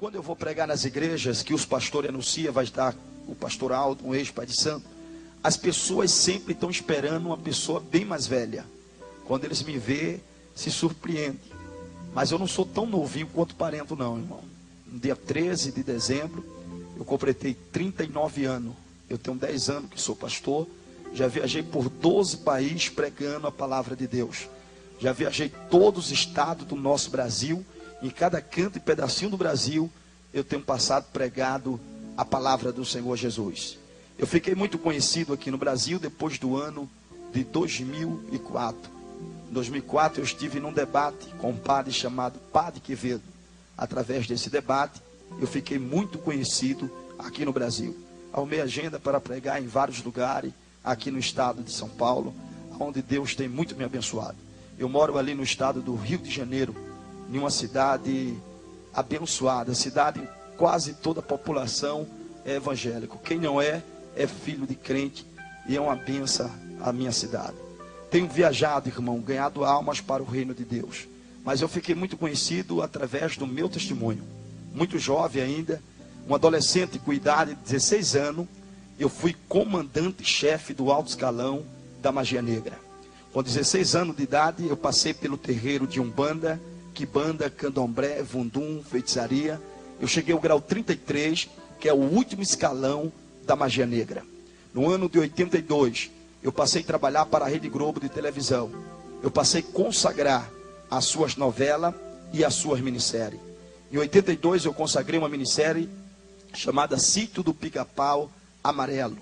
Quando eu vou pregar nas igrejas, que os pastores anunciam, vai estar o pastor Aldo, um ex-pai de santo, as pessoas sempre estão esperando uma pessoa bem mais velha. Quando eles me vê, se surpreendem. Mas eu não sou tão novinho quanto parento não, irmão. No dia 13 de dezembro, eu completei 39 anos. Eu tenho 10 anos que sou pastor. Já viajei por 12 países pregando a palavra de Deus. Já viajei todos os estados do nosso Brasil. Em cada canto e pedacinho do Brasil, eu tenho passado pregado a palavra do Senhor Jesus. Eu fiquei muito conhecido aqui no Brasil depois do ano de 2004. Em 2004 eu estive num debate com um padre chamado Padre Quevedo. Através desse debate, eu fiquei muito conhecido aqui no Brasil. Arrumei agenda para pregar em vários lugares, aqui no estado de São Paulo, onde Deus tem muito me abençoado. Eu moro ali no estado do Rio de Janeiro, em uma cidade abençoada, cidade quase toda a população é evangélico. Quem não é filho de crente, e é uma benção a minha cidade. Tenho viajado, irmão, ganhado almas para o reino de Deus. Mas eu fiquei muito conhecido através do meu testemunho. Muito jovem ainda, um adolescente com idade de 16 anos, eu fui comandante-chefe do alto escalão da Magia Negra. Com 16 anos de idade, eu passei pelo terreiro de Umbanda, Quimbanda, Candomblé, Vundum, feitiçaria. Eu cheguei ao grau 33, que é o último escalão da Magia Negra. No ano de 82, eu passei a trabalhar para a Rede Globo de televisão. Eu passei a consagrar as suas novelas e as suas minisséries. Em 82, eu consagrei uma minissérie chamada Sítio do Pica-Pau Amarelo.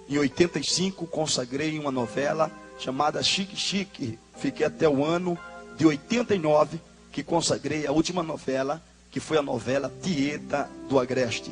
Em 85, consagrei uma novela chamada Chique Chique. Fiquei até o ano de 89, que consagrei a última novela, que foi a novela Tieta do Agreste.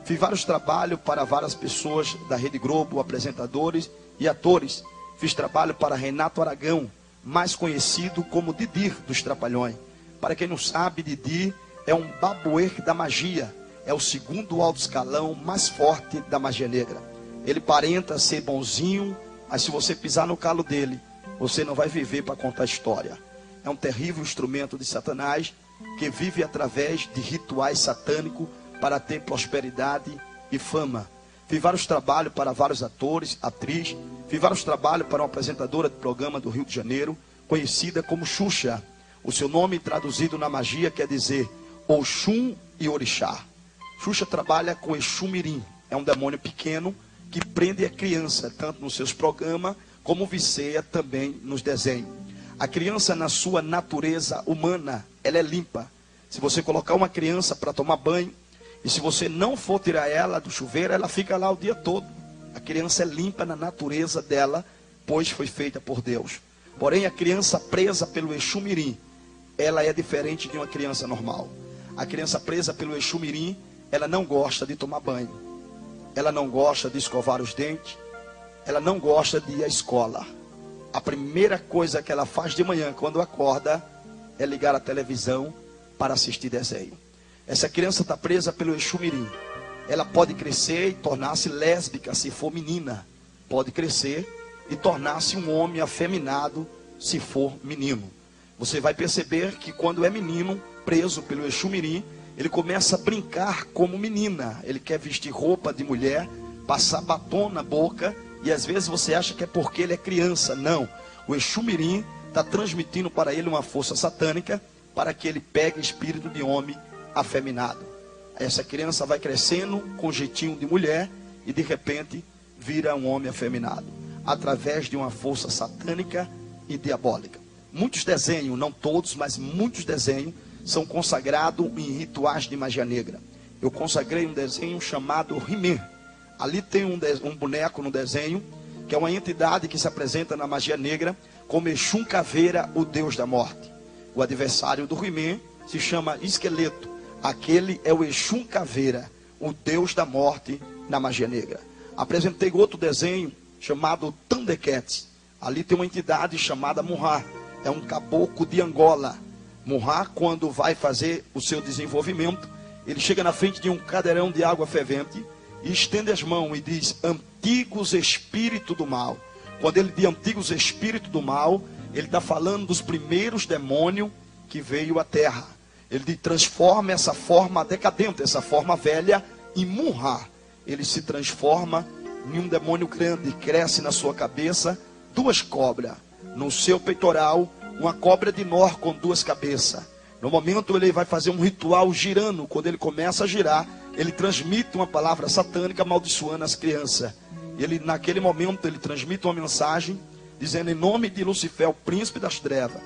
Fiz vários trabalhos para várias pessoas da Rede Globo, apresentadores e atores. Fiz trabalho para Renato Aragão, mais conhecido como Didi dos Trapalhões. Para quem não sabe, Didi é um babuer da magia. É o segundo alto escalão mais forte da Magia Negra. Ele aparenta ser bonzinho, mas se você pisar no calo dele, você não vai viver para contar história. É um terrível instrumento de Satanás, que vive através de rituais satânicos para ter prosperidade e fama. Fiz vários trabalhos para vários atores, atrizes. Fiz vários trabalhos para uma apresentadora de programa do Rio de Janeiro, conhecida como Xuxa. O seu nome traduzido na magia quer dizer Oxum e Orixá. Xuxa trabalha com Exu Mirim. É um demônio pequeno que prende a criança, tanto nos seus programas, como vicia também nos desenhos. A criança, na sua natureza humana, ela é limpa. Se você colocar uma criança para tomar banho, e se você não for tirar ela do chuveiro, ela fica lá o dia todo. A criança é limpa na natureza dela, pois foi feita por Deus. Porém, a criança presa pelo Exu Mirim, ela é diferente de uma criança normal. A criança presa pelo Exu Mirim, ela não gosta de tomar banho. Ela não gosta de escovar os dentes. Ela não gosta de ir à escola. A primeira coisa que ela faz de manhã, quando acorda, é ligar a televisão para assistir desenho. Essa criança está presa pelo Exu Mirim. Ela pode crescer e tornar-se lésbica se for menina. Pode crescer e tornar-se um homem afeminado se for menino. Você vai perceber que quando é menino, preso pelo Exu Mirim, ele começa a brincar como menina. Ele quer vestir roupa de mulher, passar batom na boca, e às vezes você acha que é porque ele é criança. Não, o Exu Mirim está transmitindo para ele uma força satânica, para que ele pegue espírito de homem afeminado. Essa criança vai crescendo com jeitinho de mulher, e de repente vira um homem afeminado, através de uma força satânica e diabólica. Muitos desenhos, não todos, mas muitos desenhos, são consagrados em rituais de magia negra. Eu consagrei um desenho chamado He-Man. Ali tem um boneco no desenho, que é uma entidade que se apresenta na magia negra como Exum Caveira, o Deus da Morte. O adversário do He-Man se chama Esqueleto. Aquele é o Exum Caveira, o Deus da Morte na magia negra. Apresentei outro desenho chamado Thundercats. Ali tem uma entidade chamada Munhá. É um caboclo de Angola. Munhá, quando vai fazer o seu desenvolvimento, ele chega na frente de um cadeirão de água fervente e estende as mãos e diz: antigos espíritos do mal. Quando ele diz antigos espíritos do mal, ele está falando dos primeiros demônios que veio à terra. Ele transforma essa forma decadente, essa forma velha, em Munra. Ele se transforma em um demônio grande, cresce na sua cabeça 2 cobras. No seu peitoral, uma cobra de Nor com 2 cabeças. No momento ele vai fazer um ritual girando. Quando ele começa a girar, ele transmite uma palavra satânica amaldiçoando as crianças. Ele, naquele momento, ele transmite uma mensagem dizendo: em nome de Lucifer, o príncipe das trevas,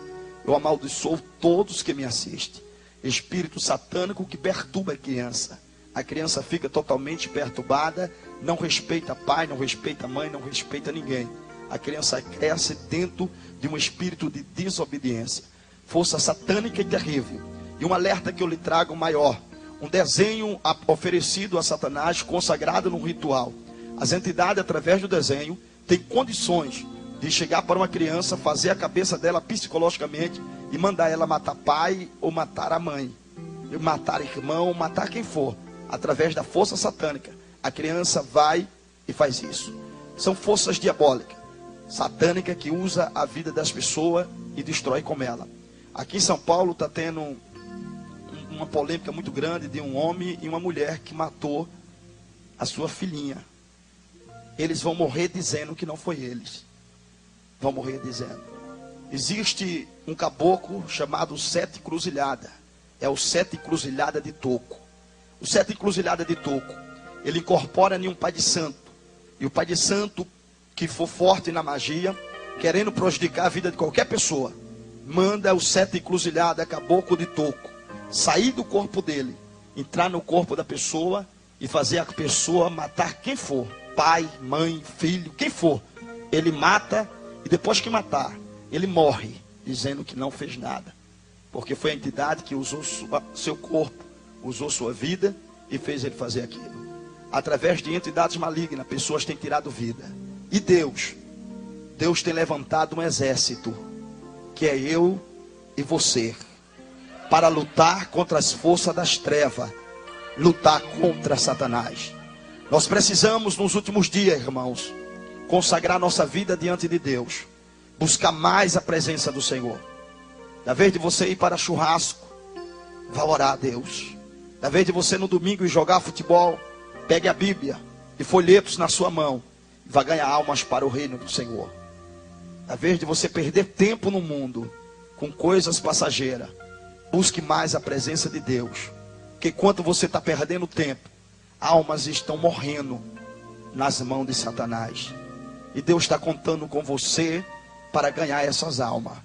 eu amaldiçoo todos que me assistem. Espírito satânico que perturba a criança. A criança fica totalmente perturbada, não respeita pai, não respeita mãe, não respeita ninguém. A criança cresce dentro de um espírito de desobediência. Força satânica e terrível. E um alerta que eu lhe trago maior. Um desenho oferecido a Satanás, consagrado num ritual. As entidades, através do desenho, têm condições de chegar para uma criança, fazer a cabeça dela psicologicamente e mandar ela matar pai ou matar a mãe, matar irmão, matar quem for. Através da força satânica, a criança vai e faz isso. São forças diabólicas, satânica, que usa a vida das pessoas e destrói com ela. Aqui em São Paulo está tendo uma polêmica muito grande de um homem e uma mulher que matou a sua filhinha. Eles vão morrer dizendo que não foi eles. Vão morrer dizendo. Existe um caboclo chamado Sete Encruzilhada. É o Sete Encruzilhada de Toco. O Sete Encruzilhada de Toco, ele incorpora em um pai de santo. E o pai de santo, que for forte na magia, querendo prejudicar a vida de qualquer pessoa, manda o Sete Encruzilhada, caboclo de Toco, sair do corpo dele, entrar no corpo da pessoa e fazer a pessoa matar quem for. Pai, mãe, filho, quem for. Ele mata e depois que matar, ele morre, dizendo que não fez nada. Porque foi a entidade que usou seu corpo, usou sua vida e fez ele fazer aquilo. Através de entidades malignas, pessoas têm tirado vida. E Deus tem levantado um exército, que é eu e você, para lutar contra as forças das trevas, lutar contra Satanás. Nós precisamos, nos últimos dias, irmãos, consagrar nossa vida diante de Deus, buscar mais a presença do Senhor. Da vez de você ir para churrasco, vá orar a Deus. Da vez de você no domingo ir jogar futebol, pegue a Bíblia e folhetos na sua mão, e vá ganhar almas para o reino do Senhor. Da vez de você perder tempo no mundo com coisas passageiras, busque mais a presença de Deus. Porque enquanto você está perdendo tempo, almas estão morrendo nas mãos de Satanás. E Deus está contando com você para ganhar essas almas.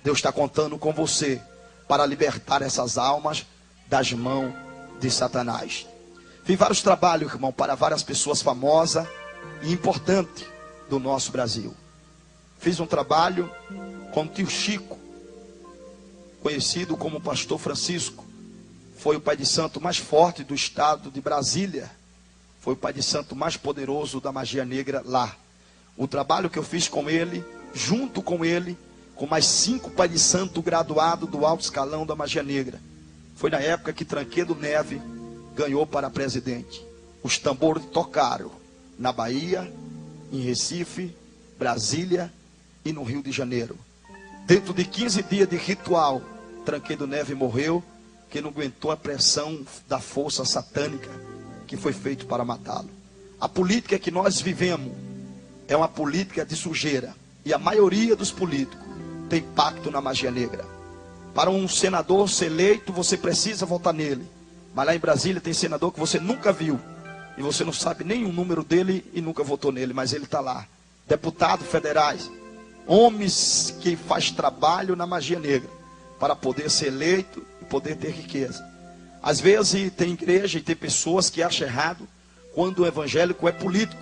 Deus está contando com você para libertar essas almas das mãos de Satanás. Fiz vários trabalhos, irmão, para várias pessoas famosas e importantes do nosso Brasil. Fiz um trabalho com o tio Chico, conhecido como Pastor Francisco. Foi o pai de santo mais forte do estado de Brasília. Foi o pai de santo mais poderoso da magia negra lá. O trabalho que eu fiz com ele, junto com ele, com mais 5 pai de santo graduados do alto escalão da magia negra. Foi na época que Tancredo Neves ganhou para presidente. Os tambores tocaram na Bahia, em Recife, Brasília e no Rio de Janeiro. Dentro de 15 dias de ritual, Tancredo Neves morreu, que não aguentou a pressão da força satânica que foi feito para matá-lo. A política que nós vivemos é uma política de sujeira. E a maioria dos políticos tem pacto na magia negra. Para um senador ser eleito, você precisa votar nele. Mas lá em Brasília tem senador que você nunca viu. E você não sabe nem o número dele e nunca votou nele, mas ele está lá. Deputados federais, homens que faz trabalho na magia negra, para poder ser eleito e poder ter riqueza. Às vezes tem igreja e tem pessoas que acham errado quando o evangélico é político.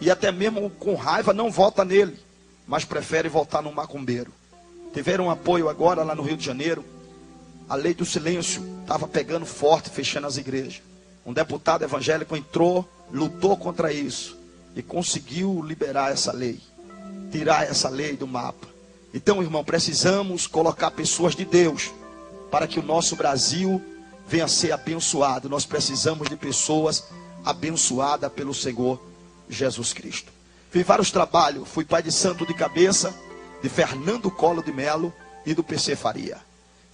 E até mesmo com raiva não vota nele, mas prefere votar num macumbeiro. Tiveram um apoio agora lá no Rio de Janeiro. A lei do silêncio estava pegando forte, fechando as igrejas. Um deputado evangélico entrou, lutou contra isso e conseguiu liberar essa lei, tirar essa lei do mapa. Então, irmão, precisamos colocar pessoas de Deus para que o nosso Brasil venha a ser abençoado. Nós precisamos de pessoas abençoadas pelo Senhor Jesus Cristo. Fiz vários trabalhos, fui pai de santo de cabeça de Fernando Collor de Mello e do PC Faria.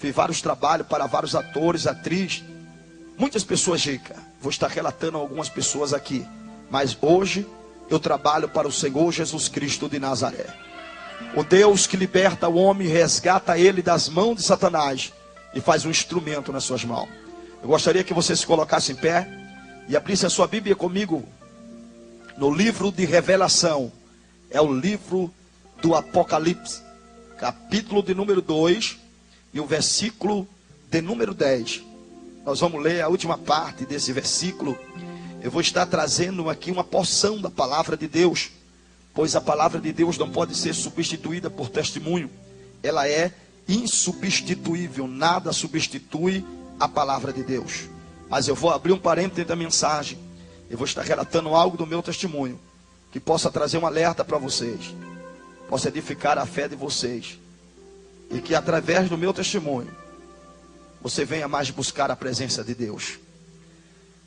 fiz vários trabalhos para vários atores, atrizes, muitas pessoas ricas. Vou estar relatando algumas pessoas aqui. Mas hoje eu trabalho para o Senhor Jesus Cristo de Nazaré. O Deus que liberta o homem, resgata ele das mãos de Satanás e faz um instrumento nas suas mãos. Eu gostaria que você se colocasse em pé e abrisse a sua Bíblia comigo no livro de Revelação. É o livro do Apocalipse, capítulo de número 2 e o versículo de número 10. Nós vamos ler a última parte desse versículo. Eu vou estar trazendo aqui uma porção da palavra de Deus, pois a palavra de Deus não pode ser substituída por testemunho. Ela é insubstituível, nada substitui a palavra de Deus. Mas eu vou abrir um parênteses da mensagem. Eu vou estar relatando algo do meu testemunho, que possa trazer um alerta para vocês, possa edificar a fé de vocês, e que através do meu testemunho você venha mais buscar a presença de Deus.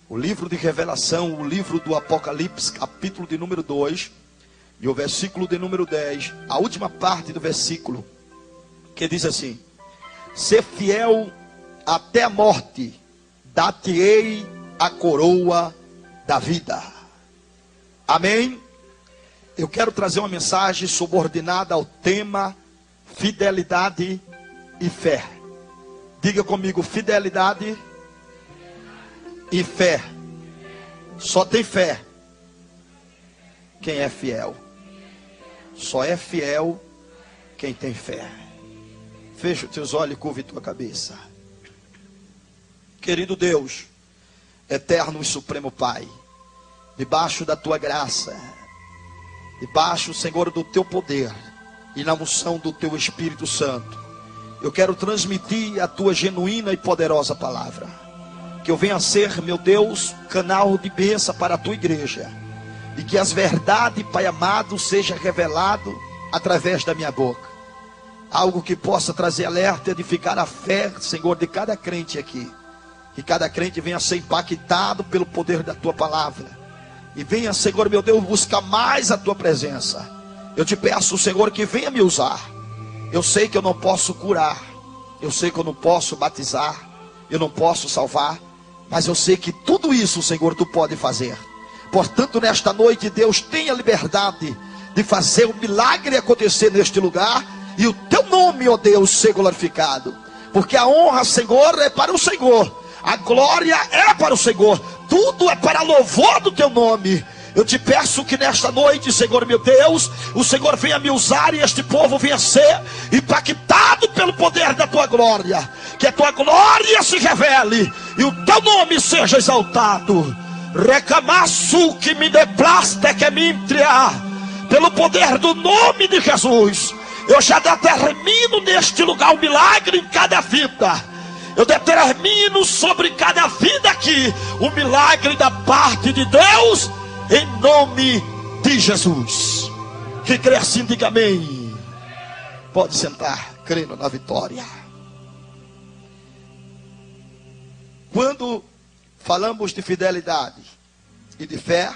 O livro de Revelação, o livro do Apocalipse, capítulo de número 2 e o versículo de número 10, a última parte do versículo, que diz assim: ser fiel até a morte, dar-te-ei a coroa da vida. Amém? Eu quero trazer uma mensagem subordinada ao tema fidelidade e fé. Diga comigo: fidelidade e fé. Só tem fé quem é fiel. Só é fiel quem tem fé. Fecha os teus olhos e curve tua cabeça. Querido Deus, eterno e supremo Pai, debaixo da tua graça, debaixo, Senhor, do teu poder e na unção do teu Espírito Santo, eu quero transmitir a tua genuína e poderosa palavra. Que eu venha ser, meu Deus, canal de bênção para a tua igreja. E que as verdades, Pai amado, seja revelado através da minha boca. Algo que possa trazer alerta e edificar a fé, Senhor, de cada crente aqui. Que cada crente venha ser impactado pelo poder da tua palavra. E venha, Senhor, meu Deus, buscar mais a tua presença. Eu te peço, Senhor, que venha me usar. Eu sei que eu não posso curar. Eu sei que eu não posso batizar. Eu não posso salvar. Mas eu sei que tudo isso, Senhor, tu pode fazer. Portanto, nesta noite, Deus, tenha liberdade de fazer um milagre acontecer neste lugar. E o teu nome, ó Deus, ser glorificado. Porque a honra, Senhor, é para o Senhor. A glória é para o Senhor. Tudo é para louvor do teu nome. Eu te peço que nesta noite, Senhor meu Deus, o Senhor venha me usar e este povo venha ser impactado pelo poder da tua glória. Que a tua glória se revele e o teu nome seja exaltado. Recamaço que me deplaste que me entrear. Pelo poder do nome de Jesus, eu já determino neste lugar um milagre em cada vida. Eu determino sobre cada vida aqui o milagre da parte de Deus, em nome de Jesus. Que crê assim, diga amém. Pode sentar, crendo na vitória. Quando falamos de fidelidade e de fé,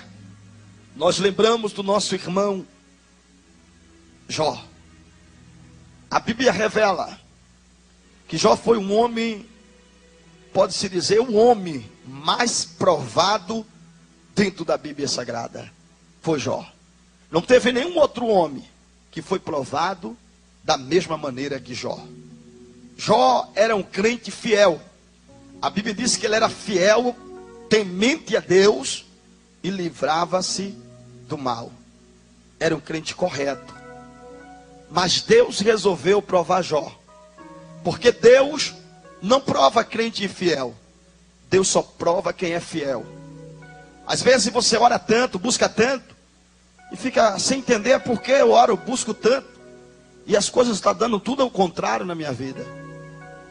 nós lembramos do nosso irmão Jó. A Bíblia revela que Jó foi um homem, pode-se dizer, o homem mais provado dentro da Bíblia Sagrada. Foi Jó. Não teve nenhum outro homem que foi provado da mesma maneira que Jó. Jó era um crente fiel. A Bíblia diz que ele era fiel, temente a Deus e livrava-se do mal. Era um crente correto. Mas Deus resolveu provar Jó. Porque Deus não prova crente infiel. Deus só prova quem é fiel. Às vezes você ora tanto, busca tanto, e fica sem entender por que eu oro, busco tanto, e as coisas estão dando tudo ao contrário na minha vida.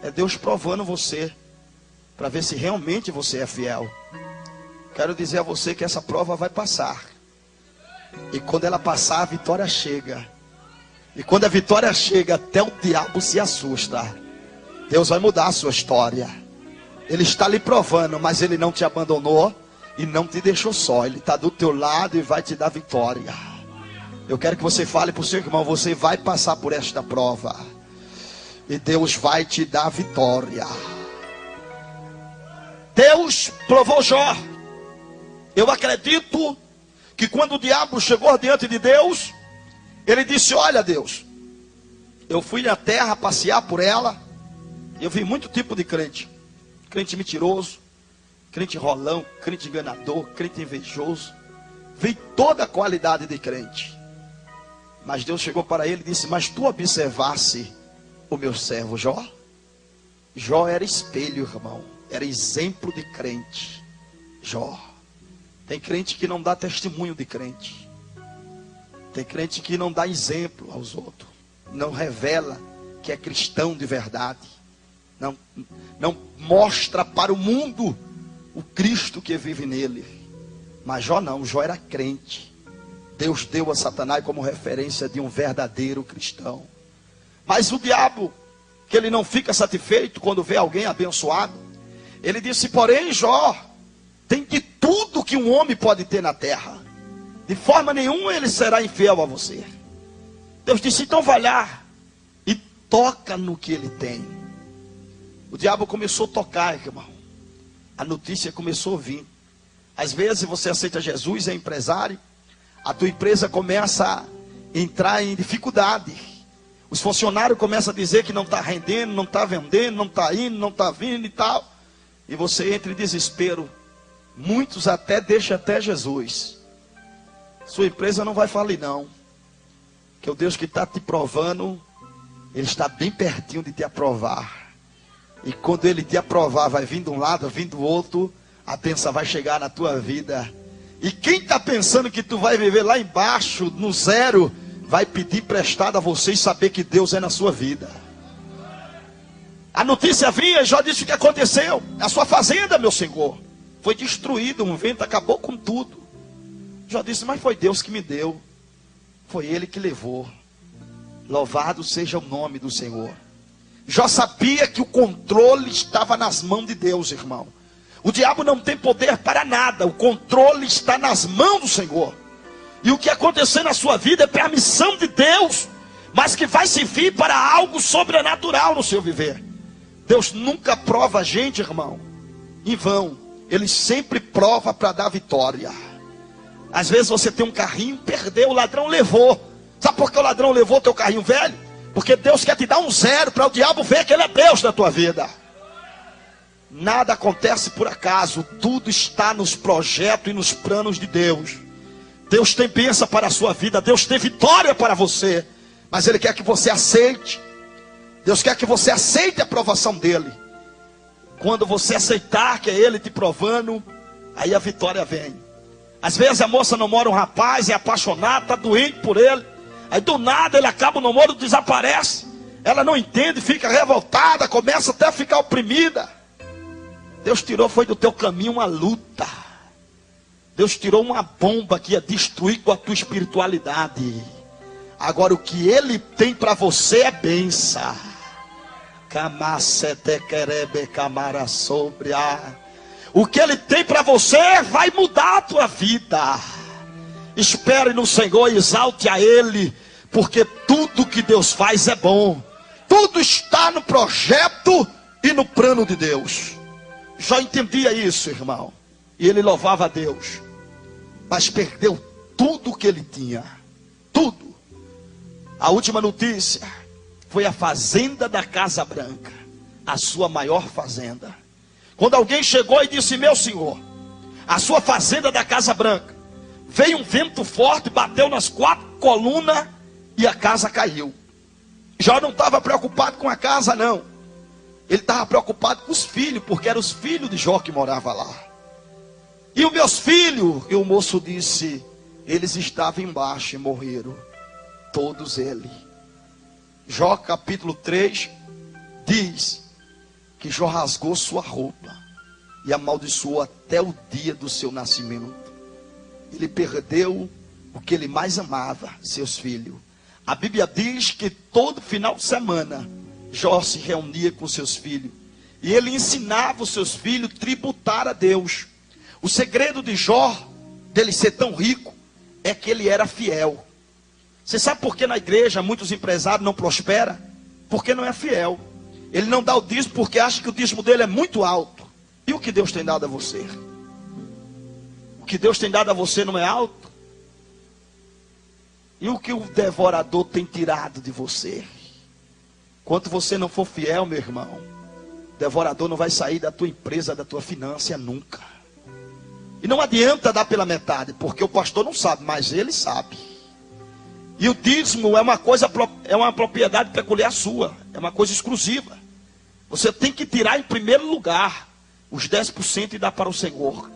É Deus provando você, para ver se realmente você é fiel. Quero dizer a você que essa prova vai passar. E quando ela passar, a vitória chega. E quando a vitória chega, até o diabo se assusta. Deus vai mudar a sua história. Ele está lhe provando, mas Ele não te abandonou e não te deixou só. Ele está do teu lado e vai te dar vitória. Eu quero que você fale para o seu irmão: você vai passar por esta prova. E Deus vai te dar vitória. Deus provou Jó. Eu acredito que quando o diabo chegou diante de Deus, ele disse: olha Deus, eu fui na terra passear por ela, e eu vi muito tipo de crente. Crente mentiroso, crente rolão, crente enganador, crente invejoso. Vi toda a qualidade de crente. Mas Deus chegou para ele e disse: mas tu observasse o meu servo Jó? Jó era espelho, irmão. Era exemplo de crente. Jó. Tem crente que não dá testemunho de crente. Tem crente que não dá exemplo aos outros. Não revela que é cristão de verdade. Não mostra para o mundo o Cristo que vive nele. Mas Jó não. Jó era crente. Deus deu a Satanás como referência de um verdadeiro cristão. Mas o diabo, que ele não fica satisfeito quando vê alguém abençoado, ele disse: porém Jó tem de tudo que um homem pode ter na terra. De forma nenhuma ele será infiel a você. Deus disse: então vai lá e toca no que ele tem. O diabo começou a tocar, irmão. A notícia começou a vir. Às vezes você aceita Jesus, é empresário, a tua empresa começa a entrar em dificuldade. Os funcionários começam a dizer que não está rendendo, não está vendendo, não está indo, não está vindo e tal. E você entra em desespero. Muitos até deixam até Jesus. Sua empresa não vai falir não. Que o Deus que está te provando, Ele está bem pertinho de te aprovar. E quando Ele te aprovar, vai vir de um lado, vir do outro, a bênção vai chegar na tua vida. E quem está pensando que tu vai viver lá embaixo, no zero, vai pedir emprestado a você e saber que Deus é na sua vida. A notícia vinha, Jó disse o que aconteceu. A sua fazenda, meu senhor, foi destruída, um vento acabou com tudo. Jó disse: mas foi Deus que me deu. Foi Ele que levou. Louvado seja o nome do Senhor. Jó sabia que o controle estava nas mãos de Deus, irmão. O diabo não tem poder para nada. O controle está nas mãos do Senhor. E o que acontecer na sua vida é permissão de Deus, mas que vai servir para algo sobrenatural no seu viver. Deus nunca prova a gente, irmão, em vão. Ele sempre prova para dar vitória. Às vezes você tem um carrinho, perdeu, o ladrão levou. Sabe por que o ladrão levou teu carrinho velho? Porque Deus quer te dar um zero, para o diabo ver que Ele é Deus na tua vida. Nada acontece por acaso. Tudo está nos projetos e nos planos de Deus. Deus tem bênção para a sua vida. Deus tem vitória para você. Mas Ele quer que você aceite. Deus quer que você aceite a aprovação dEle. Quando você aceitar que é Ele te provando, aí a vitória vem. Às vezes a moça namora um rapaz, é apaixonada, está doente por ele. Aí do nada ele acaba o namoro, desaparece. Ela não entende, fica revoltada, começa até a ficar oprimida. Deus tirou, foi do teu caminho uma luta. Deus tirou uma bomba que ia destruir com a tua espiritualidade. Agora o que Ele tem para você é bênção. O que Ele tem para você vai mudar a tua vida. Espere no Senhor, exalte a Ele, porque tudo que Deus faz é bom. Tudo está no projeto e no plano de Deus. Já entendia isso, irmão. E ele louvava a Deus. Mas perdeu tudo que ele tinha. Tudo. A última notícia foi a fazenda da Casa Branca. A sua maior fazenda. Quando alguém chegou e disse: meu senhor, a sua fazenda da Casa Branca, veio um vento forte, bateu nas 4 colunas e a casa caiu. Jó não estava preocupado com a casa não. Ele estava preocupado com os filhos, porque eram os filhos de Jó que moravam lá. E os meus filhos, e o moço disse, eles estavam embaixo e morreram, todos eles. Jó capítulo 3 diz que Jó rasgou sua roupa e amaldiçoou até o dia do seu nascimento. Ele perdeu o que ele mais amava, seus filhos. A Bíblia diz que todo final de semana Jó se reunia com seus filhos e ele ensinava os seus filhos a tributar a Deus. O segredo de Jó, dele ser tão rico, é que ele era fiel. Você sabe por que na igreja muitos empresários não prosperam? porque não é fiel. Ele não dá o dízimo porque acha que o dízimo dele é muito alto. E o que Deus tem dado a você? O que Deus tem dado a você não é alto? E o que o devorador tem tirado de você? Enquanto você não for fiel, meu irmão, o devorador não vai sair da tua empresa, da tua finança nunca. E não adianta dar pela metade, porque o pastor não sabe, mas ele sabe. E o dízimo é uma coisa, é uma propriedade peculiar sua, é uma coisa exclusiva. Você tem que tirar em primeiro lugar os 10% e dar para o Senhor.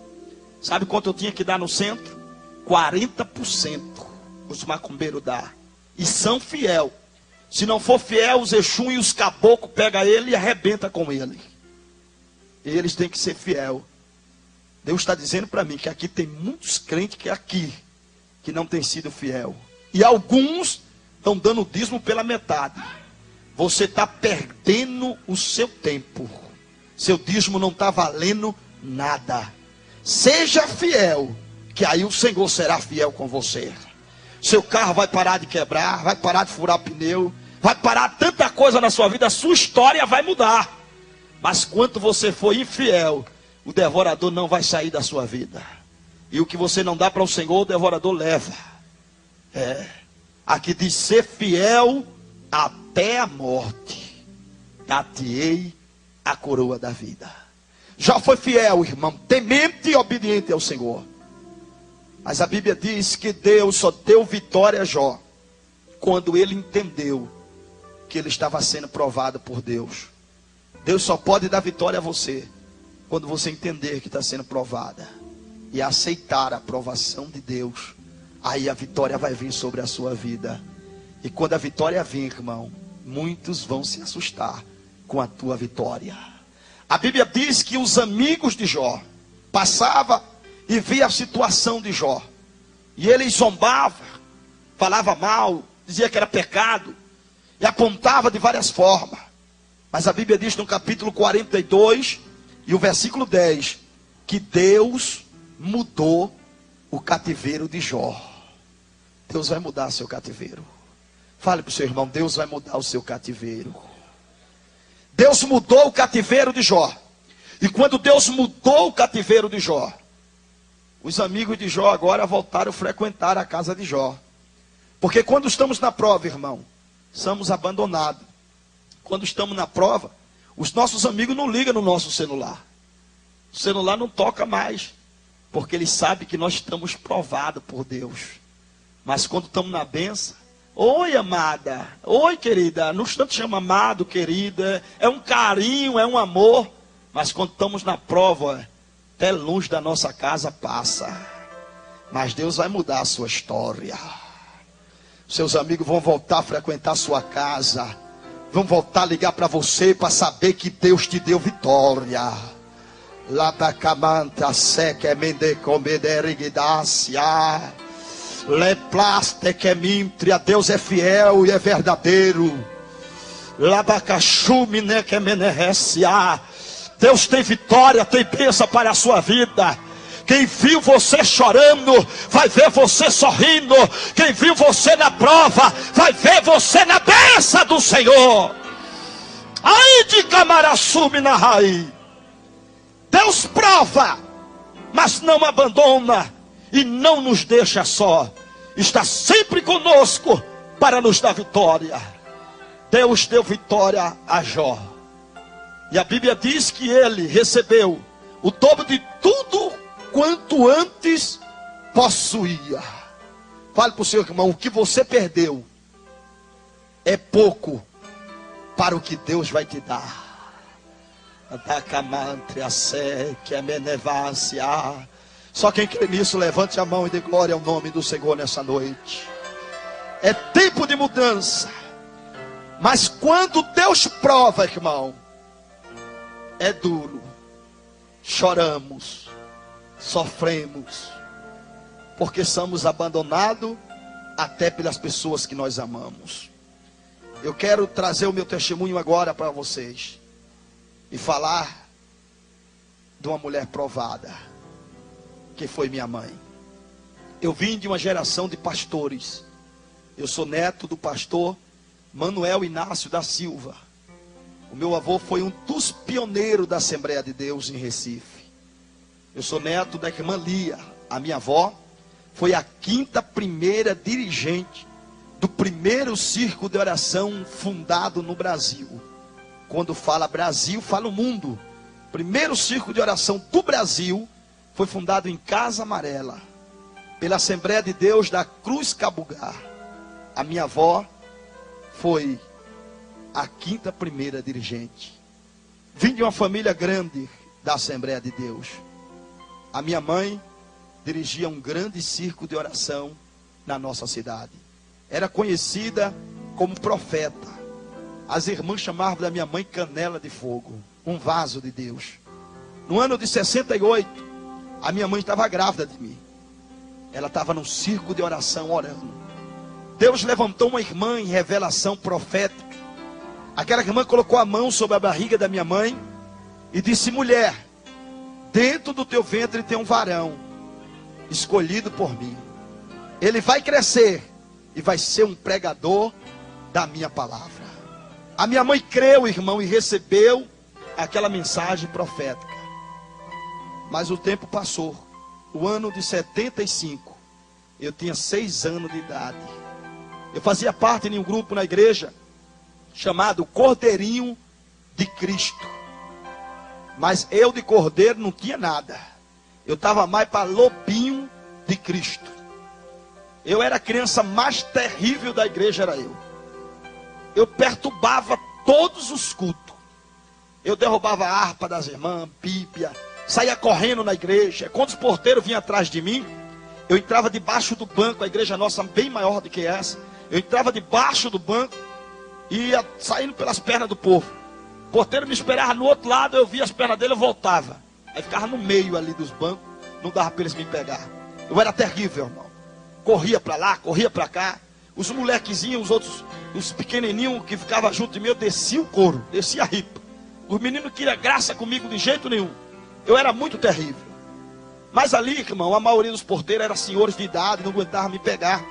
Sabe quanto eu tinha que dar no centro? 40%. Os macumbeiros dão. E são fiel. Se não for fiel, os Exum e os caboclos pegam ele e arrebenta com ele. E eles têm que ser fiel. Deus está dizendo para mim que aqui tem muitos crentes que não têm sido fiel. E alguns estão dando dízimo pela metade. Você está perdendo o seu tempo. Seu dízimo não está valendo nada. Seja fiel, que aí o Senhor será fiel com você. Seu carro vai parar de quebrar, vai parar de furar pneu, vai parar tanta coisa na sua vida, a sua história vai mudar. Mas quando você for infiel, o devorador não vai sair da sua vida. E o que você não dá para o Senhor, o devorador leva. Aqui diz: ser fiel até a morte, dar-te-ei a coroa da vida. Já foi fiel, irmão, temente e obediente ao Senhor. Mas a Bíblia diz que Deus só deu vitória a Jó quando ele entendeu que ele estava sendo provado por Deus. Deus só pode dar vitória a você quando você entender que está sendo provada e aceitar a provação de Deus. Aí a vitória vai vir sobre a sua vida. E quando a vitória vir, irmão, muitos vão se assustar com a tua vitória. A Bíblia diz que os amigos de Jó passavam e via a situação de Jó. E ele zombava, falava mal, dizia que era pecado. E apontava de várias formas. Mas a Bíblia diz no capítulo 42 e o versículo 10, que Deus mudou o cativeiro de Jó. Deus vai mudar seu cativeiro. Fale para o seu irmão: Deus vai mudar o seu cativeiro. Deus mudou o cativeiro de Jó. E quando Deus mudou o cativeiro de Jó, os amigos de Jó agora voltaram a frequentar a casa de Jó. Porque quando estamos na prova, irmão, somos abandonados. Quando estamos na prova, os nossos amigos não ligam no nosso celular. O celular não toca mais, porque eles sabem que nós estamos provados por Deus. Mas quando estamos na bênção: oi, amada, oi, querida. Não tanto chama amado, querida, é um carinho, é um amor. Mas quando estamos na prova, até longe da nossa casa passa. Mas Deus vai mudar a sua história. Seus amigos vão voltar a frequentar a sua casa, vão voltar a ligar para você para saber que Deus te deu vitória. Labacamanta seque mende comederigdácia. Leplaste que mintria. Deus é fiel e é verdadeiro. Labacachumine que menerecia. Deus tem vitória, tem bênção para a sua vida. Quem viu você chorando, vai ver você sorrindo. Quem viu você na prova, vai ver você na bênção do Senhor. Ai de Camaraçume na raiz. Deus prova, mas não abandona e não nos deixa só. Está sempre conosco para nos dar vitória. Deus deu vitória a Jó. E a Bíblia diz que ele recebeu o dobro de tudo quanto antes possuía. Fale para o seu irmão: o que você perdeu é pouco para o que Deus vai te dar. Só quem crê nisso, levante a mão e dê glória ao nome do Senhor nessa noite. É tempo de mudança. Mas quando Deus prova, irmão, é duro. Choramos, sofremos, porque somos abandonados até pelas pessoas que nós amamos. Eu quero trazer o meu testemunho agora para vocês e falar de uma mulher provada, que foi minha mãe. Eu vim de uma geração de pastores. Eu sou neto do pastor Manuel Inácio da Silva. O meu avô foi um dos pioneiros da Assembleia de Deus em Recife. Eu sou neto da irmã Lia. A minha avó foi a 5ª dirigente do primeiro círculo de oração fundado no Brasil. Quando fala Brasil, fala o mundo. O primeiro círculo de oração do Brasil foi fundado em Casa Amarela, pela Assembleia de Deus da Cruz Cabugá. A minha avó foi a 5ª dirigente. Vim de uma família grande da Assembleia de Deus. A minha mãe dirigia um grande círculo de oração na nossa cidade. Era conhecida como profeta. As irmãs chamavam da minha mãe canela de fogo, um vaso de Deus. No ano de 68, a minha mãe estava grávida de mim. Ela estava num círculo de oração orando. Deus levantou uma irmã em revelação profética. Aquela irmã colocou a mão sobre a barriga da minha mãe e disse: mulher, dentro do teu ventre tem um varão escolhido por mim. Ele vai crescer e vai ser um pregador da minha palavra. A minha mãe creu, irmão, e recebeu aquela mensagem profética. Mas o tempo passou. O ano de 75, eu tinha 6 anos de idade. Eu fazia parte de um grupo na igreja chamado Cordeirinho de Cristo. Mas eu de cordeiro não tinha nada. Eu estava mais para lobinho de Cristo. Eu era a criança mais terrível da igreja, era eu. Eu perturbava todos os cultos. Eu derrubava a harpa das irmãs, Bíblia, saía correndo na igreja. Quando os porteiros vinham atrás de mim, eu entrava debaixo do banco. A igreja nossa bem maior do que essa. Eu entrava debaixo do banco e ia saindo pelas pernas do povo. O porteiro me esperava no outro lado, eu via as pernas dele, eu voltava. Aí ficava no meio ali dos bancos, não dava para eles me pegar. Eu era terrível, irmão. Corria para lá, corria para cá. Os molequezinhos, os outros, os pequenininhos que ficavam junto de mim, eu descia o couro, descia a ripa. Os meninos não queriam graça comigo de jeito nenhum. Eu era muito terrível. Mas ali, irmão, a maioria dos porteiros eram senhores de idade, não aguentavam me pegar.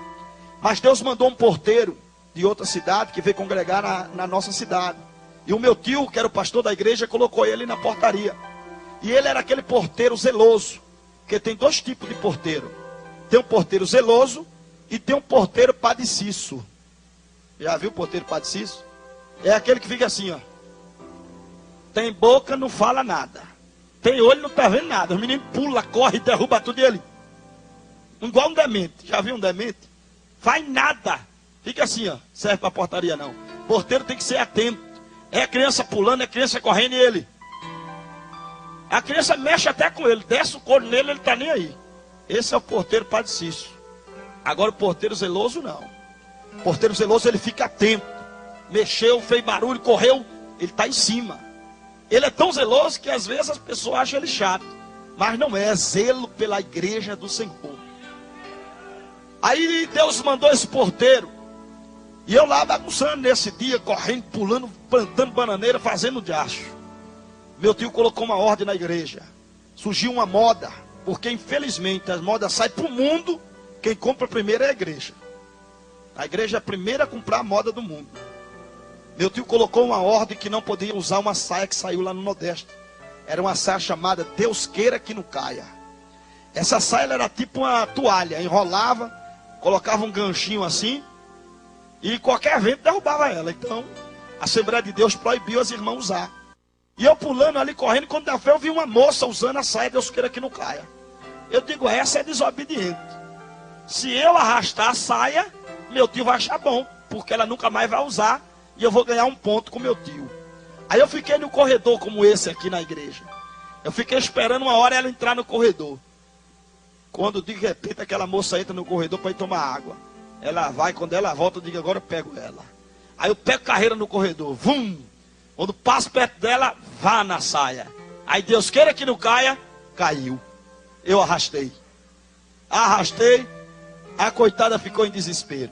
Mas Deus mandou um porteiro de outra cidade que veio congregar na nossa cidade. E o meu tio, que era o pastor da igreja, colocou ele na portaria. E ele era aquele porteiro zeloso. Porque tem 2 tipos de porteiro. Tem um porteiro zeloso e tem um porteiro padeciço. Já viu o porteiro padeciço? É aquele que fica assim, ó. Tem boca, não fala nada. Tem olho, não está vendo nada. Os meninos pulam, correm, derrubam tudo ele. Igual um demente. Já viu um demente? Faz nada. Fica assim, ó. Serve para portaria não. Porteiro tem que ser atento. É a criança pulando, é a criança correndo e ele. A criança mexe até com ele. Desce o couro nele, ele está nem aí. Esse é o porteiro padeciço. Agora o porteiro zeloso não. O porteiro zeloso ele fica atento. Mexeu, fez barulho, correu. Ele está em cima. Ele é tão zeloso que às vezes as pessoas acham ele chato. Mas não é zelo pela igreja do Senhor. Aí Deus mandou esse porteiro. E eu lá bagunçando nesse dia, correndo, pulando, plantando bananeira, fazendo diacho. Meu tio colocou uma ordem na igreja. Surgiu uma moda. Porque infelizmente as modas saem para o mundo. Quem compra primeiro é a igreja. A igreja é a primeira a comprar a moda do mundo. Meu tio colocou uma ordem que não podia usar uma saia que saiu lá no Nordeste. Era uma saia chamada Deus queira que não caia. Essa saia era tipo uma toalha. Enrolava, colocava um ganchinho assim. E qualquer vento derrubava ela. Então, a Assembleia de Deus proibiu as irmãs usar. E eu pulando ali, correndo, quando da fé eu vi uma moça usando a saia, Deus queira que não caia. Eu digo, essa é desobediente. Se eu arrastar a saia, meu tio vai achar bom, porque ela nunca mais vai usar, e eu vou ganhar um ponto com meu tio. Aí eu fiquei no corredor como esse aqui na igreja. Eu fiquei esperando uma hora ela entrar no corredor. Quando de repente aquela moça entra no corredor para ir tomar água. Ela vai, quando ela volta, eu digo, agora eu pego ela. Aí eu pego carreira no corredor, vum! Quando passo perto dela, vá na saia. Aí Deus queira que não caia, caiu. Eu arrastei. Arrastei, a coitada ficou em desespero.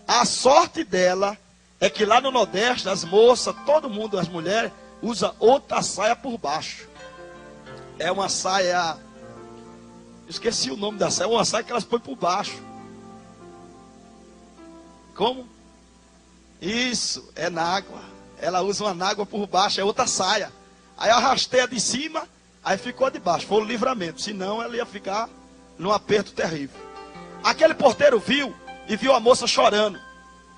A sorte dela é que lá no Nordeste, as moças, todo mundo, as mulheres, usa outra saia por baixo. É uma saia, esqueci o nome da saia, é uma saia que elas põem por baixo. Como? Isso, é nágua. Ela usa uma nágua por baixo, é outra saia. Aí eu arrastei a de cima, aí ficou de baixo. Foi o livramento, senão ela ia ficar num aperto terrível. Aquele porteiro viu e viu a moça chorando.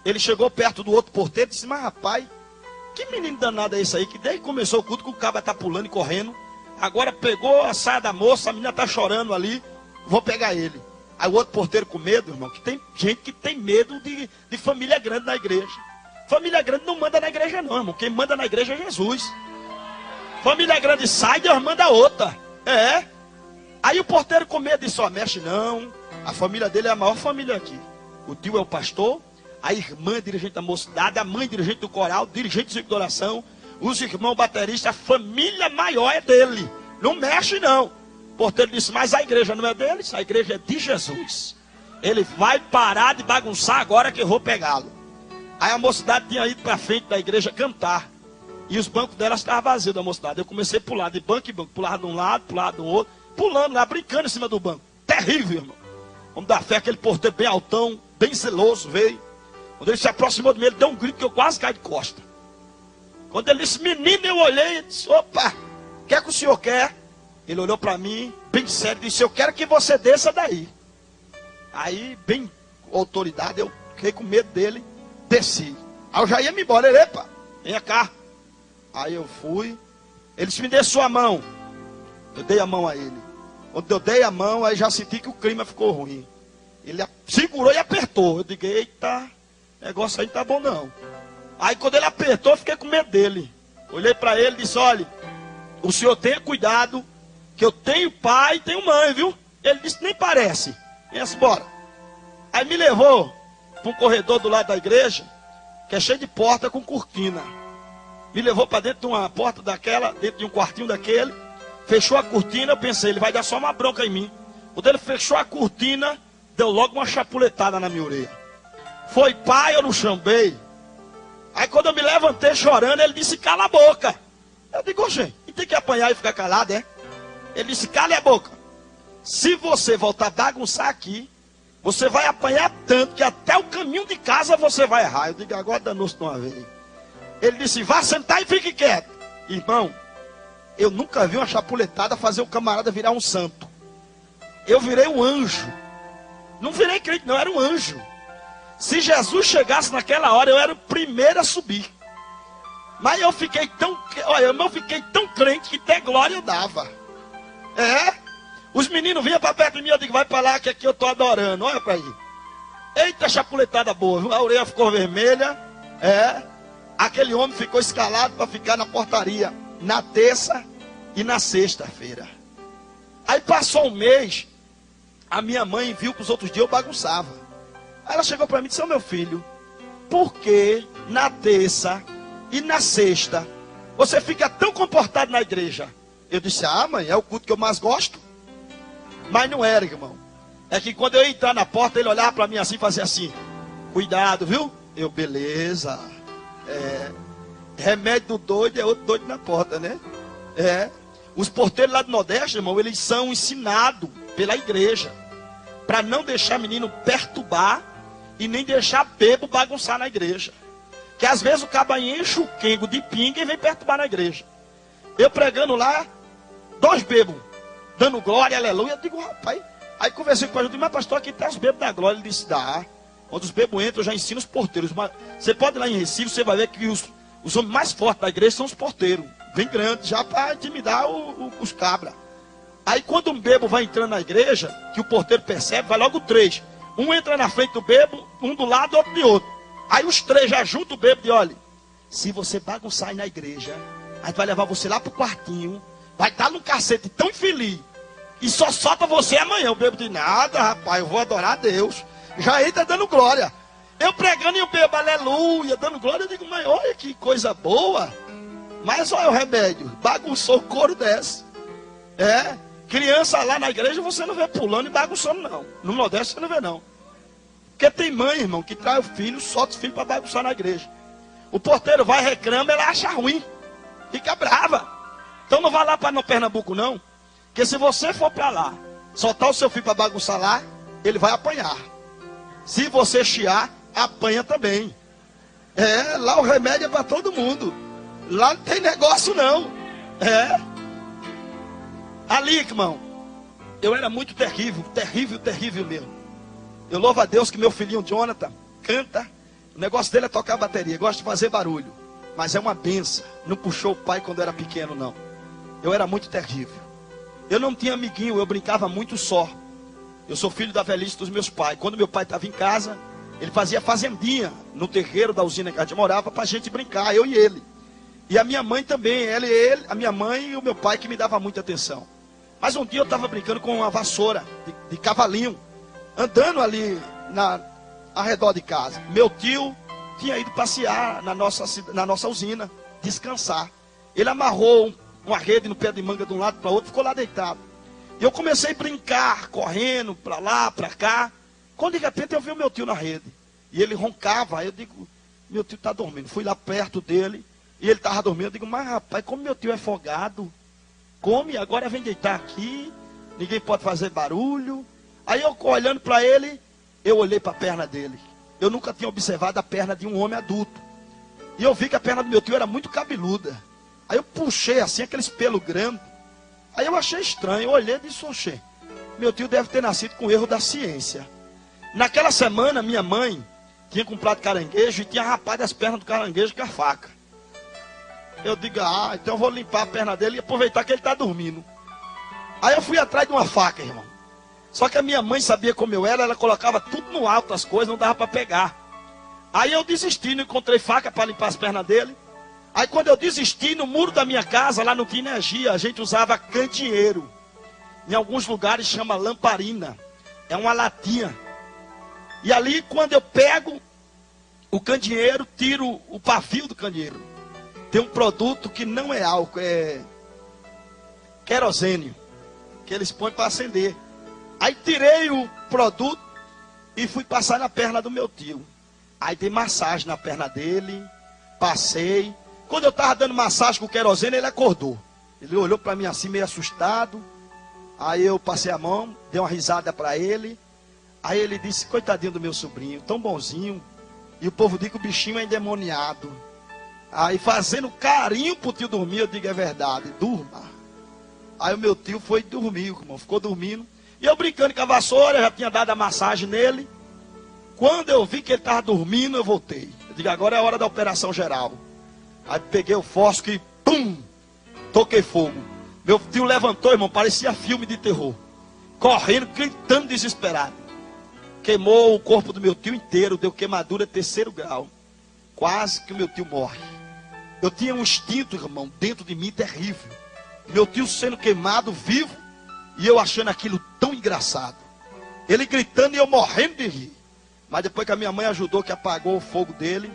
Ele chegou perto do outro porteiro e disse: mas rapaz, que menino danado é esse aí, que desde que começou o culto que o cabra tá pulando e correndo, agora pegou a saia da moça, a menina tá chorando ali, vou pegar ele. Aí o outro porteiro com medo, irmão, que tem gente que tem medo de família grande na igreja. Família grande não manda na igreja não, irmão, quem manda na igreja é Jesus. Família grande sai, Deus manda outra. É. Aí o porteiro com medo disse: ó, mexe não, a família dele é a maior família aqui. O tio é o pastor, a irmã é dirigente da mocidade, a mãe dirigente do coral, dirigente do ciclo de oração, os irmãos bateristas, a família maior é dele. Não mexe não. O porteiro disse: mas a igreja não é deles, a igreja é de Jesus. Ele vai parar de bagunçar agora que eu vou pegá-lo. Aí a mocidade tinha ido para frente da igreja cantar. E os bancos dela estavam vazios da mocidade. Eu comecei a pular de banco em banco, pulava de um lado, pulava do outro, pulando lá, brincando em cima do banco. Terrível, irmão. Vamos dar fé, aquele porteiro bem altão, bem zeloso, veio. Quando ele se aproximou de mim, ele deu um grito que eu quase caí de costa. Quando ele disse: menino, eu olhei e disse: opa, o que é que o senhor quer? Ele olhou para mim, bem sério, e disse: eu quero que você desça daí. Aí, bem com autoridade, eu fiquei com medo dele, desci. Aí eu já ia me embora. Ele: epa, vem cá. Aí eu fui. Ele disse: me dê sua mão. Eu dei a mão a ele. Quando eu dei a mão, aí já senti que o clima ficou ruim. Ele segurou e apertou. Eu digo: eita, negócio aí não tá bom não. Aí quando ele apertou, eu fiquei com medo dele. Olhei para ele e disse: olha, o senhor tenha cuidado, que eu tenho pai e tenho mãe, viu? Ele disse: nem parece. Venha-se embora. Aí me levou para um corredor do lado da igreja, que é cheio de porta com cortina. Me levou para dentro de uma porta daquela, dentro de um quartinho daquele. Fechou a cortina, eu pensei: ele vai dar só uma bronca em mim. Quando ele fechou a cortina, deu logo uma chapuletada na minha orelha. Foi pai, eu não chambei. Aí quando eu me levantei chorando, ele disse: cala a boca. Eu digo: gente, e tem que apanhar e ficar calado, é? Ele disse: cale a boca. Se você voltar a bagunçar aqui, você vai apanhar tanto que até o caminho de casa você vai errar. Eu digo: agora danou-se de uma vez. Ele disse: vá sentar e fique quieto. Irmão, eu nunca vi uma chapuletada fazer o camarada virar um santo. Eu virei um anjo. Não virei crente, não, era um anjo. Se Jesus chegasse naquela hora, eu era o primeiro a subir. Mas eu fiquei tão crente que até glória eu dava. É? Os meninos vinham para perto de mim, eu digo: vai para lá que aqui eu estou adorando. Olha para aí. Eita, chapuletada boa, viu? A orelha ficou vermelha. É. Aquele homem ficou escalado para ficar na portaria na terça e na sexta-feira. Aí passou um mês, a minha mãe viu que os outros dias eu bagunçava. Aí ela chegou para mim e disse: ô meu filho, por que na terça e na sexta você fica tão comportado na igreja? Eu disse: ah, mãe, é o culto que eu mais gosto. Mas não era, irmão. É que quando eu ia entrar na porta, ele olhava para mim assim e fazia assim: cuidado, viu? Eu: beleza. Remédio do doido é outro doido na porta, né? Os porteiros lá do Nordeste, irmão, eles são ensinados pela igreja para não deixar menino perturbar e nem deixar bebo bagunçar na igreja. Que às vezes o caba enche o quengo de pinga e vem perturbar na igreja. Eu pregando lá, 2 bebos dando glória, aleluia. Eu digo: rapaz. Aí conversei com o pastor, eu digo: mas pastor, aqui tem os bebos da glória. Ele disse: dá. Quando os bebos entram, eu já ensino os porteiros. Mas você pode ir lá em Recife, você vai ver que os homens mais fortes da igreja são os porteiros. Bem grandes, já para intimidar os cabras. Aí quando um bebo vai entrando na igreja, que o porteiro percebe, vai logo 3. Um entra na frente do bebo, um do lado, outro de outro. Aí os 3 já juntam o bebo e olha: se você bagunçar aí na igreja, a gente vai levar você lá pro quartinho, vai estar num cacete tão infeliz, e só solta você amanhã. O bebo diz: nada, rapaz, eu vou adorar a Deus. Já entra dando glória. Eu pregando e o bebo, aleluia, dando glória. Eu digo: mas olha que coisa boa. Mas olha o remédio, bagunçou, o couro desce. Criança lá na igreja você não vê pulando e bagunçando não. No Nordeste você não vê não. Porque tem mãe, irmão, que traz o filho, solta o filho para bagunçar na igreja. O porteiro vai, reclama, ela acha ruim. Fica brava. Então não vá lá para no Pernambuco não. Porque se você for para lá, soltar o seu filho para bagunçar lá, ele vai apanhar. Se você chiar, apanha também. Lá o remédio é para todo mundo. Lá não tem negócio não. Ali, irmão, eu era muito terrível, terrível, terrível mesmo. Eu louvo a Deus que meu filhinho Jonathan canta. O negócio dele é tocar bateria, gosta de fazer barulho. Mas é uma benção. Não puxou o pai quando eu era pequeno, não. Eu era muito terrível. Eu não tinha amiguinho, eu brincava muito só. Eu sou filho da velhice dos meus pais. Quando meu pai estava em casa, ele fazia fazendinha no terreiro da usina que a gente morava para a gente brincar, eu e ele. E a minha mãe também, a minha mãe e o meu pai que me dava muita atenção. Mas um dia eu estava brincando com uma vassoura de cavalinho, andando ali ao redor de casa. Meu tio tinha ido passear na nossa usina, descansar. Ele amarrou uma rede no pé de manga de um lado para o outro, ficou lá deitado. E eu comecei a brincar, correndo para lá, para cá. Quando de repente eu vi o meu tio na rede. E ele roncava. Aí eu digo, meu tio está dormindo. Fui lá perto dele e ele estava dormindo. Eu digo, mas rapaz, como meu tio é folgado, come, agora vem deitar aqui. Ninguém pode fazer barulho. Aí eu olhando para ele, eu olhei para a perna dele. Eu nunca tinha observado a perna de um homem adulto. E eu vi que a perna do meu tio era muito cabeluda. Aí eu puxei assim, aqueles pelos grandes. Aí eu achei estranho, eu olhei e disse, oxê, meu tio deve ter nascido com erro da ciência. Naquela semana, minha mãe tinha comprado caranguejo e tinha rapado as pernas do caranguejo com a faca. Eu digo, então eu vou limpar a perna dele e aproveitar que ele está dormindo. Aí eu fui atrás de uma faca, irmão. Só que a minha mãe sabia como eu era, ela colocava tudo no alto, as coisas, não dava para pegar. Aí eu desisti, não encontrei faca para limpar as pernas dele. Aí quando eu desisti, no muro da minha casa, lá no tinha energia, a gente usava candeeiro. Em alguns lugares chama lamparina. É uma latinha. E ali quando eu pego o candeeiro, tiro o pavio do candeeiro. Tem um produto que não é álcool, é querosene. Que eles põem para acender. Aí tirei o produto e fui passar na perna do meu tio. Aí dei massagem na perna dele, passei. Quando eu estava dando massagem com o querosene, ele acordou. Ele olhou para mim assim, meio assustado. Aí eu passei a mão, dei uma risada para ele. Aí ele disse, coitadinho do meu sobrinho, tão bonzinho. E o povo diz que o bichinho é endemoniado. Aí fazendo carinho pro tio dormir, eu digo, é verdade, durma. Aí o meu tio foi dormir, irmão, ficou dormindo. E eu brincando com a vassoura, eu já tinha dado a massagem nele. Quando eu vi que ele estava dormindo, eu voltei. Eu digo, agora é a hora da operação geral. Aí peguei o fósforo e pum, toquei fogo. Meu tio levantou, irmão, parecia filme de terror. Correndo, gritando desesperado. Queimou o corpo do meu tio inteiro, deu queimadura 3º grau. Quase que o meu tio morre. Eu tinha um instinto, irmão, dentro de mim terrível. Meu tio sendo queimado vivo e eu achando aquilo tão engraçado. Ele gritando e eu morrendo de rir. Mas depois que a minha mãe ajudou, que apagou o fogo dele,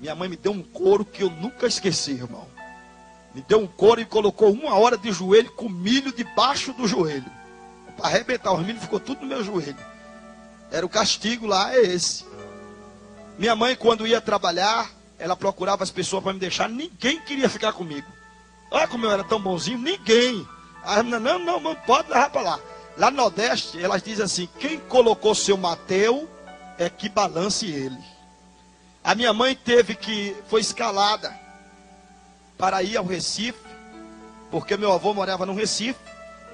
minha mãe me deu um couro que eu nunca esqueci, irmão. Me deu um couro e colocou 1 hora de joelho com milho debaixo do joelho. Para arrebentar os milhos, ficou tudo no meu joelho. Era o castigo lá, é esse. Minha mãe, quando ia trabalhar, ela procurava as pessoas para me deixar. Ninguém queria ficar comigo. Olha como eu era tão bonzinho, ninguém. Não, pode levar para lá. Lá no Nordeste, elas dizem assim, quem colocou seu Mateu é que balance ele. A minha mãe foi escalada para ir ao Recife, porque meu avô morava no Recife,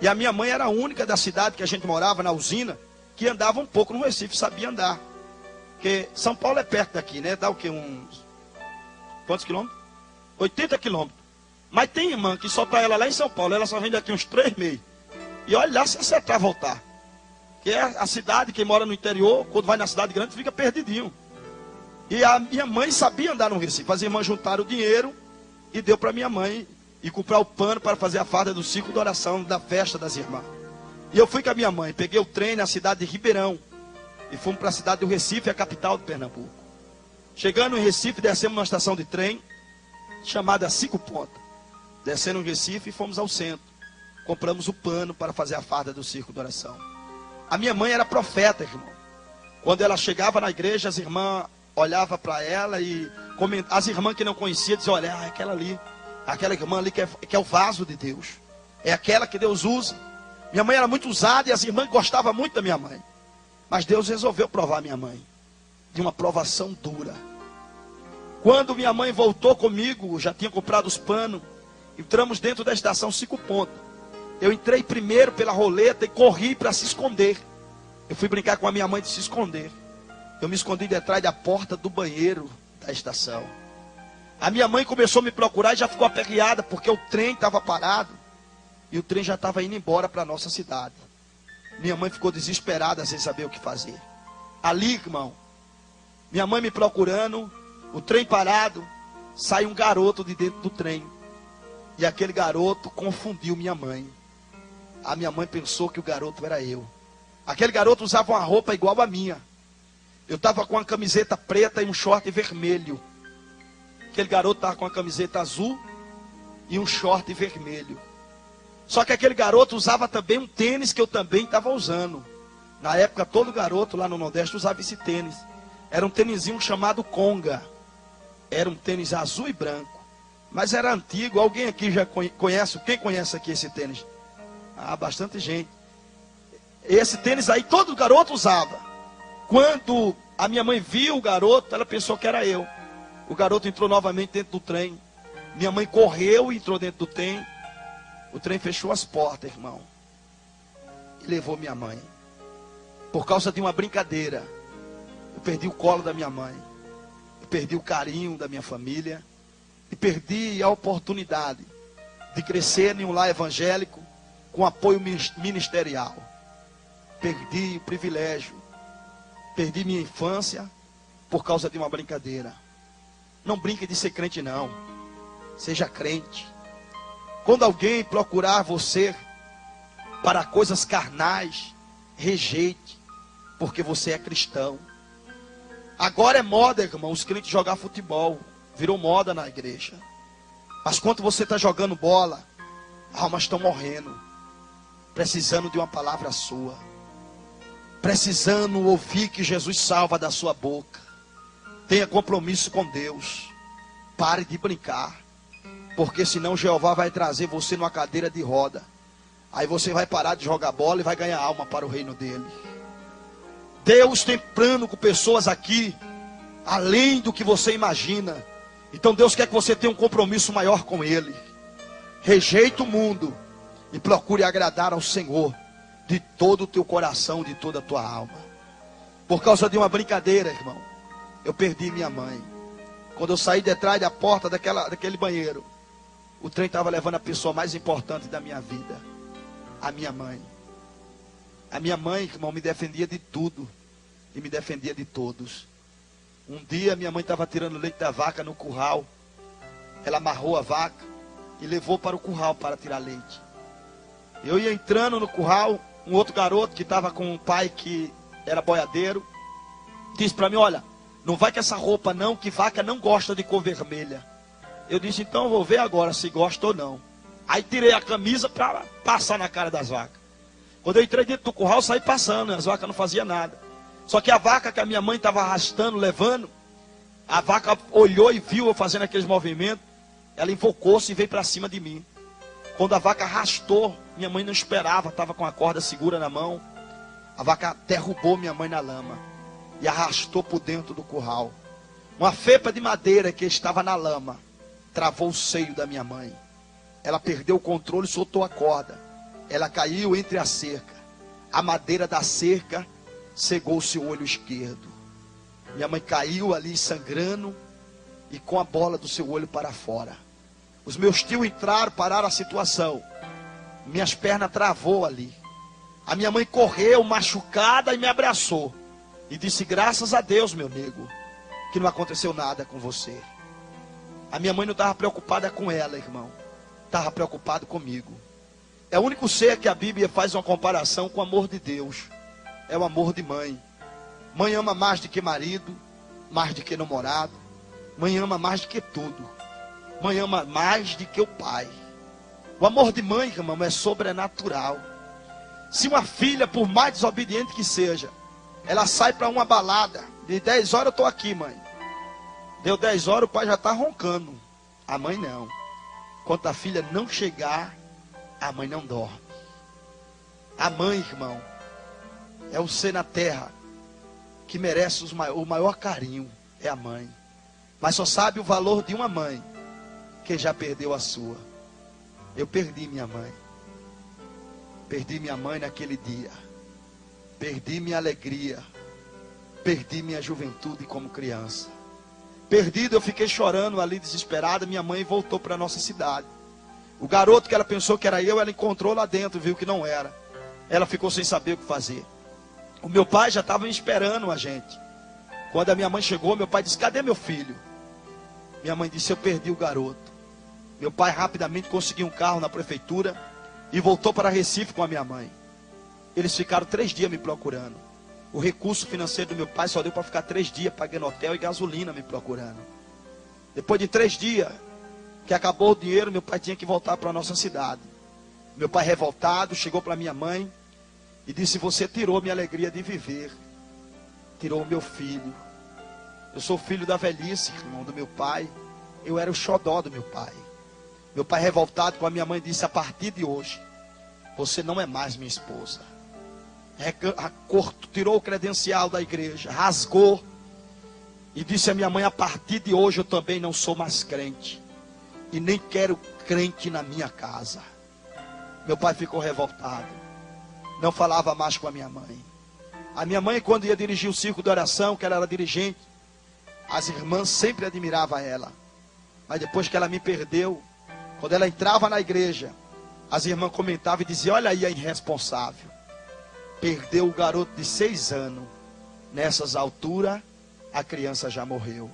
e a minha mãe era a única da cidade que a gente morava, na usina, que andava um pouco no Recife, sabia andar. Porque São Paulo é perto daqui, né? Dá o quê? Quantos quilômetros? 80 quilômetros. Mas tem irmã que só está ela lá em São Paulo, ela só vem daqui uns 3 meses. E olha lá se acertar voltar. Que é a cidade, quem mora no interior, quando vai na cidade grande, fica perdidinho. E a minha mãe sabia andar no Recife. As irmãs juntaram o dinheiro e deu para minha mãe e comprar o pano para fazer a farda do ciclo de oração da festa das irmãs. E eu fui com a minha mãe, peguei o trem na cidade de Ribeirão e fomos para a cidade do Recife, a capital de Pernambuco. Chegando em Recife, descemos numa estação de trem chamada 5 Pontas. Descendo em Recife e fomos ao centro. Compramos o pano para fazer a farda do círculo de oração. A minha mãe era profeta, irmão. Quando ela chegava na igreja, as irmãs olhavam para ela e as irmãs que não conheciam diziam, olha, é aquela ali, aquela irmã ali que é o vaso de Deus. É aquela que Deus usa. Minha mãe era muito usada e as irmãs gostavam muito da minha mãe. Mas Deus resolveu provar minha mãe de uma provação dura. Quando minha mãe voltou comigo, já tinha comprado os panos, entramos dentro da estação 5 pontos. Eu entrei primeiro pela roleta e corri para se esconder. Eu fui brincar com a minha mãe de se esconder. Eu me escondi detrás da porta do banheiro da estação. A minha mãe começou a me procurar e já ficou aperreada, porque o trem estava parado. E o trem já estava indo embora para a nossa cidade. Minha mãe ficou desesperada sem saber o que fazer. Ali, irmão, minha mãe me procurando, o trem parado, sai um garoto de dentro do trem. E aquele garoto confundiu minha mãe. A minha mãe pensou que o garoto era eu. Aquele garoto usava uma roupa igual a minha. Eu estava com uma camiseta preta e um short vermelho. Aquele garoto estava com uma camiseta azul e um short vermelho. Só que aquele garoto usava também um tênis que eu também estava usando. Na época, todo garoto lá no Nordeste usava esse tênis. Era um tênisinho chamado Conga. Era um tênis azul e branco. Mas era antigo. Alguém aqui já conhece? Quem conhece aqui esse tênis? Ah, bastante gente. Esse tênis aí todo garoto usava. Quando a minha mãe viu o garoto, ela pensou que era eu. O garoto entrou novamente dentro do trem. Minha mãe correu e entrou dentro do trem. O trem fechou as portas, irmão. E levou minha mãe. Por causa de uma brincadeira. Eu perdi o colo da minha mãe. Eu perdi o carinho da minha família. E perdi a oportunidade de crescer em um lar evangélico com apoio ministerial. Perdi o privilégio. Perdi minha infância por causa de uma brincadeira. Não brinque de ser crente, não. Seja crente. Quando alguém procurar você para coisas carnais, rejeite, porque você é cristão. Agora é moda, irmão, os crentes jogar futebol. Virou moda na igreja. Mas quando você está jogando bola, almas estão morrendo, precisando de uma palavra sua, precisando ouvir que Jesus salva da sua boca. Tenha compromisso com Deus. Pare de brincar, porque senão Jeová vai trazer você numa cadeira de roda. Aí você vai parar de jogar bola e vai ganhar alma para o reino dele. Deus tem plano com pessoas aqui, além do que você imagina. Então Deus quer que você tenha um compromisso maior com ele. Rejeite o mundo e procure agradar ao Senhor de todo o teu coração, de toda a tua alma. Por causa de uma brincadeira, irmão, eu perdi minha mãe. Quando eu saí de trás da porta daquele banheiro, o trem estava levando a pessoa mais importante da minha vida, a minha mãe. A minha mãe, irmão, me defendia de tudo e me defendia de todos. Um dia minha mãe estava tirando leite da vaca no curral. Ela amarrou a vaca e levou para o curral para tirar leite. Eu ia entrando no curral, um outro garoto que estava com um pai que era boiadeiro, disse para mim: olha, não vai com essa roupa não, que vaca não gosta de cor vermelha. Eu disse: então eu vou ver agora se gosta ou não. Aí tirei a camisa para passar na cara das vacas. Quando eu entrei dentro do curral, saí passando, as vacas não faziam nada. Só que a vaca que a minha mãe estava arrastando, levando, a vaca olhou e viu eu fazendo aqueles movimentos. Ela invocou-se e veio para cima de mim. Quando a vaca arrastou, minha mãe não esperava, estava com a corda segura na mão. A vaca derrubou minha mãe na lama e arrastou por dentro do curral. Uma fepa de madeira que estava na lama travou o seio da minha mãe. Ela perdeu o controle e soltou a corda. Ela caiu entre a cerca. A madeira da cerca cegou seu olho esquerdo. Minha mãe caiu ali sangrando e com a bola do seu olho para fora. Os meus tios entraram, pararam a situação. Minhas pernas travou ali. A minha mãe correu machucada e me abraçou e disse: graças a Deus, meu nego, que não aconteceu nada com você. A minha mãe não estava preocupada com ela, irmão. Estava preocupada comigo. É o único ser que a Bíblia faz uma comparação com o amor de Deus. É o amor de mãe. Mãe ama mais do que marido, mais do que namorado. Mãe ama mais do que tudo. Mãe ama mais do que o pai. O amor de mãe, irmão, é sobrenatural. Se uma filha, por mais desobediente que seja, ela sai para uma balada, de 10 horas eu estou aqui, mãe. Deu 10 horas, o pai já está roncando. A mãe não. Enquanto a filha não chegar, a mãe não dorme. A mãe, irmão, é o ser na terra que merece o maior carinho. É a mãe. Mas só sabe o valor de uma mãe quem já perdeu a sua. Eu perdi minha mãe. Perdi minha mãe naquele dia. Perdi minha alegria. Perdi minha juventude como criança. Perdido, eu fiquei chorando ali, desesperada. Minha mãe voltou para a nossa cidade. O garoto que ela pensou que era eu, ela encontrou lá dentro, viu que não era. Ela ficou sem saber o que fazer. O meu pai já estava esperando a gente. Quando a minha mãe chegou, meu pai disse: cadê meu filho? Minha mãe disse: eu perdi o garoto. Meu pai rapidamente conseguiu um carro na prefeitura e voltou para Recife com a minha mãe. Eles ficaram 3 dias me procurando. O recurso financeiro do meu pai só deu para ficar 3 dias pagando hotel e gasolina me procurando. Depois de 3 dias que acabou o dinheiro, meu pai tinha que voltar para a nossa cidade. Meu pai revoltado chegou para minha mãe e disse: você tirou minha alegria de viver. Tirou o meu filho. Eu sou filho da velhice, irmão, do meu pai. Eu era o xodó do meu pai. Meu pai revoltado com a minha mãe disse: a partir de hoje, você não é mais minha esposa. Tirou o credencial da igreja, rasgou e disse à minha mãe: a partir de hoje eu também não sou mais crente. E nem quero crente na minha casa. Meu pai ficou revoltado. Não falava mais com a minha mãe. A minha mãe, quando ia dirigir o circo de oração, que ela era dirigente, as irmãs sempre admiravam ela. Mas depois que ela me perdeu, quando ela entrava na igreja, as irmãs comentavam e diziam: olha aí a irresponsável. Perdeu o garoto de 6 anos. Nessas alturas, a criança já morreu.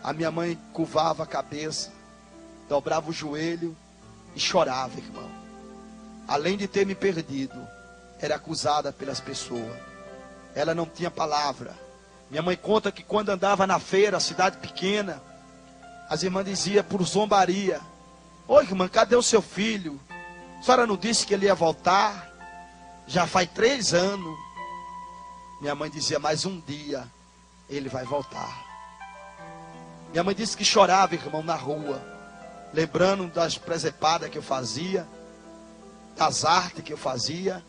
A minha mãe curvava a cabeça, dobrava o joelho e chorava, irmão. Além de ter me perdido, era acusada pelas pessoas. Ela não tinha palavra. Minha mãe conta que quando andava na feira, cidade pequena, as irmãs diziam por zombaria: ô irmã, cadê o seu filho? A senhora não disse que ele ia voltar? Já faz 3 anos. Minha mãe dizia: mas um dia ele vai voltar. Minha mãe disse que chorava, irmão, na rua, lembrando das presepadas que eu fazia, das artes que eu fazia.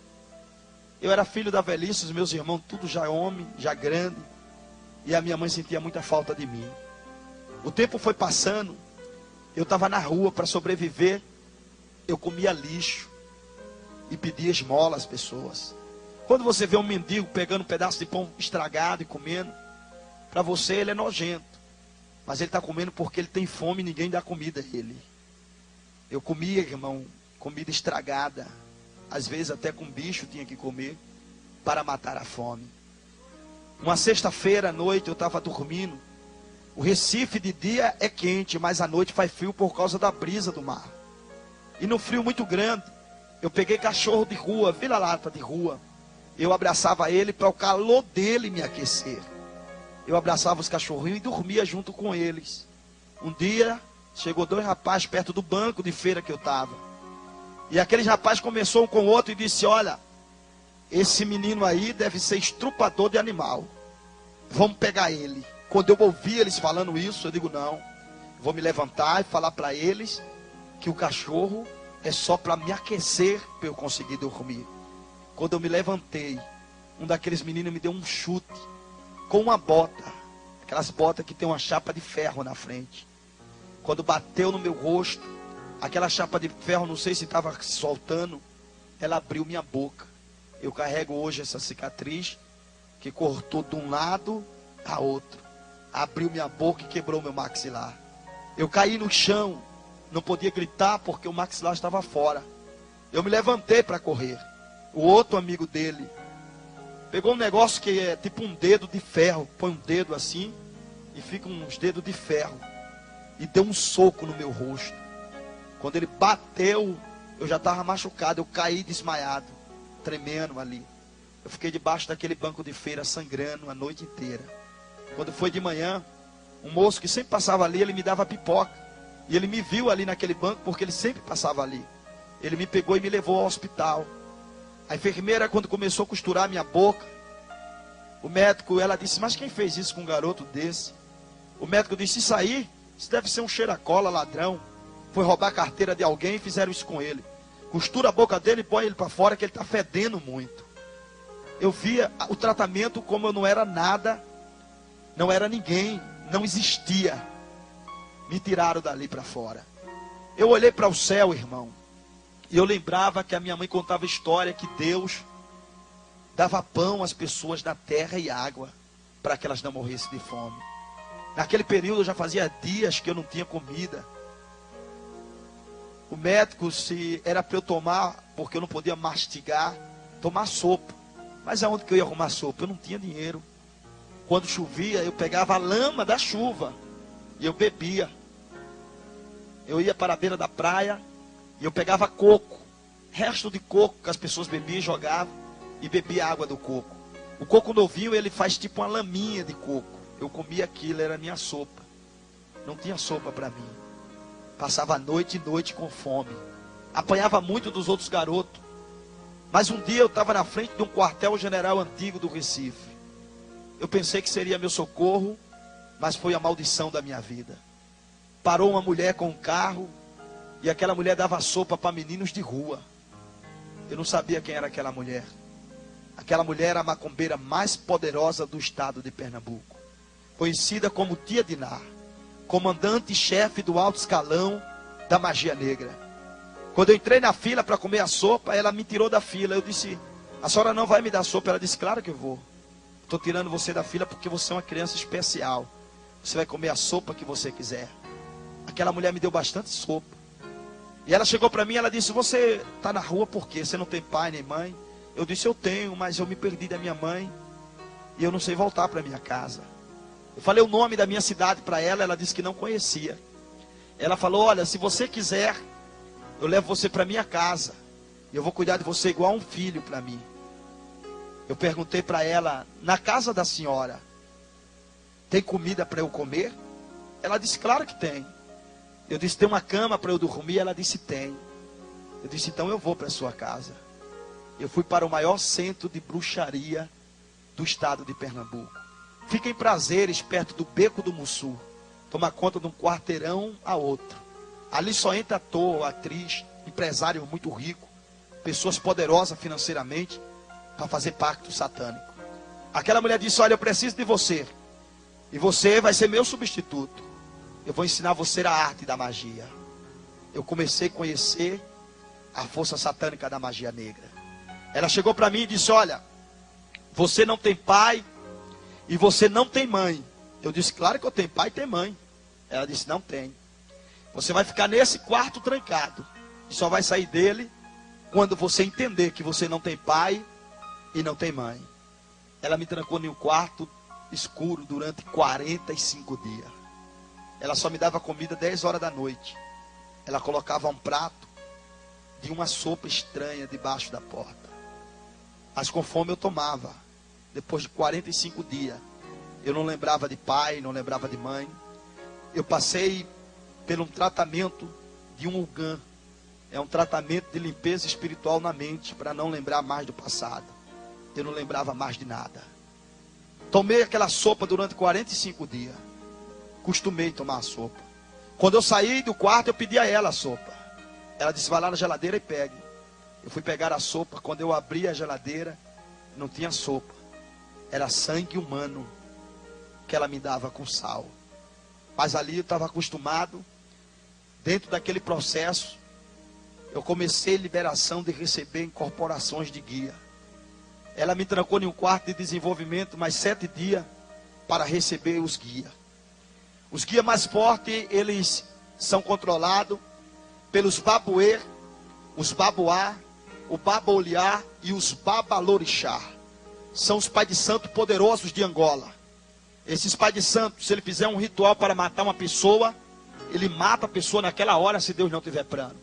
Eu era filho da velhice, os meus irmãos tudo já homem, já grande, e a minha mãe sentia muita falta de mim. O tempo foi passando, eu estava na rua para sobreviver. Eu comia lixo e pedia esmola às pessoas. Quando você vê um mendigo pegando um pedaço de pão estragado e comendo, para você ele é nojento, mas ele está comendo porque ele tem fome e ninguém dá comida a ele. Eu comia, irmão, comida estragada, às vezes até com bicho tinha que comer, para matar a fome. Uma sexta-feira à noite eu estava dormindo. O Recife de dia é quente, mas à noite faz frio por causa da brisa do mar. E no frio muito grande, eu peguei cachorro de rua, vira-lata de rua. Eu abraçava ele para o calor dele me aquecer. Eu abraçava os cachorrinhos e dormia junto com eles. Um dia, chegou 2 rapazes perto do banco de feira que eu estava. E aqueles rapazes começou um com o outro e disse: olha, esse menino aí deve ser estrupador de animal. Vamos pegar ele. Quando eu ouvi eles falando isso, eu digo: não, vou me levantar e falar para eles que o cachorro é só para me aquecer, para eu conseguir dormir. Quando eu me levantei, um daqueles meninos me deu um chute com uma bota, aquelas botas que tem uma chapa de ferro na frente. Quando bateu no meu rosto, aquela chapa de ferro, não sei se estava soltando, ela abriu minha boca. Eu carrego hoje essa cicatriz que cortou de um lado a outro. Abriu minha boca e quebrou meu maxilar. Eu caí no chão, não podia gritar porque o maxilar estava fora. Eu me levantei para correr. O outro amigo dele pegou um negócio que é tipo um dedo de ferro. Põe um dedo assim e fica uns dedos de ferro. E deu um soco no meu rosto. Quando ele bateu, eu já estava machucado. Eu caí desmaiado, tremendo ali. Eu fiquei debaixo daquele banco de feira sangrando a noite inteira. Quando foi de manhã, um moço que sempre passava ali, ele me dava pipoca. E ele me viu ali naquele banco porque ele sempre passava ali. Ele me pegou e me levou ao hospital. A enfermeira, quando começou a costurar a minha boca, o médico, ela disse: mas quem fez isso com um garoto desse? O médico disse: isso aí, isso deve ser um cheira-cola, ladrão. Foi roubar a carteira de alguém e fizeram isso com ele. Costura a boca dele e põe ele para fora que ele está fedendo muito. Eu via o tratamento como eu não era nada, não era ninguém. não existia. Me tiraram dali para fora. Eu olhei para o céu, irmão, e eu lembrava que a minha mãe contava a história que Deus dava pão às pessoas da terra e água para que elas não morressem de fome. Naquele período já fazia dias que eu não tinha comida. O médico, se era para eu tomar, porque eu não podia mastigar, tomar sopa. Mas aonde que eu ia arrumar sopa? Eu não tinha dinheiro. Quando chovia, eu pegava a lama da chuva e eu bebia. Eu ia para a beira da praia e eu pegava coco, resto de coco que as pessoas bebiam e jogavam, e bebia a água do coco. O coco novinho, ele faz tipo uma laminha de coco. Eu comia aquilo, era a minha sopa. Não tinha sopa para mim. Passava noite e noite com fome. Apanhava muito dos outros garotos. Mas um dia eu estava na frente de um quartel-general antigo do Recife. Eu pensei que seria meu socorro, mas foi a maldição da minha vida. Parou uma mulher com um carro, e aquela mulher dava sopa para meninos de rua. Eu não sabia quem era aquela mulher. Aquela mulher era a macumbeira mais poderosa do estado de Pernambuco, conhecida como Tia Diná, comandante-chefe do alto escalão da magia negra. Quando eu entrei na fila para comer a sopa, ela me tirou da fila. Eu disse: a senhora não vai me dar sopa? Ela disse: claro que eu vou. Estou tirando você da fila porque você é uma criança especial. Você vai comer a sopa que você quiser. Aquela mulher me deu bastante sopa. E ela chegou para mim e ela disse: você está na rua por quê? Você não tem pai nem mãe? Eu disse: eu tenho, mas eu me perdi da minha mãe e eu não sei voltar para minha casa. Eu falei o nome da minha cidade para ela, ela disse que não conhecia. Ela falou: olha, se você quiser, eu levo você para minha casa. E eu vou cuidar de você igual um filho para mim. Eu perguntei para ela: na casa da senhora, tem comida para eu comer? Ela disse: claro que tem. Eu disse: tem uma cama para eu dormir? Ela disse: tem. Eu disse: então eu vou para a sua casa. Eu fui para o maior centro de bruxaria do estado de Pernambuco. Fica em Prazeres, perto do Beco do Mussu. Toma conta de um quarteirão a outro. Ali só entra ator, atriz, empresário muito rico, pessoas poderosas financeiramente, para fazer pacto satânico. Aquela mulher disse: olha, eu preciso de você. E você vai ser meu substituto. Eu vou ensinar você a arte da magia. Eu comecei a conhecer a força satânica da magia negra. Ela chegou para mim e disse: olha, você não tem pai e você não tem mãe. Eu disse: claro que eu tenho pai e tenho mãe. Ela disse: não tem. Você vai ficar nesse quarto trancado. E só vai sair dele quando você entender que você não tem pai e não tem mãe. Ela me trancou em um quarto escuro durante 45 dias. Ela só me dava comida 10 horas da noite. Ela colocava um prato de uma sopa estranha debaixo da porta. Mas com fome eu tomava. Depois de 45 dias, eu não lembrava de pai, não lembrava de mãe. Eu passei por um tratamento de um Ugan. É um tratamento de limpeza espiritual na mente, para não lembrar mais do passado. Eu não lembrava mais de nada. Tomei aquela sopa durante 45 dias. Costumei tomar a sopa. Quando eu saí do quarto, eu pedi a ela a sopa. Ela disse: vai lá na geladeira e pegue. Eu fui pegar a sopa. Quando eu abri a geladeira, não tinha sopa. Era sangue humano que ela me dava com sal. Mas ali eu estava acostumado. Dentro daquele processo, eu comecei a liberação de receber incorporações de guia. Ela me trancou em um quarto de desenvolvimento mais 7 dias para receber os guias. Os guias mais fortes, eles são controlados pelos babuê, os babuá, o babaoliá e os babalorixá. São os pais de santo poderosos de Angola. Esses pais de santo, se ele fizer um ritual para matar uma pessoa, ele mata a pessoa naquela hora, se Deus não tiver plano.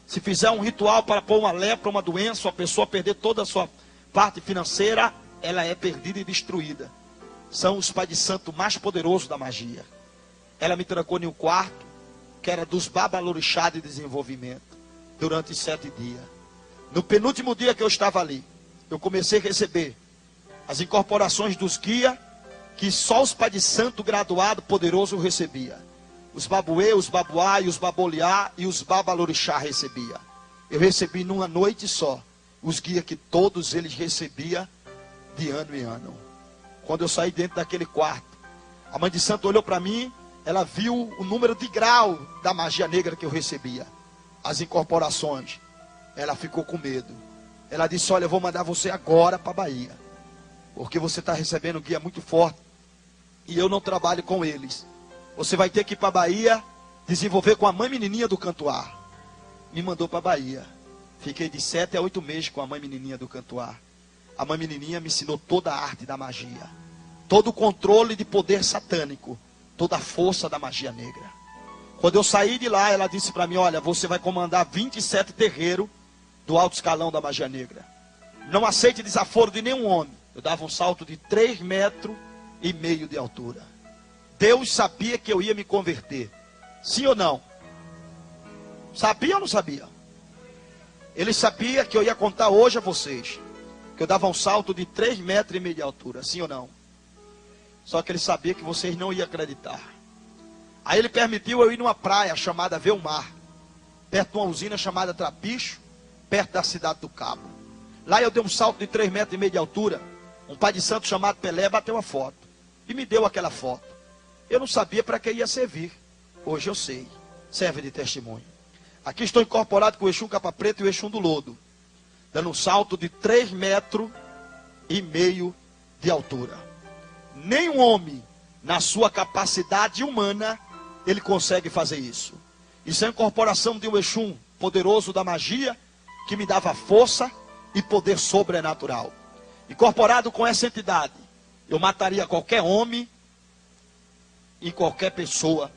Se fizer um ritual para pôr uma lepra, uma doença, a pessoa perder toda a sua parte financeira, ela é perdida e destruída. São os pais de santo mais poderosos da magia. Ela me trancou em um quarto, que era dos babalorixá de desenvolvimento, durante 7 dias. No penúltimo dia que eu estava ali, eu comecei a receber as incorporações dos guias, que só os pais de santo graduado poderoso recebia. Os babuê, os babuá e os baboliá e os babalorixá recebia. Eu recebi numa noite só os guias que todos eles recebiam de ano em ano. Quando eu saí dentro daquele quarto, A mãe de santo olhou para mim, ela viu o número de grau da magia negra que eu recebia, as incorporações. Ela ficou com medo. Ela disse: olha, eu vou mandar você agora para a Bahia, porque você está recebendo um guia muito forte, e eu não trabalho com eles. Você vai ter que ir para a Bahia, desenvolver com a mãe menininha do Cantuar. Me mandou para a Bahia. Fiquei de 7 a 8 meses com a mãe menininha do Cantuar. A mãe menininha me ensinou toda a arte da magia, todo o controle de poder satânico, toda a força da magia negra. Quando eu saí de lá, ela disse para mim: olha, você vai comandar 27 terreiros do alto escalão da magia negra. Não aceite desaforo de nenhum homem. Eu dava um salto de 3,5 metros de altura. Deus sabia que eu ia me converter. Sim ou não? Sabia ou não sabia? Ele sabia que eu ia contar hoje a vocês que eu dava um salto de 3,5 metros de altura. Sim ou não? Só que ele sabia que vocês não iam acreditar. Aí ele permitiu eu ir numa praia chamada Velmar, perto de uma usina chamada Trapicho, perto da cidade do Cabo. Lá eu dei um salto de 3,5 metros de altura. Um pai de santo chamado Pelé bateu a foto e me deu aquela foto. Eu não sabia para que ia servir. Hoje eu sei. Serve de testemunho. Aqui estou incorporado com o Exum Capa Preta e o Exum do Lodo, dando um salto de 3,5 metros de altura. Nenhum homem, na sua capacidade humana, ele consegue fazer isso. Isso é a incorporação de um Exum poderoso da magia, que me dava força e poder sobrenatural. Incorporado com essa entidade, eu mataria qualquer homem e qualquer pessoa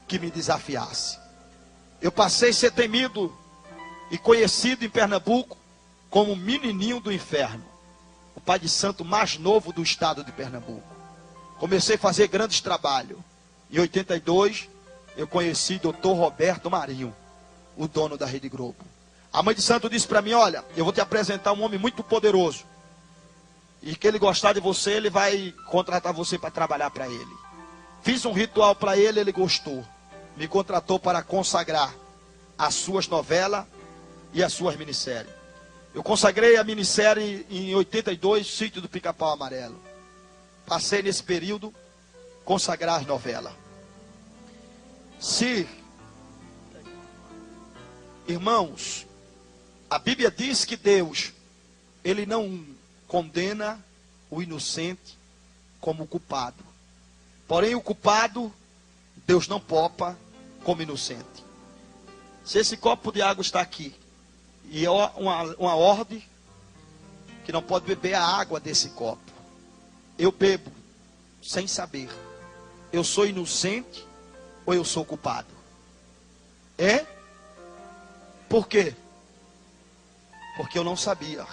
que me desafiasse. Eu passei a ser temido e conhecido em Pernambuco como menininho do inferno, o pai de santo mais novo do estado de Pernambuco. Comecei a fazer grandes trabalhos. Em 82, eu conheci Dr. Roberto Marinho, o dono da Rede Globo. A mãe de santo disse para mim: olha, eu vou te apresentar um homem muito poderoso, e que ele gostar de você, ele vai contratar você para trabalhar para ele. Fiz um ritual para ele, ele gostou. Me contratou para consagrar as suas novelas e as suas minisséries. Eu consagrei a minissérie em 82, Sítio do Pica-Pau Amarelo. Passei nesse período consagrar as novelas. Se, irmãos, a Bíblia diz que Deus, ele não condena o inocente como culpado. Porém, o culpado, Deus não poupa como inocente. Se esse copo de água está aqui, e é uma ordem que não pode beber a água desse copo, eu bebo sem saber. Eu sou inocente ou eu sou culpado? É? Por quê? Porque eu não sabia.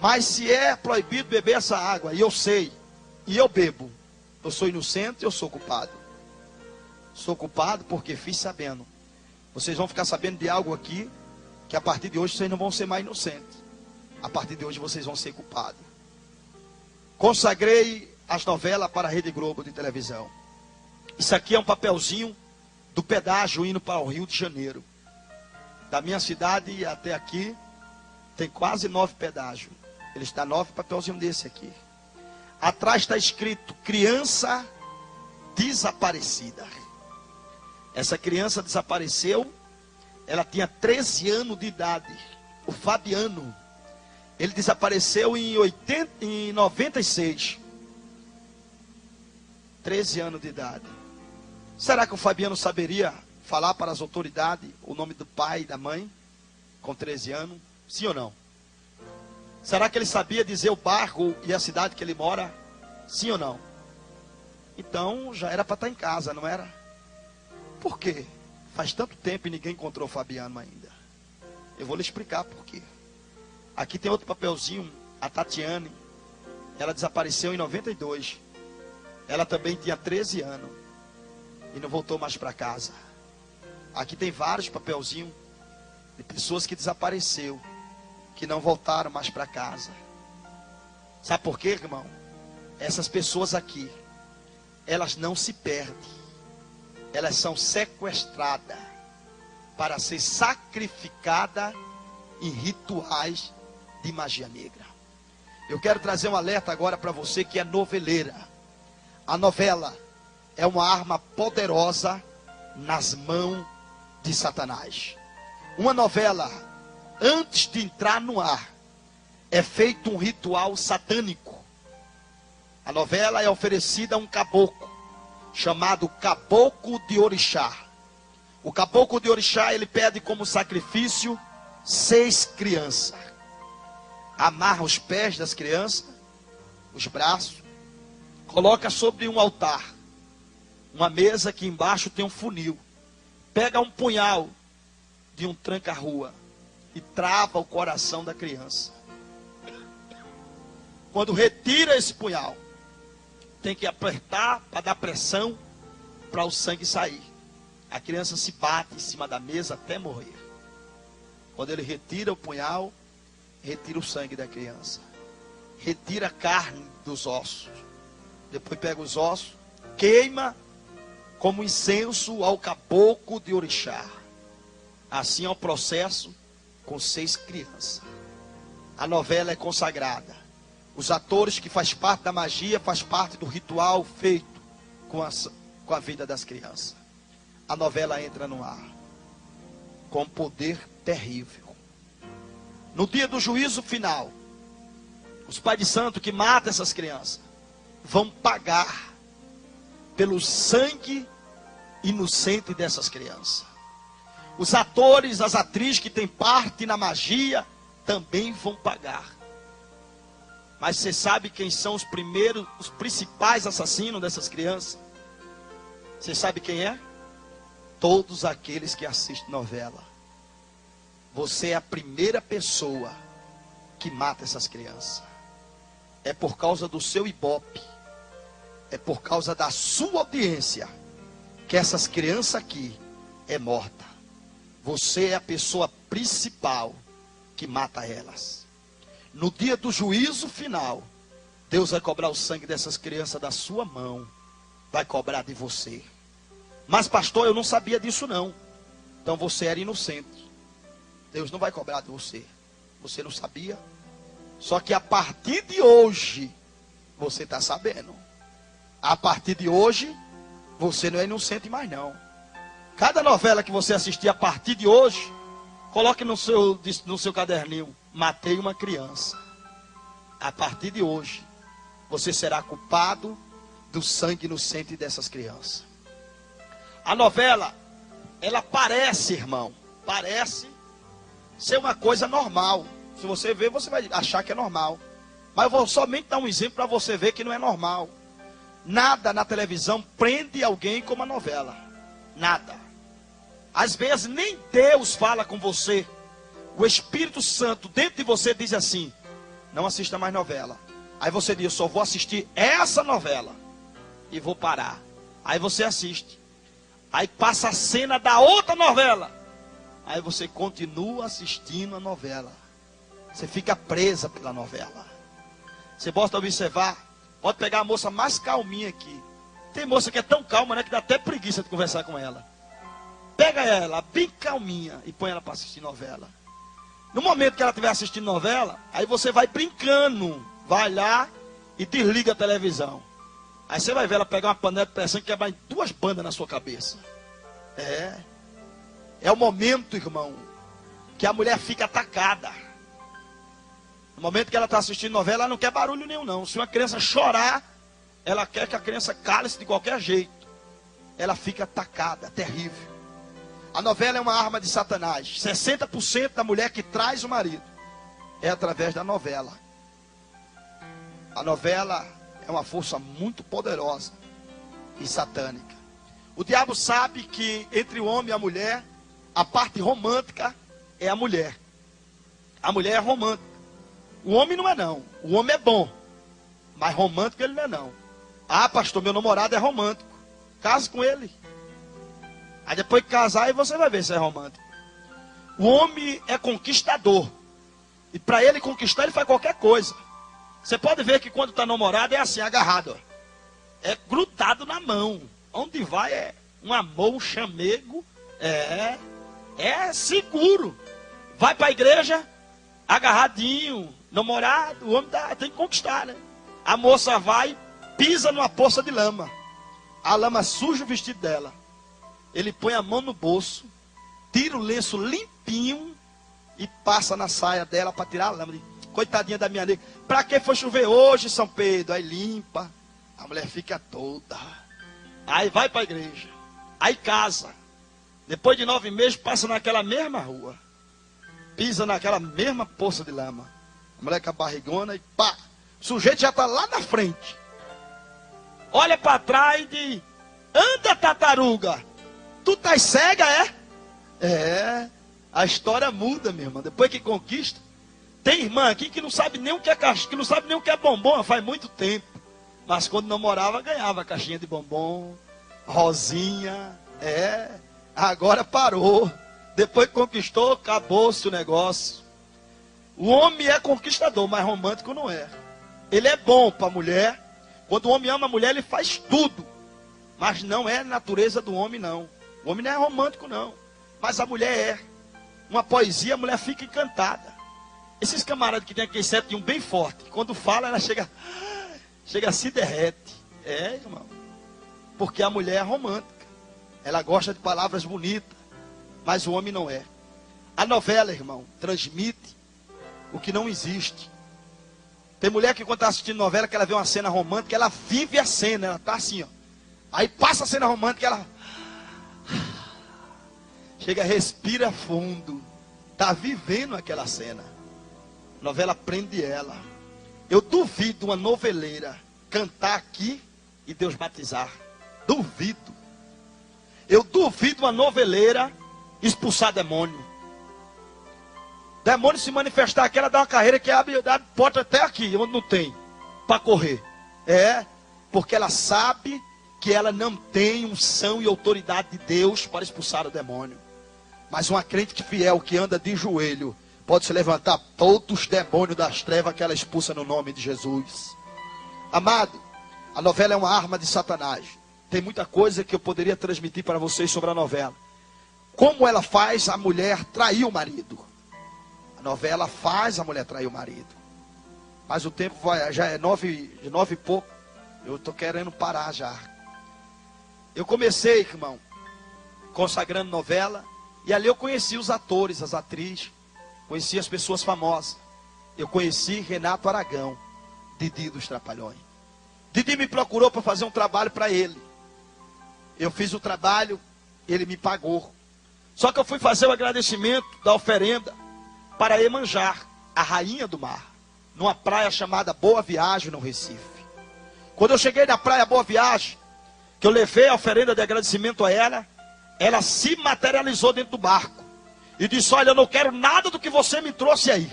Mas se é proibido beber essa água, e eu sei, e eu bebo, eu sou inocente ou eu sou culpado? Sou culpado porque fiz sabendo. Vocês vão ficar sabendo de algo aqui, que a partir de hoje vocês não vão ser mais inocentes. A partir de hoje vocês vão ser culpados. Consagrei as novelas para a Rede Globo de televisão. Isso aqui é um papelzinho do pedágio indo para o Rio de Janeiro. Da minha cidade até aqui, tem quase 9 pedágios. Ele está 9 papelzinhos desse aqui. Atrás está escrito: criança desaparecida. Essa criança desapareceu. Ela tinha 13 anos de idade. O Fabiano. Ele desapareceu em 96. 13 anos de idade. Será que o Fabiano saberia falar para as autoridades o nome do pai e da mãe com 13 anos? Sim ou não? Será que ele sabia dizer o bairro e a cidade que ele mora? Sim ou não? Então já era para estar em casa, não era? Por quê? Faz tanto tempo e ninguém encontrou o Fabiano ainda. Eu vou lhe explicar por quê. Aqui tem outro papelzinho, a Tatiane. Ela desapareceu em 92. Ela também tinha 13 anos. E não voltou mais para casa. Aqui tem vários papelzinhos de pessoas que desapareceu, que não voltaram mais para casa. Sabe por quê, irmão? Essas pessoas aqui, elas não se perdem. Elas são sequestradas para ser sacrificadas em rituais de magia negra. Eu quero trazer um alerta agora para você que é noveleira. A novela é uma arma poderosa nas mãos de Satanás. Uma novela, antes de entrar no ar, é feito um ritual satânico. A novela é oferecida a um caboclo, chamado Caboclo de Orixá. O Caboclo de Orixá, ele pede como sacrifício 6 crianças. Amarra os pés das crianças, os braços, coloca sobre um altar, uma mesa que embaixo tem um funil. Pega um punhal de um tranca-rua e trava o coração da criança. Quando retira esse punhal, tem que apertar para dar pressão para o sangue sair. A criança se bate em cima da mesa até morrer. Quando ele retira o punhal, retira o sangue da criança. Retira a carne dos ossos. Depois pega os ossos, queima como incenso ao caboclo de Orixá. Assim é o processo com 6 crianças. A novela é consagrada. Os atores que fazem parte da magia, fazem parte do ritual feito com a vida das crianças. A novela entra no ar com um poder terrível. No dia do juízo final, os pais de santo que matam essas crianças vão pagar pelo sangue inocente dessas crianças. Os atores, as atrizes que têm parte na magia também vão pagar. Mas você sabe quem são os primeiros, os principais assassinos dessas crianças? Você sabe quem é? Todos aqueles que assistem novela. Você é a primeira pessoa que mata essas crianças. É por causa do seu ibope. É por causa da sua audiência que essas crianças aqui é morta. Você é a pessoa principal que mata elas. No dia do juízo final, Deus vai cobrar o sangue dessas crianças da sua mão. Vai cobrar de você. Mas pastor, eu não sabia disso não. Então você era inocente. Deus não vai cobrar de você. Você não sabia? Só que a partir de hoje, você está sabendo. A partir de hoje, você não é inocente mais não. Cada novela que você assistir a partir de hoje, coloque no seu caderninho: matei uma criança. A partir de hoje, você será culpado do sangue inocente dessas crianças. A novela, ela parece, irmão, parece ser uma coisa normal. Se você ver, você vai achar que é normal. Mas eu vou somente dar um exemplo para você ver que não é normal. Nada na televisão prende alguém como a novela. Nada. Às vezes nem Deus fala com você. O Espírito Santo dentro de você diz assim: não assista mais novela. Aí você diz: eu só vou assistir essa novela e vou parar. Aí você assiste. Aí passa a cena da outra novela. Aí você continua assistindo a novela. Você fica presa pela novela. Você basta observar. Pode pegar a moça mais calminha aqui. Tem moça que é tão calma, né, que dá até preguiça de conversar com ela. Pega ela bem calminha e põe ela para assistir novela. No momento que ela estiver assistindo novela, aí você vai brincando. Vai lá e desliga a televisão. Aí você vai ver ela pegar uma panela de pressão e quebrar em 2 bandas na sua cabeça. É o momento, irmão, que a mulher fica atacada. No momento que ela está assistindo novela, ela não quer barulho nenhum não. Se uma criança chorar, ela quer que a criança cale-se de qualquer jeito. Ela fica atacada, terrível. A novela é uma arma de Satanás. 60% da mulher que traz o marido é através da novela. A novela é uma força muito poderosa e satânica. O diabo sabe que entre o homem e a mulher, a parte romântica é a mulher. A mulher é romântica. O homem não é não. O homem é bom. Mas romântico ele não é não. Ah, pastor, meu namorado é romântico. Case com ele. Aí depois que casar, aí você vai ver se é romântico. O homem é conquistador. E para ele conquistar, ele faz qualquer coisa. Você pode ver que quando está namorado é assim, agarrado. Ó. É grudado na mão. Onde vai é um amor, um chamego. É seguro. Vai para a igreja, agarradinho, namorado. O homem tem que conquistar, né? A moça vai, pisa numa poça de lama. A lama suja o vestido dela. Ele põe a mão no bolso, tira o lenço limpinho e passa na saia dela para tirar a lama. Coitadinha da minha nega. Para que foi chover hoje, São Pedro? Aí limpa. A mulher fica toda. Aí vai para a igreja. Aí casa. Depois de 9 meses passa naquela mesma rua. Pisa naquela mesma poça de lama. A mulher com a barrigona e pá. O sujeito já está lá na frente. Olha para trás e diz: anda, tartaruga. Tu tá cega, é? É. A história muda, minha irmã. Depois que conquista. Tem irmã aqui que não sabe nem o que é caixinha, que não sabe nem o que é bombom, faz muito tempo. Mas quando namorava, ganhava caixinha de bombom, rosinha. É. Agora parou. Depois que conquistou, acabou-se o negócio. O homem é conquistador, mas romântico não é. Ele é bom para a mulher. Quando o homem ama a mulher, ele faz tudo. Mas não é a natureza do homem, não. O homem não é romântico, não. Mas a mulher é. Uma poesia, a mulher fica encantada. Esses camaradas que tem aquele sete de um bem forte, quando fala, ela chega se derrete. É, irmão. Porque a mulher é romântica. Ela gosta de palavras bonitas. Mas o homem não é. A novela, irmão, transmite o que não existe. Tem mulher que quando está assistindo novela, que ela vê uma cena romântica, ela vive a cena, ela está assim, ó. Aí passa a cena romântica, ela chega, respira fundo. Está vivendo aquela cena. A novela prende ela. Eu duvido uma noveleira cantar aqui e Deus batizar. Duvido. Eu duvido uma noveleira expulsar demônio. Demônio se manifestar aqui, ela dá uma carreira que abre porta até aqui, onde não tem, para correr. É, porque ela sabe que ela não tem unção e autoridade de Deus para expulsar o demônio. Mas uma crente que fiel, que anda de joelho, pode se levantar todos os demônios das trevas que ela expulsa no nome de Jesus. Amado, a novela é uma arma de Satanás. Tem muita coisa que eu poderia transmitir para vocês sobre a novela. Como ela faz a mulher trair o marido. A novela faz a mulher trair o marido. Mas o tempo vai, já é 9 e pouco. Eu estou querendo parar já. Eu comecei, irmão, consagrando novela. E ali eu conheci os atores, as atrizes. Conheci as pessoas famosas. Eu conheci Renato Aragão, Didi dos Trapalhões. Didi me procurou para fazer um trabalho para ele. Eu fiz o trabalho, ele me pagou. Só que eu fui fazer o agradecimento da oferenda para Iemanjá, a rainha do mar, numa praia chamada Boa Viagem, no Recife. Quando eu cheguei na praia Boa Viagem, que eu levei a oferenda de agradecimento a ela, ela se materializou dentro do barco e disse: olha, eu não quero nada do que você me trouxe aí.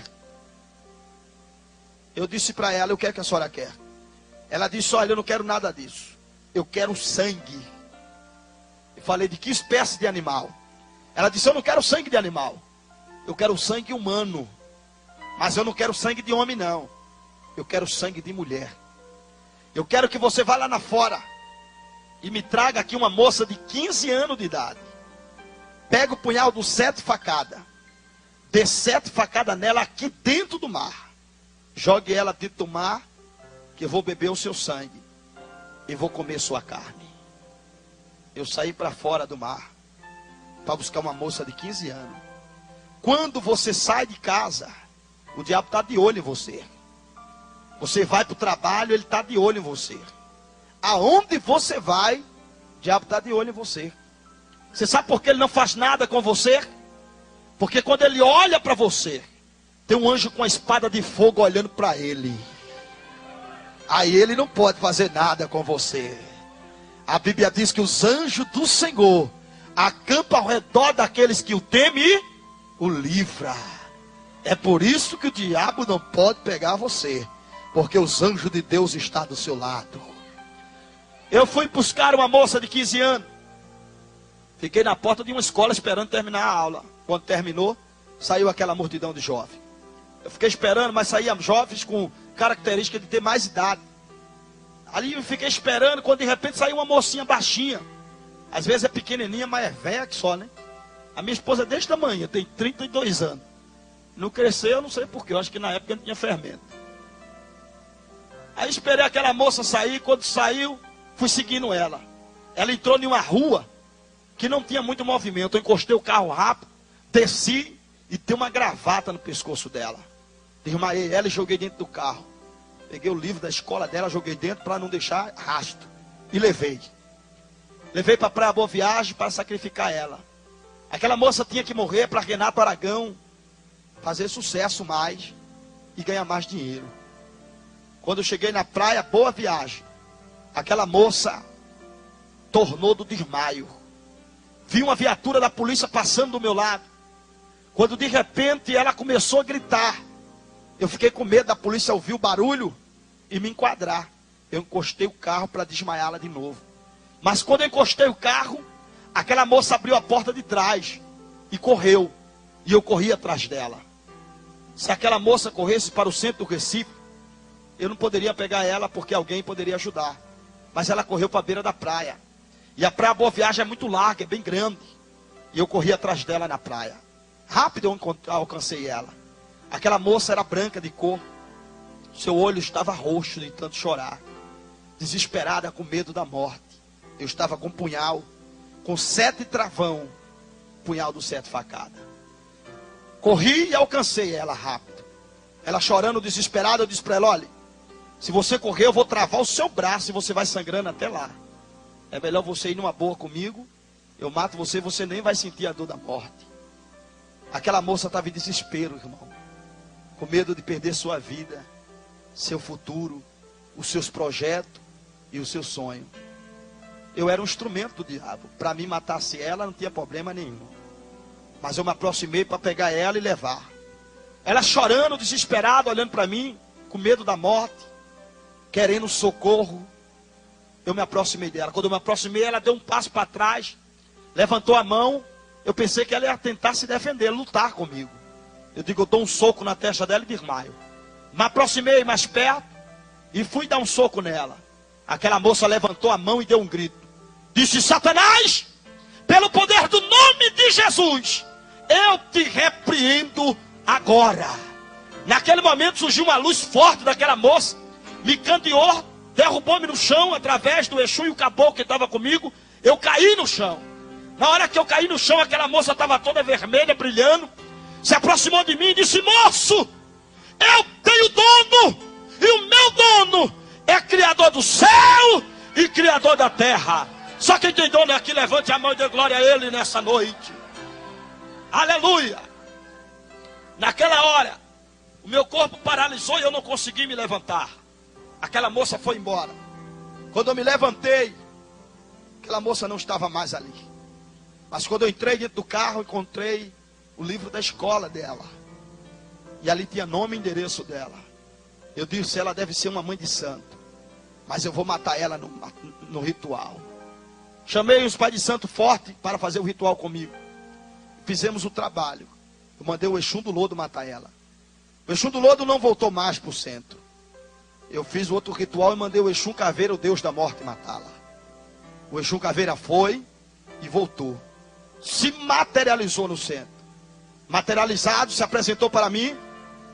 Eu disse para ela: o que é que a senhora quer? Ela disse: olha, eu não quero nada disso, eu quero sangue. Eu falei: de que espécie de animal? Ela disse: eu não quero sangue de animal, eu quero sangue humano. Mas eu não quero sangue de homem, não. Eu quero sangue de mulher. Eu quero que você vá lá na fora e me traga aqui uma moça de 15 anos de idade. Pega o punhal do 7 facadas. Dê 7 facadas nela aqui dentro do mar. Jogue ela dentro do mar, que eu vou beber o seu sangue e vou comer sua carne. Eu saí para fora do mar para buscar uma moça de 15 anos. Quando você sai de casa, o diabo está de olho em você. Você vai para o trabalho, ele está de olho em você. Aonde você vai, o diabo está de olho em você. Você sabe por que ele não faz nada com você? Porque quando ele olha para você, tem um anjo com a espada de fogo olhando para ele. Aí ele não pode fazer nada com você. A Bíblia diz que os anjos do Senhor acampam ao redor daqueles que o temem e o livra. É por isso que o diabo não pode pegar você, porque os anjos de Deus estão do seu lado. Eu fui buscar uma moça de 15 anos. Fiquei na porta de uma escola esperando terminar a aula. Quando terminou, saiu aquela multidão de jovens. Eu fiquei esperando, mas saíam jovens com característica de ter mais idade. Ali eu fiquei esperando, quando de repente saiu uma mocinha baixinha. Às vezes é pequenininha, mas é velha que só, né? A minha esposa é desse tamanho, tem 32 anos. Não cresceu, eu não sei porquê. Eu acho que na época não tinha fermento. Aí esperei aquela moça sair. Quando saiu, fui seguindo ela. Ela entrou em uma rua que não tinha muito movimento. Eu encostei o carro rápido, desci e tem uma gravata no pescoço dela. Desmaiei ela e joguei dentro do carro. Peguei o livro da escola dela, joguei dentro para não deixar rastro. E levei. Levei para a Praia Boa Viagem para sacrificar ela. Aquela moça tinha que morrer para Renato Aragão fazer sucesso mais e ganhar mais dinheiro. Quando eu cheguei na Praia Boa Viagem, aquela moça tornou do desmaio. Vi uma viatura da polícia passando do meu lado. Quando de repente ela começou a gritar, eu fiquei com medo da polícia ouvir o barulho e me enquadrar. Eu encostei o carro para desmaiá-la de novo. Mas quando eu encostei o carro, aquela moça abriu a porta de trás e correu. E eu corri atrás dela. Se aquela moça corresse para o centro do Recife, eu não poderia pegar ela porque alguém poderia ajudar. Mas ela correu para a beira da praia. E a Praia Boa Viagem é muito larga, é bem grande. E eu corri atrás dela na praia. Rápido eu alcancei ela. Aquela moça era branca de cor. Seu olho estava roxo de tanto chorar. Desesperada, com medo da morte. Eu estava com um punhal, com 7 travão. Punhal do 7 facada. Corri e alcancei ela rápido. Ela chorando, desesperada, eu disse para ela, olha, se você correr eu vou travar o seu braço e você vai sangrando até lá. É melhor você ir numa boa comigo. Eu mato você e você nem vai sentir a dor da morte. Aquela moça estava em desespero, irmão. Com medo de perder sua vida, seu futuro, os seus projetos e o seu sonho. Eu era um instrumento do diabo. Para mim matasse ela não tinha problema nenhum. Mas eu me aproximei para pegar ela e levar. Ela chorando, desesperada, olhando para mim, com medo da morte, querendo socorro. Eu me aproximei dela. Quando eu me aproximei, ela deu um passo para trás, levantou a mão. Eu pensei que ela ia tentar se defender, lutar comigo. Eu digo, eu dou um soco na testa dela e desmaio. Me aproximei mais perto e fui dar um soco nela. Aquela moça levantou a mão e deu um grito. Disse, Satanás, pelo poder do nome de Jesus, eu te repreendo agora. Naquele momento surgiu uma luz forte daquela moça, me candeou, derrubou-me no chão, através do Exu e o caboclo que estava comigo, eu caí no chão. Na hora que eu caí no chão, aquela moça estava toda vermelha, brilhando, se aproximou de mim e disse, moço, eu tenho dono, e o meu dono é criador do céu e criador da terra. Só quem tem dono aqui, levante a mão e dê glória a ele nessa noite. Aleluia. Naquela hora, o meu corpo paralisou e eu não consegui me levantar. Aquela moça foi embora. Quando eu me levantei, aquela moça não estava mais ali. Mas quando eu entrei dentro do carro, encontrei o livro da escola dela. E ali tinha nome e endereço dela. Eu disse, ela deve ser uma mãe de santo. Mas eu vou matar ela no ritual. Chamei os pais de santo forte para fazer o ritual comigo. Fizemos o trabalho. Eu mandei o Exu do Lodo matar ela. O Exu do Lodo não voltou mais para o centro. Eu fiz o outro ritual e mandei o Exu Caveira, o Deus da morte, matá-la. O Exu Caveira foi e voltou. Se materializou no centro. Materializado, se apresentou para mim.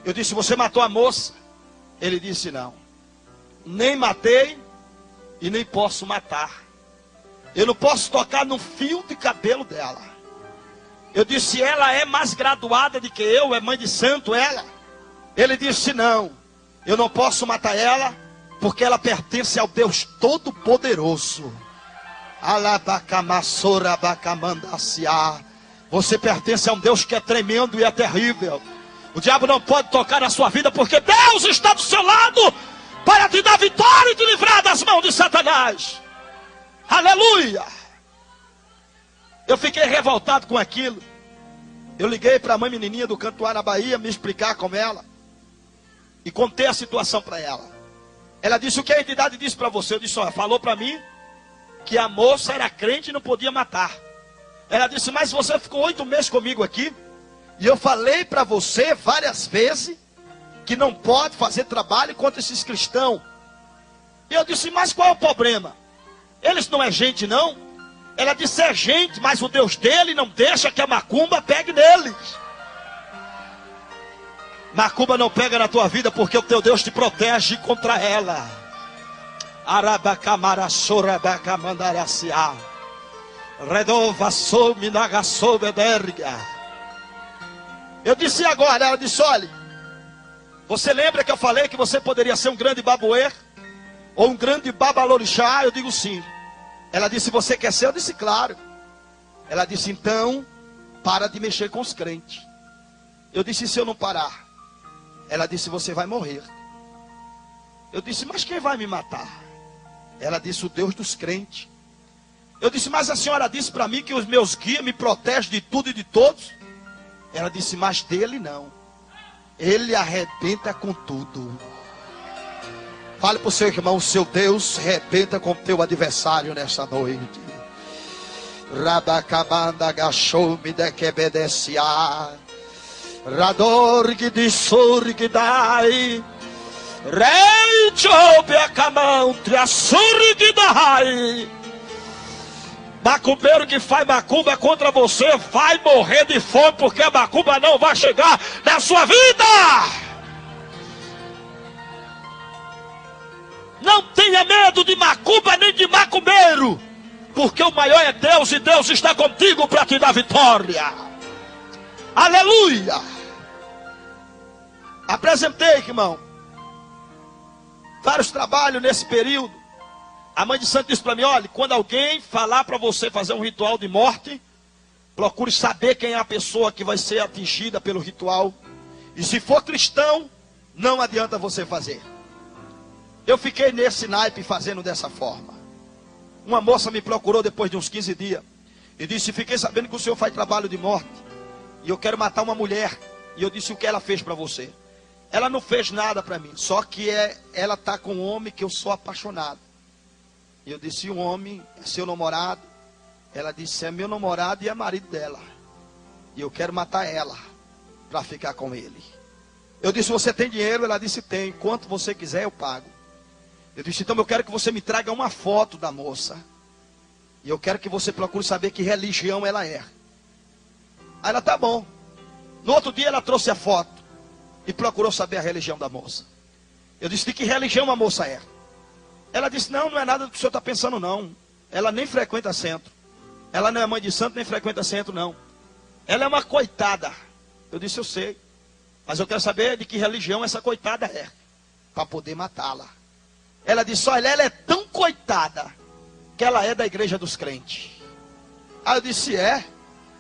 Eu disse, você matou a moça? Ele disse, não. Nem matei e nem posso matar. Eu não posso tocar no fio de cabelo dela. Eu disse, ela é mais graduada do que eu, é mãe de santo ela. Ele disse, não, eu não posso matar ela, porque ela pertence ao Deus Todo-Poderoso. Você pertence a um Deus que é tremendo e é terrível. O diabo não pode tocar na sua vida, porque Deus está do seu lado para te dar vitória e te livrar das mãos de Satanás. Aleluia! Eu fiquei revoltado com aquilo. Eu liguei para a mãe menininha do Cantuá na Bahia, me explicar com ela. E contei a situação para ela. Ela disse, o que a entidade disse para você? Eu disse, olha, falou para mim que a moça era crente e não podia matar. Ela disse, mas você ficou 8 meses comigo aqui. E eu falei para você várias vezes que não pode fazer trabalho contra esses cristãos. E eu disse, mas qual é o problema? Eles não é gente não? Ela disse, é gente, mas o Deus dele não deixa que a macumba pegue neles. Macumba não pega na tua vida porque o teu Deus te protege contra ela. Arabacamara sorabacamandaracia. Redova soube nagasoube derga. Eu disse agora, ela disse, olha, você lembra que eu falei que você poderia ser um grande babuê? Ou um grande babalorixá? Eu digo sim. Ela disse, você quer ser? Eu disse, claro. Ela disse, então, para de mexer com os crentes. Eu disse, se eu não parar? Ela disse, você vai morrer. Eu disse, mas quem vai me matar? Ela disse, o Deus dos crentes. Eu disse, mas a senhora disse para mim que os meus guias me protegem de tudo e de todos. Ela disse, mas dele não. Ele arrebenta com tudo. Fale para o seu irmão, o seu Deus arrebenta com o teu adversário nessa noite. Rabacabanda agachou me de que obedecia. Radorg de surg dai. Rei chope a camão, triassurg dai. Macumbeiro que faz macumba contra você vai morrer de fome, porque a macumba não vai chegar na sua vida. Não tenha medo de macumba nem de macumbeiro, porque o maior é Deus e Deus está contigo para te dar vitória. Aleluia. Apresentei, irmão, vários trabalhos nesse período. A mãe de santo disse para mim, olha, quando alguém falar para você fazer um ritual de morte, procure saber quem é a pessoa que vai ser atingida pelo ritual. E se for cristão, não adianta você fazer. Eu fiquei nesse naipe fazendo dessa forma. Uma moça me procurou depois de uns 15 dias e disse, fiquei sabendo que o senhor faz trabalho de morte e eu quero matar uma mulher. E eu disse, o que ela fez para você? Ela não fez nada para mim, só que ela está com um homem que eu sou apaixonado. E eu disse, o homem é seu namorado? Ela disse, é meu namorado e é marido dela. E eu quero matar ela para ficar com ele. Eu disse, você tem dinheiro? Ela disse, tem. Quanto você quiser eu pago. Eu disse, então eu quero que você me traga uma foto da moça. E eu quero que você procure saber que religião ela é. Aí ela, tá bom. No outro dia ela trouxe a foto e procurou saber a religião da moça. Eu disse, de que religião a moça é? Ela disse, não é nada do que o senhor está pensando não. Ela nem frequenta centro. Ela não é mãe de santo, nem frequenta centro não. Ela é uma coitada. Eu disse, eu sei. Mas eu quero saber de que religião essa coitada é, para poder matá-la. Ela disse, olha, ela é tão coitada que ela é da igreja dos crentes. Aí eu disse, é?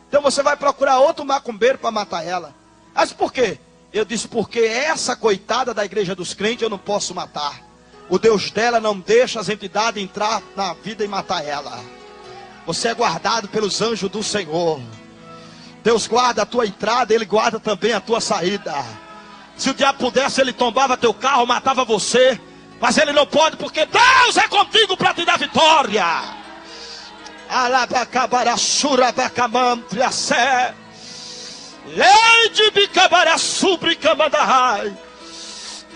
Então você vai procurar outro macumbeiro para matar ela. Mas por quê? Eu disse, porque essa coitada da igreja dos crentes eu não posso matar. O Deus dela não deixa as entidades entrar na vida e matar ela. Você é guardado pelos anjos do Senhor. Deus guarda a tua entrada, Ele guarda também a tua saída. Se o diabo pudesse, ele tombava teu carro, matava você. Mas ele não pode, porque Deus é contigo para te dar vitória.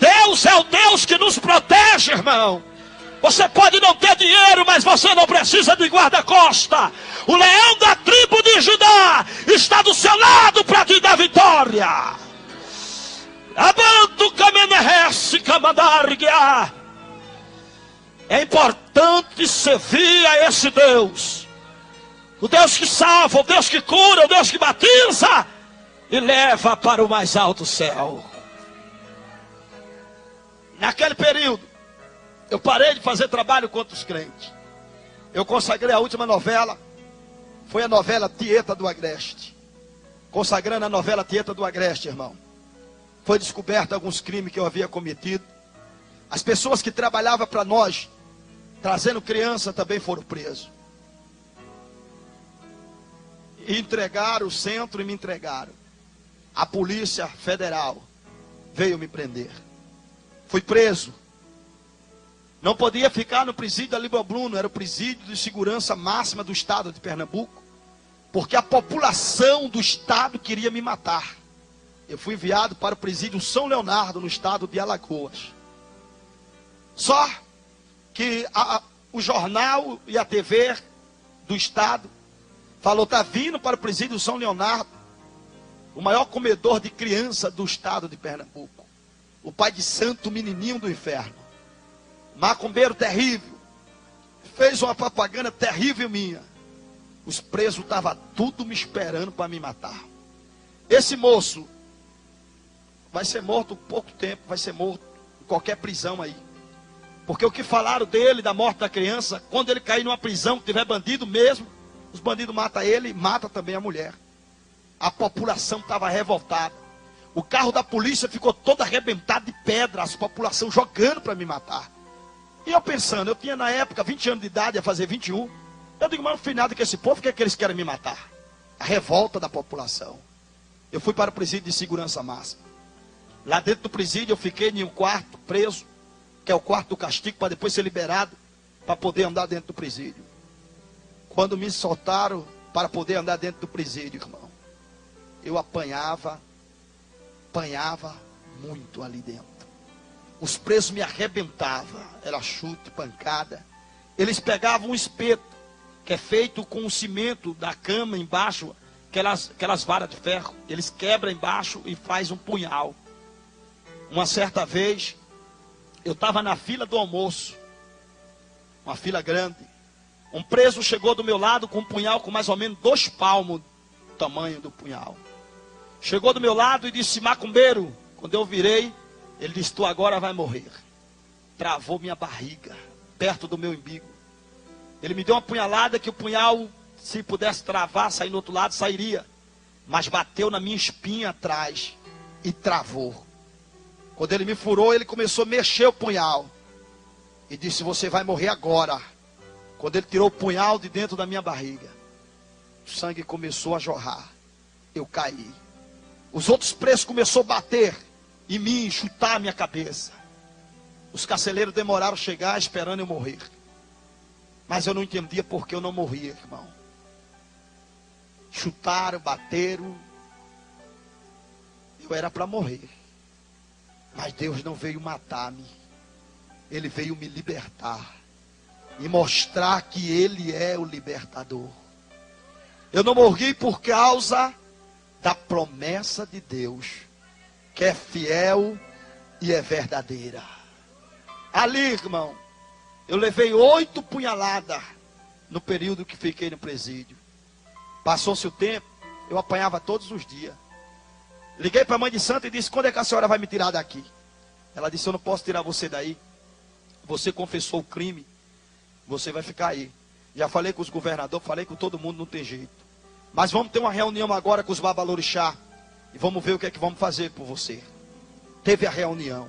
Deus é o Deus que nos protege, irmão. Você pode não ter dinheiro, mas você não precisa de guarda-costa. O leão da tribo de Judá está do seu lado para te dar vitória. É importante servir a esse Deus. O Deus que salva, o Deus que cura, o Deus que batiza e leva para o mais alto céu. Naquele período, eu parei de fazer trabalho contra os crentes. Eu consagrei a última novela. Foi a novela Tieta do Agreste. Consagrando a novela Tieta do Agreste, irmão. Foi descoberto alguns crimes que eu havia cometido. As pessoas que trabalhavam para nós, trazendo criança, também foram presos. E entregaram o centro e me entregaram. A Polícia Federal veio me prender. Fui preso. Não podia ficar no presídio da Líbia Bruno, era o presídio de segurança máxima do estado de Pernambuco, porque a população do estado queria me matar. Eu fui enviado para o presídio São Leonardo, no estado de Alagoas. Só que o jornal e a TV do estado falou, está vindo para o presídio São Leonardo o maior comedor de criança do estado de Pernambuco, o pai de santo menininho do inferno, Macumbeiro terrível. Fez uma propaganda terrível minha. Os presos estavam tudo me esperando para me matar. Esse moço vai ser morto pouco tempo, vai ser morto em qualquer prisão aí. Porque o que falaram dele, da morte da criança, quando ele cair numa prisão, que tiver bandido mesmo, os bandidos matam ele e matam também a mulher. A população estava revoltada. O carro da polícia ficou todo arrebentado de pedra, a população jogando para me matar. E eu pensando, eu tinha na época 20 anos de idade, ia fazer 21. Eu digo, mas no final que esse povo, o que é que eles querem me matar? A revolta da população. Eu fui para o presídio de segurança máxima. Lá dentro do presídio eu fiquei em um quarto preso, que é o quarto do castigo, para depois ser liberado, para poder andar dentro do presídio. Quando me soltaram para poder andar dentro do presídio, irmão, eu apanhava muito ali dentro. Os presos me arrebentavam, era chute, pancada. Eles pegavam um espeto, que é feito com o cimento da cama embaixo, aquelas varas de ferro. Eles quebram embaixo e faz um punhal. Uma certa vez, eu estava na fila do almoço, uma fila grande. Um preso chegou do meu lado com um punhal com mais ou menos 2 palmos do tamanho do punhal. Chegou do meu lado e disse, macumbeiro. Quando eu virei, ele disse, tu agora vai morrer. Travou minha barriga, perto do meu umbigo. Ele me deu uma punhalada que o punhal, se pudesse travar, sair no outro lado, sairia. Mas bateu na minha espinha atrás e travou. Quando ele me furou, ele começou a mexer o punhal. E disse, você vai morrer agora. Quando ele tirou o punhal de dentro da minha barriga, o sangue começou a jorrar. Eu caí. Os outros presos começaram a bater em mim, chutar a minha cabeça. Os carcereiros demoraram a chegar esperando eu morrer. Mas eu não entendia porque eu não morria, irmão. Chutaram, bateram. Eu era para morrer. Mas Deus não veio matar-me. Ele veio me libertar. E mostrar que Ele é o libertador. Eu não morri por causa da promessa de Deus, que é fiel e é verdadeira. Ali, irmão, eu levei 8 punhaladas no período que fiquei no presídio. Passou-se o tempo, eu apanhava todos os dias. Liguei para a mãe de santo e disse, quando é que a senhora vai me tirar daqui? Ela disse, eu não posso tirar você daí. Você confessou o crime, você vai ficar aí. Já falei com os governadores, falei com todo mundo, não tem jeito. Mas vamos ter uma reunião agora com os babalorixá. E vamos ver o que é que vamos fazer por você. Teve a reunião.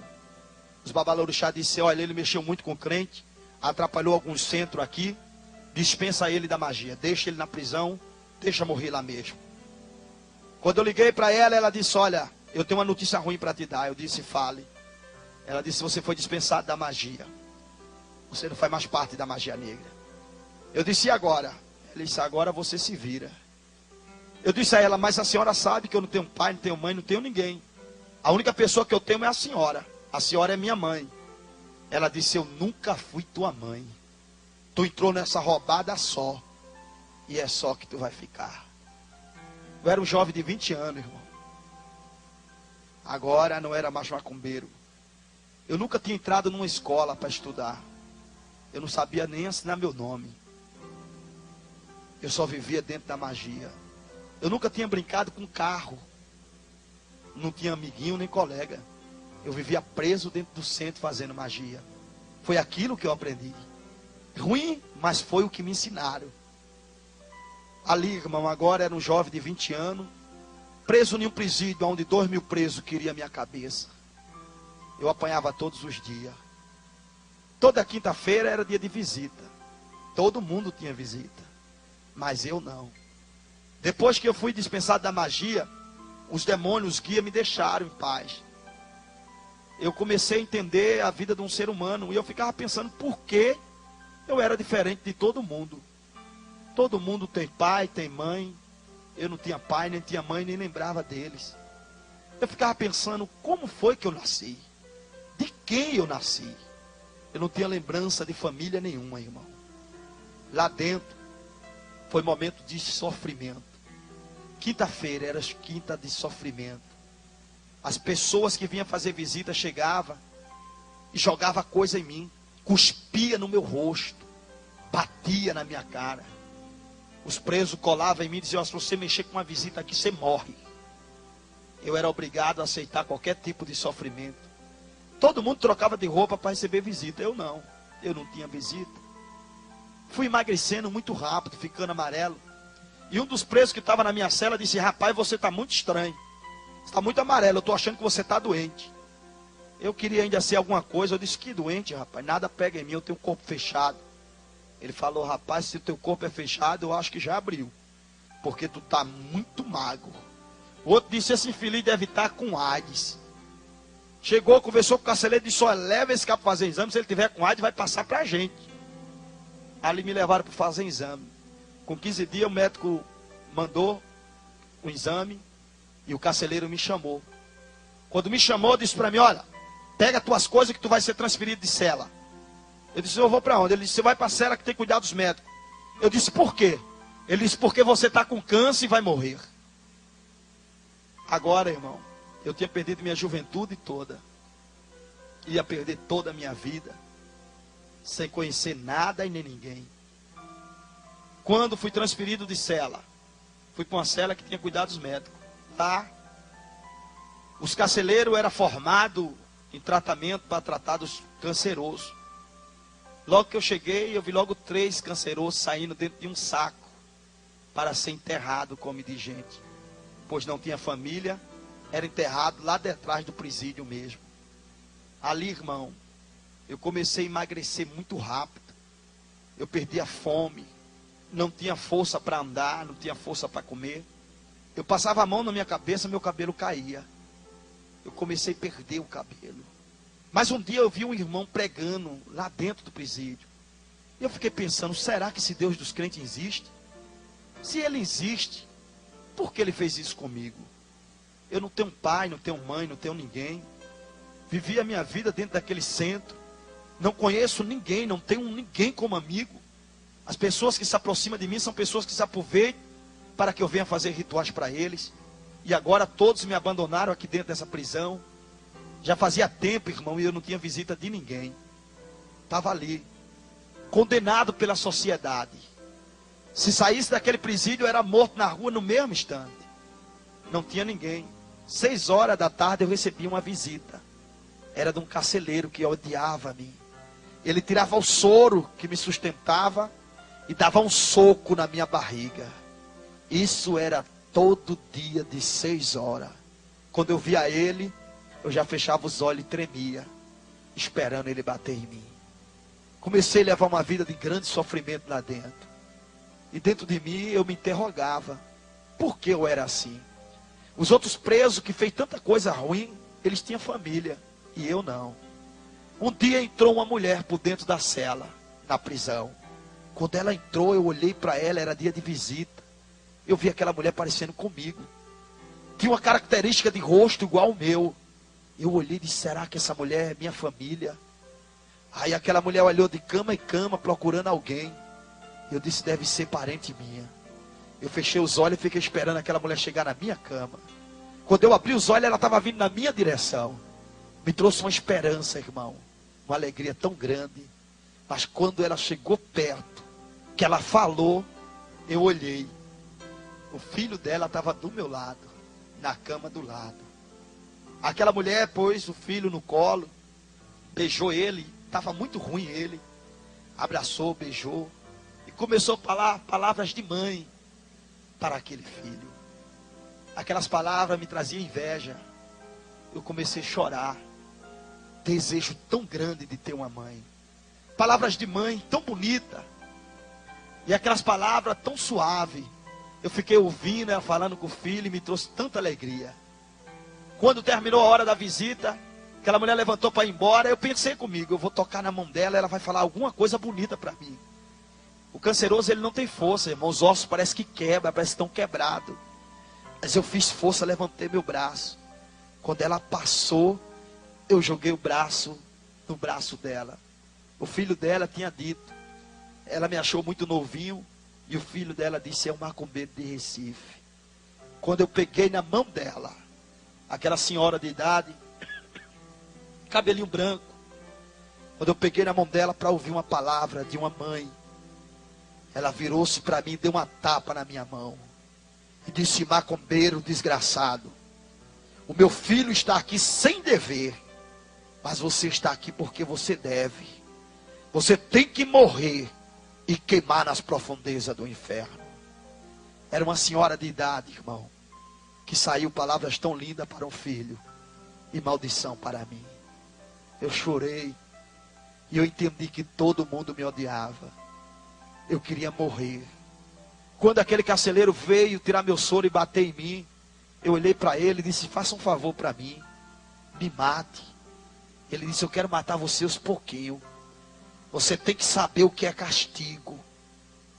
Os babalorixá disseram, olha, ele mexeu muito com o crente, atrapalhou alguns centros aqui, dispensa ele da magia, deixa ele na prisão, deixa morrer lá mesmo. Quando eu liguei para ela, ela disse, olha, eu tenho uma notícia ruim para te dar. Eu disse, fale. Ela disse, você foi dispensado da magia. Você não faz mais parte da magia negra. Eu disse, e agora? Ela disse, agora você se vira. Eu disse a ela, mas a senhora sabe que eu não tenho pai, não tenho mãe, não tenho ninguém. A única pessoa que eu tenho é a senhora. A senhora é minha mãe. Ela disse, eu nunca fui tua mãe. Tu entrou nessa roubada só. E é só que tu vai ficar. Eu era um jovem de 20 anos, irmão. Agora não era mais macumbeiro. Eu nunca tinha entrado numa escola para estudar. Eu não sabia nem assinar meu nome. Eu só vivia dentro da magia. Eu nunca tinha brincado com carro. Não tinha amiguinho nem colega. Eu vivia preso dentro do centro fazendo magia. Foi aquilo que eu aprendi. Ruim, mas foi o que me ensinaram. Ali, irmão, agora era um jovem de 20 anos, preso em um presídio onde 2.000 presos queriam a minha cabeça. Eu apanhava todos os dias. Toda quinta-feira era dia de visita. Todo mundo tinha visita. Mas eu não. Depois que eu fui dispensado da magia, os demônios, os guias me deixaram em paz. Eu comecei a entender a vida de um ser humano. E eu ficava pensando por que eu era diferente de todo mundo. Todo mundo tem pai, tem mãe. Eu não tinha pai, nem tinha mãe, nem lembrava deles. Eu ficava pensando, como foi que eu nasci? De quem eu nasci? Eu não tinha lembrança de família nenhuma, irmão. Lá dentro, foi momento de sofrimento. Quinta-feira era quinta de sofrimento. As pessoas que vinham fazer visita chegavam e jogavam coisa em mim. cuspia no meu rosto, batia na minha cara. Os presos colavam em mim e diziam: se você mexer com uma visita aqui, você morre. Eu era obrigado a aceitar qualquer tipo de sofrimento. Todo mundo trocava de roupa para receber visita, eu não. Eu não tinha visita. Fui emagrecendo muito rápido, ficando amarelo. E um dos presos que estava na minha cela disse: rapaz, você está muito estranho. Você está muito amarelo, eu estou achando que você está doente. Eu queria ainda ser alguma coisa. Eu disse: que doente, rapaz, nada pega em mim, eu tenho o corpo fechado. Ele falou: rapaz, se o teu corpo é fechado, eu acho que já abriu, porque tu está muito magro. O outro disse: esse infeliz deve estar com AIDS. Chegou, conversou com o carcereiro e disse: olha, leva esse cara para fazer exame, se ele tiver com AIDS, vai passar para a gente. Ali me levaram para fazer exame. Com 15 dias o médico mandou o exame e o carcereiro me chamou. Quando me chamou, disse para mim: olha, pega tuas coisas que tu vai ser transferido de cela. Eu disse: eu vou para onde? Ele disse: você vai para a cela que tem que cuidar dos médicos. Eu disse: por quê? Ele disse: porque você está com câncer e vai morrer. Agora, irmão, eu tinha perdido minha juventude toda. Ia perder toda a minha vida, sem conhecer nada e nem ninguém. Quando fui transferido de cela, fui para uma cela que tinha cuidados médicos. Lá, os carcereiros eram formados em tratamento para tratar dos cancerosos. Logo que eu cheguei, eu vi logo 3 cancerosos saindo dentro de um saco para ser enterrado como de gente. Pois não tinha família, era enterrado lá detrás do presídio mesmo. Ali, irmão, eu comecei a emagrecer muito rápido. Eu perdi a fome, não tinha força para andar, não tinha força para comer. Eu passava a mão na minha cabeça, meu cabelo caía. Eu comecei a perder o cabelo. Mas um dia eu vi um irmão pregando lá dentro do presídio. E eu fiquei pensando: será que esse Deus dos crentes existe? Se ele existe, por que ele fez isso comigo? Eu não tenho pai, não tenho mãe, não tenho ninguém. Vivi a minha vida dentro daquele centro. Não conheço ninguém, não tenho ninguém como amigo. As pessoas que se aproximam de mim são pessoas que se aproveitam para que eu venha fazer rituais para eles. E agora todos me abandonaram aqui dentro dessa prisão. Já fazia tempo, irmão, e eu não tinha visita de ninguém. Estava ali, condenado pela sociedade. Se saísse daquele presídio, eu era morto na rua no mesmo instante. Não tinha ninguém. 6 horas da tarde eu recebi uma visita. Era de um carcereiro que odiava a mim. Ele tirava o soro que me sustentava e dava um soco na minha barriga. Isso era todo dia de 6 horas. Quando eu via ele, eu já fechava os olhos e tremia, esperando ele bater em mim. Comecei a levar uma vida de grande sofrimento lá dentro. E dentro de mim eu me interrogava: por que eu era assim? Os outros presos que fez tanta coisa ruim, eles tinham família, e eu não. Um dia entrou uma mulher por dentro da cela, na prisão. Quando ela entrou, eu olhei para ela, era dia de visita. Eu vi aquela mulher parecendo comigo. Tinha uma característica de rosto igual ao meu. Eu olhei e disse: será que essa mulher é minha família? Aí aquela mulher olhou de cama em cama procurando alguém. Eu disse: deve ser parente minha. Eu fechei os olhos e fiquei esperando aquela mulher chegar na minha cama. Quando eu abri os olhos, ela estava vindo na minha direção. Me trouxe uma esperança, irmão. Uma alegria tão grande. Mas quando ela chegou perto, que ela falou, eu olhei. O filho dela estava do meu lado, na cama do lado. Aquela mulher pôs o filho no colo, beijou ele. Estava muito ruim ele. Abraçou, beijou. E começou a falar palavras de mãe para aquele filho. Aquelas palavras me traziam inveja. Eu comecei a chorar. Desejo tão grande de ter uma mãe. Palavras de mãe tão bonita. E aquelas palavras tão suaves. Eu fiquei ouvindo ela falando com o filho e me trouxe tanta alegria. Quando terminou a hora da visita, aquela mulher levantou para ir embora. Eu pensei comigo: eu vou tocar na mão dela, ela vai falar alguma coisa bonita para mim. O canceroso, ele não tem força, irmão. Os ossos parecem que quebram, parecem que estão quebrados. Mas eu fiz força, levantei meu braço. Quando ela passou, eu joguei o braço no braço dela. O filho dela tinha dito. Ela me achou muito novinho. E o filho dela disse: é um macumbeiro de Recife. Quando eu peguei na mão dela, aquela senhora de idade, cabelinho branco, Quando eu peguei na mão dela para ouvir uma palavra de uma mãe, ela virou-se para mim e deu uma tapa na minha mão. E disse: macumbeiro desgraçado, o meu filho está aqui sem dever, mas você está aqui porque você deve. Você tem que morrer e queimar nas profundezas do inferno. Era uma senhora de idade, irmão, que saiu palavras tão lindas para um filho e maldição para mim. Eu chorei e eu entendi que todo mundo me odiava. Eu queria morrer. Quando aquele carcereiro veio tirar meu soro e bater em mim, eu olhei para ele e disse: faça um favor para mim, me mate. Ele disse: eu quero matar você aos pouquinhos. Você tem que saber o que é castigo.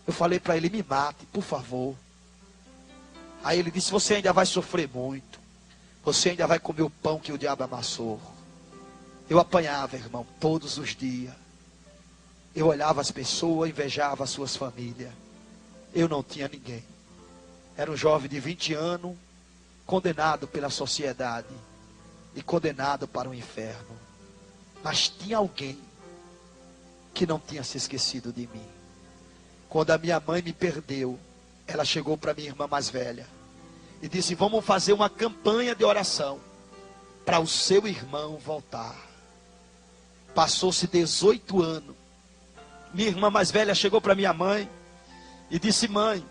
Eu falei para ele: me mate, por favor. Aí ele disse: você ainda vai sofrer muito. Você ainda vai comer o pão que o diabo amassou. Eu apanhava, irmão, todos os dias. Eu olhava as pessoas, invejava as suas famílias. Eu não tinha ninguém. Era um jovem de 20 anos, condenado pela sociedade e condenado para o inferno. Mas tinha alguém que não tinha se esquecido de mim. Quando a minha mãe me perdeu, ela chegou para minha irmã mais velha e disse: vamos fazer uma campanha de oração para o seu irmão voltar. Passou-se 18 anos. Minha irmã mais velha chegou para minha mãe e disse: mãe,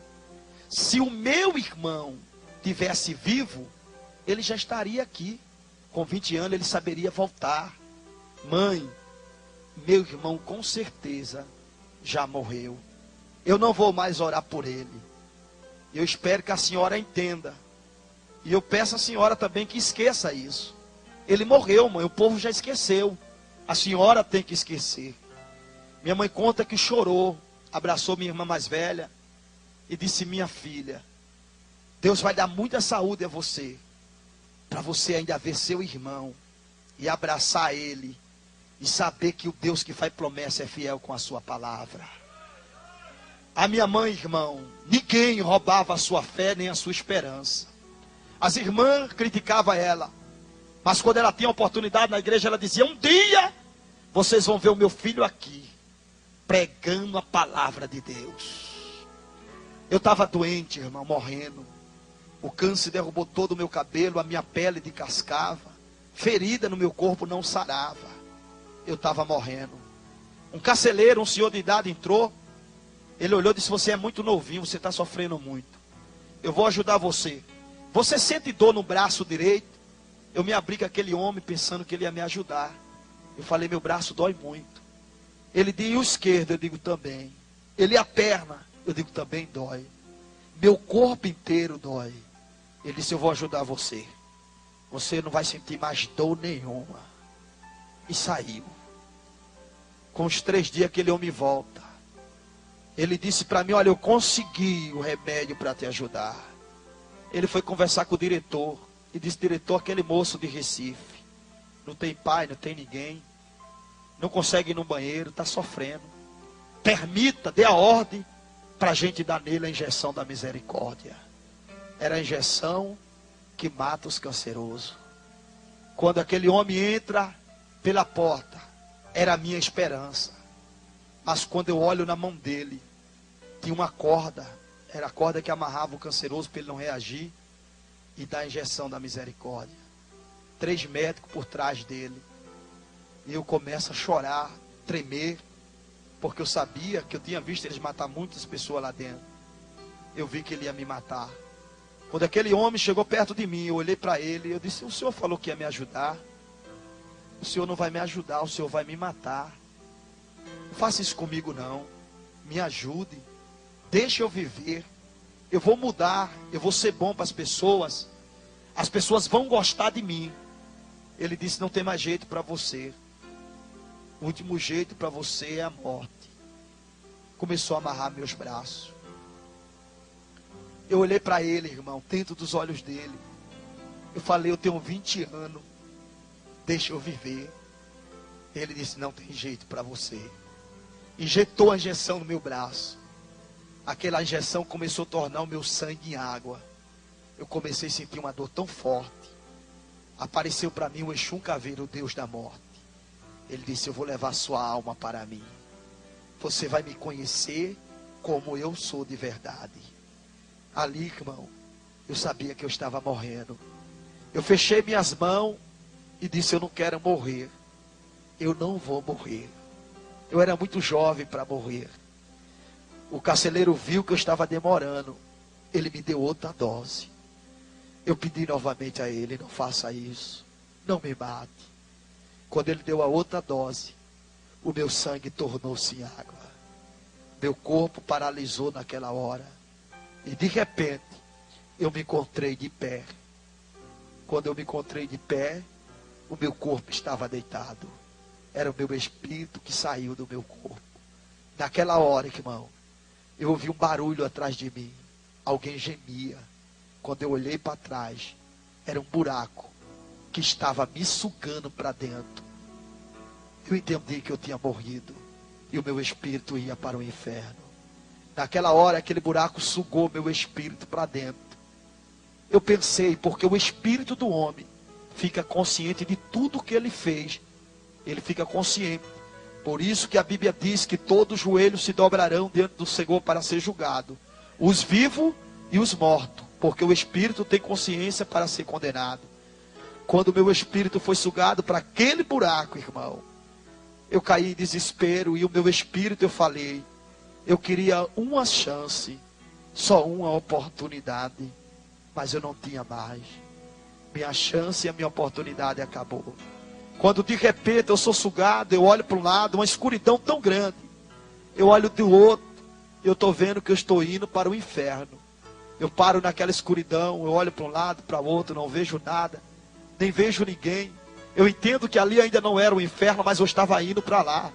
se o meu irmão tivesse vivo, ele já estaria aqui. Com 20 anos ele saberia voltar. Mãe, meu irmão com certeza já morreu. Eu não vou mais orar por ele. Eu espero que a senhora entenda. E eu peço à senhora também que esqueça isso. Ele morreu, mãe, o povo já esqueceu. A senhora tem que esquecer. Minha mãe conta que chorou, abraçou minha irmã mais velha e disse: minha filha, Deus vai dar muita saúde a você, para você ainda ver seu irmão e abraçar ele e saber que o Deus que faz promessa é fiel com a sua palavra. A minha mãe, irmão, ninguém roubava a sua fé nem a sua esperança. As irmãs criticavam ela, mas quando ela tinha oportunidade na igreja, ela dizia: um dia vocês vão ver o meu filho aqui pregando a palavra de Deus. Eu estava doente, irmão, morrendo. O câncer derrubou todo o meu cabelo, a minha pele descascava, ferida no meu corpo não sarava. Eu estava morrendo. Um carcereiro, um senhor de idade entrou. Ele olhou e disse: você é muito novinho, você está sofrendo muito. Eu vou ajudar você. Você sente dor no braço direito? Eu me abri com aquele homem pensando que ele ia me ajudar. Eu falei: meu braço dói muito. Ele disse: e o esquerdo? Eu digo: também. Ele: a perna? Eu digo: também dói. Meu corpo inteiro dói. Ele disse: eu vou ajudar você. Você não vai sentir mais dor nenhuma. E saiu. Com os 3 dias aquele homem volta. Ele disse para mim: olha, eu consegui o remédio para te ajudar. Ele foi conversar com o diretor. E disse: diretor, aquele moço de Recife, não tem pai, não tem ninguém, não consegue ir no banheiro, está sofrendo. Permita, dê a ordem para a gente dar nele a injeção da misericórdia. Era a injeção que mata os cancerosos. Quando aquele homem entra pela porta, era a minha esperança. Mas quando eu olho na mão dele, tinha uma corda. Era a corda que amarrava o canceroso para ele não reagir e dar a injeção da misericórdia. 3 médicos por trás dele. E eu começo a chorar, tremer, porque eu sabia que eu tinha visto eles matar muitas pessoas lá dentro. Eu vi que ele ia me matar. Quando aquele homem chegou perto de mim, eu olhei para ele e eu disse: o senhor falou que ia me ajudar. O senhor não vai me ajudar, o senhor vai me matar. Não faça isso comigo não. Me ajude. Deixa eu viver. Eu vou mudar, eu vou ser bom para as pessoas. As pessoas vão gostar de mim. Ele disse: não tem mais jeito para você. O último jeito para você é a morte. Começou a amarrar meus braços. Eu olhei para ele, irmão, dentro dos olhos dele. Eu falei: eu tenho 20 anos. Deixa eu viver. Ele disse: não tem jeito para você. Injetou a injeção no meu braço. Aquela injeção começou a tornar o meu sangue em água. Eu comecei a sentir uma dor tão forte. Apareceu para mim o Exum Caveiro, o Deus da morte. Ele disse: eu vou levar sua alma para mim. Você vai me conhecer como eu sou de verdade. Ali, irmão, eu sabia que eu estava morrendo. Eu fechei minhas mãos e disse: eu não quero morrer. Eu não vou morrer. Eu era muito jovem para morrer. O carcereiro viu que eu estava demorando. Ele me deu outra dose. Eu pedi novamente a ele: não faça isso. Não me mate. Quando ele deu a outra dose, o meu sangue tornou-se em água. Meu corpo paralisou naquela hora. E de repente, eu me encontrei de pé. Quando eu me encontrei de pé, o meu corpo estava deitado. Era o meu espírito que saiu do meu corpo. Naquela hora, irmão, eu ouvi um barulho atrás de mim. Alguém gemia. Quando eu olhei para trás, era um buraco que estava me sugando para dentro. Eu entendi que eu tinha morrido e o meu espírito ia para o inferno. Naquela hora, aquele buraco sugou meu espírito para dentro. Eu pensei, porque o espírito do homem fica consciente de tudo que ele fez. Ele fica consciente. Por isso que a Bíblia diz que todos os joelhos se dobrarão diante do Senhor para ser julgado. Os vivos e os mortos. Porque o espírito tem consciência para ser condenado. Quando o meu espírito foi sugado para aquele buraco, irmão, eu caí em desespero. E o meu espírito, eu falei: eu queria uma chance, só uma oportunidade. Mas eu não tinha mais. Minha chance e a minha oportunidade acabou. Quando de repente eu sou sugado, eu olho para um lado, uma escuridão tão grande. Eu olho do outro, eu estou vendo que eu estou indo para o inferno. Eu paro naquela escuridão, eu olho para um lado, para o outro, não vejo nada, nem vejo ninguém. Eu entendo que ali ainda não era o inferno, mas eu estava indo para lá.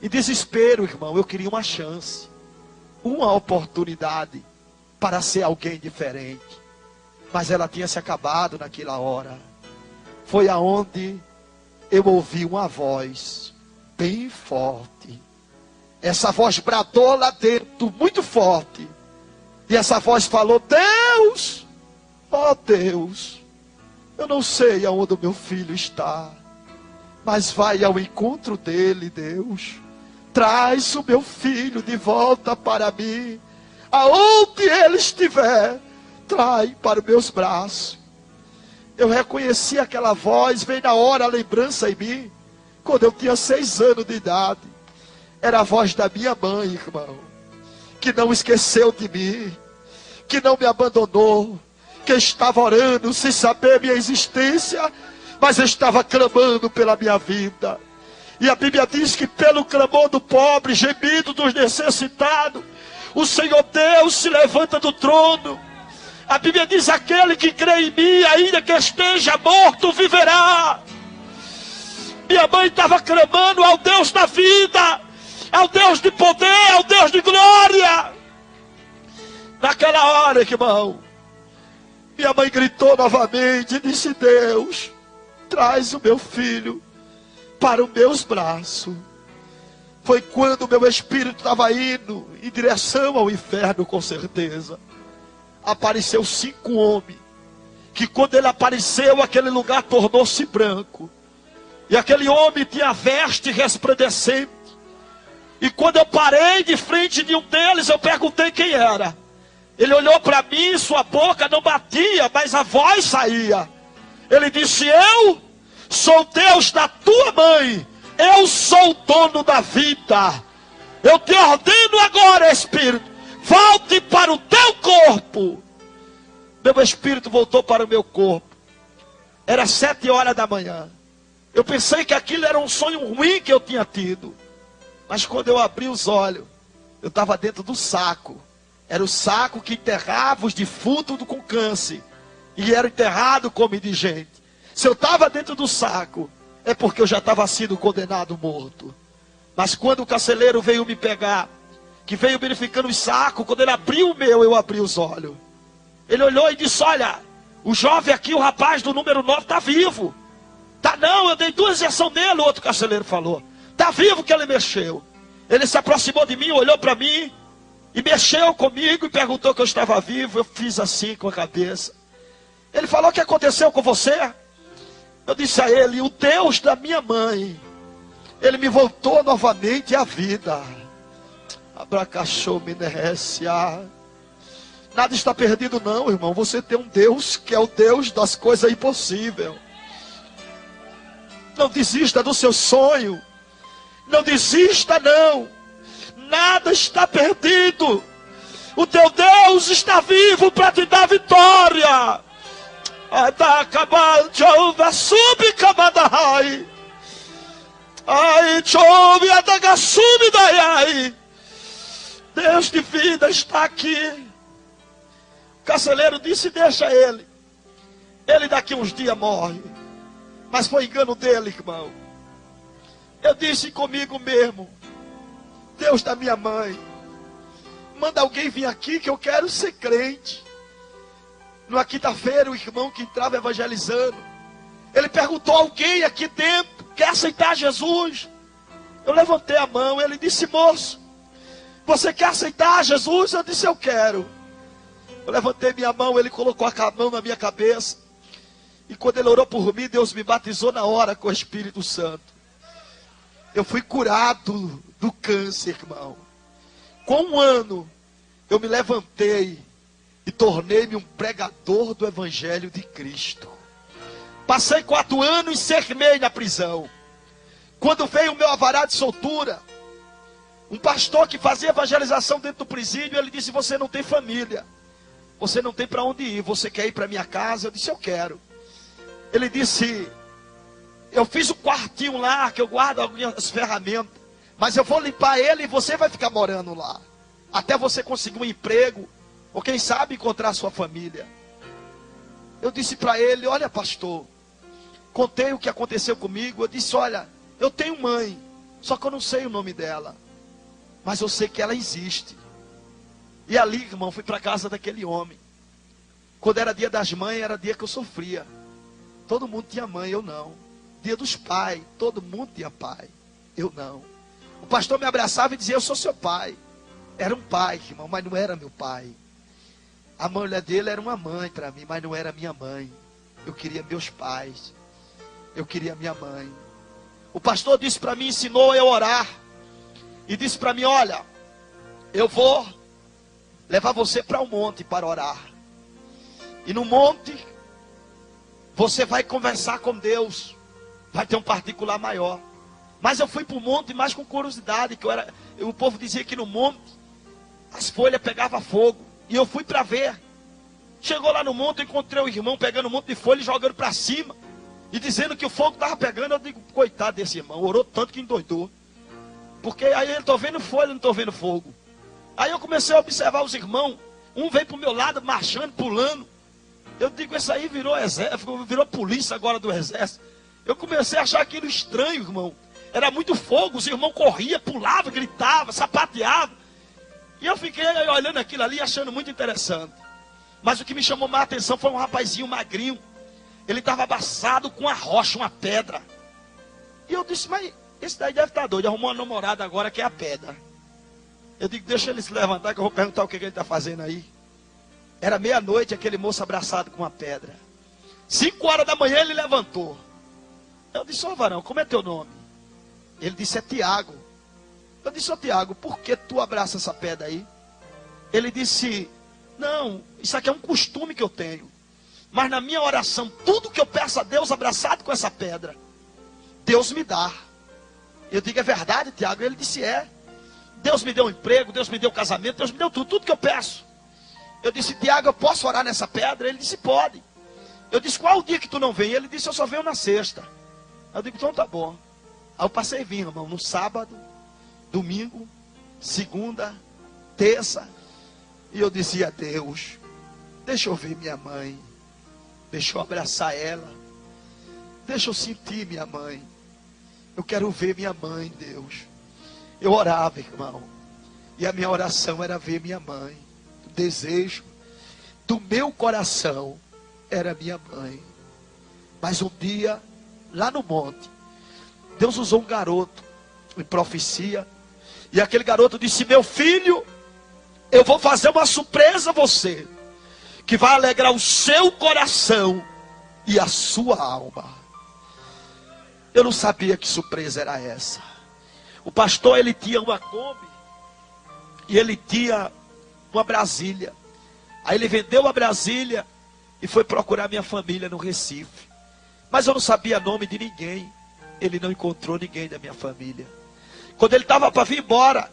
Em desespero, irmão, eu queria uma chance, uma oportunidade para ser alguém diferente. Mas ela tinha se acabado naquela hora. Foi aonde eu ouvi uma voz bem forte. Essa voz bradou lá dentro, muito forte. E essa voz falou: Deus, ó Deus, eu não sei aonde o meu filho está, mas vai ao encontro dele, Deus. Traz o meu filho de volta para mim. Aonde ele estiver, trai para os meus braços. Eu reconheci aquela voz, veio na hora a lembrança em mim, quando eu tinha 6 anos de idade. Era a voz da minha mãe, irmão, que não esqueceu de mim, que não me abandonou, que estava orando sem saber minha existência, mas estava clamando pela minha vida. E a Bíblia diz que pelo clamor do pobre, gemido dos necessitados, o Senhor Deus se levanta do trono. A Bíblia diz: aquele que crê em mim, ainda que esteja morto, viverá. Minha mãe estava clamando ao Deus da vida, ao Deus de poder, ao Deus de glória. Naquela hora, irmão, minha mãe gritou novamente e disse: Deus, traz o meu filho para os meus braços. Foi quando o meu espírito estava indo em direção ao inferno, com certeza. Apareceu 5 homens, que quando ele apareceu, aquele lugar tornou-se branco. E aquele homem tinha veste resplandecente. E quando eu parei de frente de um deles, eu perguntei quem era. Ele olhou para mim, sua boca não batia, mas a voz saía. Ele disse: eu sou Deus da tua mãe, eu sou o dono da vida. Eu te ordeno agora, Espírito, volte para o teu corpo. Meu espírito voltou para o meu corpo. Era 7 horas da manhã. Eu pensei que aquilo era um sonho ruim que eu tinha tido. Mas quando eu abri os olhos, eu estava dentro do saco. Era o saco que enterrava os defuntos com câncer. E era enterrado como indigente. Se eu estava dentro do saco, é porque eu já estava sendo condenado morto. Mas quando o carcereiro veio me pegar, que veio verificando os sacos, quando ele abriu o meu, eu abri os olhos. Ele olhou e disse: olha, o jovem aqui, o rapaz do número 9, está vivo. Tá não, eu dei 2 injeções nele, o outro carcereiro falou. Está vivo, que ele mexeu. Ele se aproximou de mim, olhou para mim e mexeu comigo e perguntou que eu estava vivo. Eu fiz assim com a cabeça. Ele falou: o que aconteceu com você? Eu disse a ele: o Deus da minha mãe Ele me voltou novamente à vida. Abracaxominécia. Nada está perdido não, irmão. Você tem um Deus que é o Deus das coisas impossíveis. Não desista do seu sonho. Não desista não. Nada está perdido. O teu Deus está vivo para te dar vitória. Deus de vida está aqui. O carcereiro disse: deixa ele. Ele daqui uns dias morre. Mas foi engano dele, irmão. Eu disse comigo mesmo: Deus da minha mãe, manda alguém vir aqui que eu quero ser crente. Numa quinta-feira, o irmão que entrava evangelizando, ele perguntou a alguém aqui dentro: quer aceitar Jesus? Eu levantei a mão. Ele disse: moço, você quer aceitar Jesus? Eu disse: eu quero. Eu levantei minha mão. Ele colocou a mão na minha cabeça. E quando ele orou por mim, Deus me batizou na hora com o Espírito Santo. Eu fui curado do câncer, irmão. Com 1 ano, eu me levantei e tornei-me um pregador do Evangelho de Cristo. Passei 4 anos e 6 meses na prisão. Quando veio o meu alvará de soltura, um pastor que fazia evangelização dentro do presídio, ele disse: você não tem família, você não tem para onde ir, você quer ir para minha casa? Eu disse: eu quero. Ele disse: eu fiz um quartinho lá, que eu guardo algumas ferramentas, mas eu vou limpar ele e você vai ficar morando lá, até você conseguir um emprego, ou quem sabe encontrar a sua família. Eu disse para ele: olha, pastor, contei o que aconteceu comigo. Eu disse: olha, eu tenho mãe, só que eu não sei o nome dela, mas eu sei que ela existe. E ali, irmão, fui para a casa daquele homem. Quando era dia das mães, era dia que eu sofria. Todo mundo tinha mãe, eu não. Dia dos pais, todo mundo tinha pai, eu não. O pastor me abraçava e dizia: eu sou seu pai. Era um pai, irmão, mas não era meu pai. A mulher dele era uma mãe para mim, mas não era minha mãe. Eu queria meus pais. Eu queria minha mãe. O pastor disse para mim, ensinou eu a orar. E disse para mim: olha, eu vou levar você para um monte para orar. E no monte, você vai conversar com Deus. Vai ter um particular maior. Mas eu fui para o monte mais com curiosidade. O povo dizia que no monte as folhas pegavam fogo. E eu fui para ver. Chegou lá no monte, eu encontrei o irmão pegando um monte de folha e jogando para cima. E dizendo que o fogo estava pegando. Eu digo: coitado desse irmão, orou tanto que endoidou. Porque aí ele: estou vendo folha, não estou vendo fogo. Aí eu comecei a observar os irmãos. Um veio para o meu lado, marchando, pulando. Eu digo: esse aí virou exército, virou polícia agora do exército. Eu comecei a achar aquilo estranho, irmão. Era muito fogo, os irmãos corriam, pulavam, gritavam, sapateavam. E eu fiquei olhando aquilo ali, achando muito interessante. Mas o que me chamou mais a atenção foi um rapazinho magrinho. Ele estava abraçado com uma rocha, uma pedra. E eu disse: mas esse daí deve estar doido, arrumou uma namorada agora que é a pedra. Eu digo: deixa ele se levantar que eu vou perguntar o que ele está fazendo aí. Era meia-noite, aquele moço abraçado com uma pedra. 5 horas da manhã ele levantou. Eu disse: ô varão, como é teu nome? Ele disse: é Tiago. Eu disse: ô Tiago, por que tu abraça essa pedra aí? Ele disse: não, isso aqui é um costume que eu tenho. Mas na minha oração, tudo que eu peço a Deus abraçado com essa pedra, Deus me dá. Eu digo: é verdade, Tiago? Ele disse: é. Deus me deu um emprego, Deus me deu casamento, Deus me deu tudo que eu peço. Eu disse: Tiago, eu posso orar nessa pedra? Ele disse: pode. Eu disse: qual é o dia que tu não vem? Ele disse: eu só venho na sexta. Eu digo: então tá bom. Aí eu passei a vir, irmão, no sábado, domingo, segunda, terça. E eu dizia: Deus, deixa eu ver minha mãe. Deixa eu abraçar ela. Deixa eu sentir minha mãe. Eu quero ver minha mãe, Deus. Eu orava, irmão. E a minha oração era ver minha mãe. O desejo do meu coração era minha mãe. Mas um dia, lá no monte, Deus usou um garoto em profecia. E aquele garoto disse: meu filho, eu vou fazer uma surpresa a você, que vai alegrar o seu coração e a sua alma. Eu não sabia que surpresa era essa. O pastor, ele tinha uma Kombi e ele tinha uma Brasília. Aí ele vendeu a Brasília e foi procurar minha família no Recife. Mas eu não sabia nome de ninguém. Ele não encontrou ninguém da minha família. Quando ele estava para vir embora,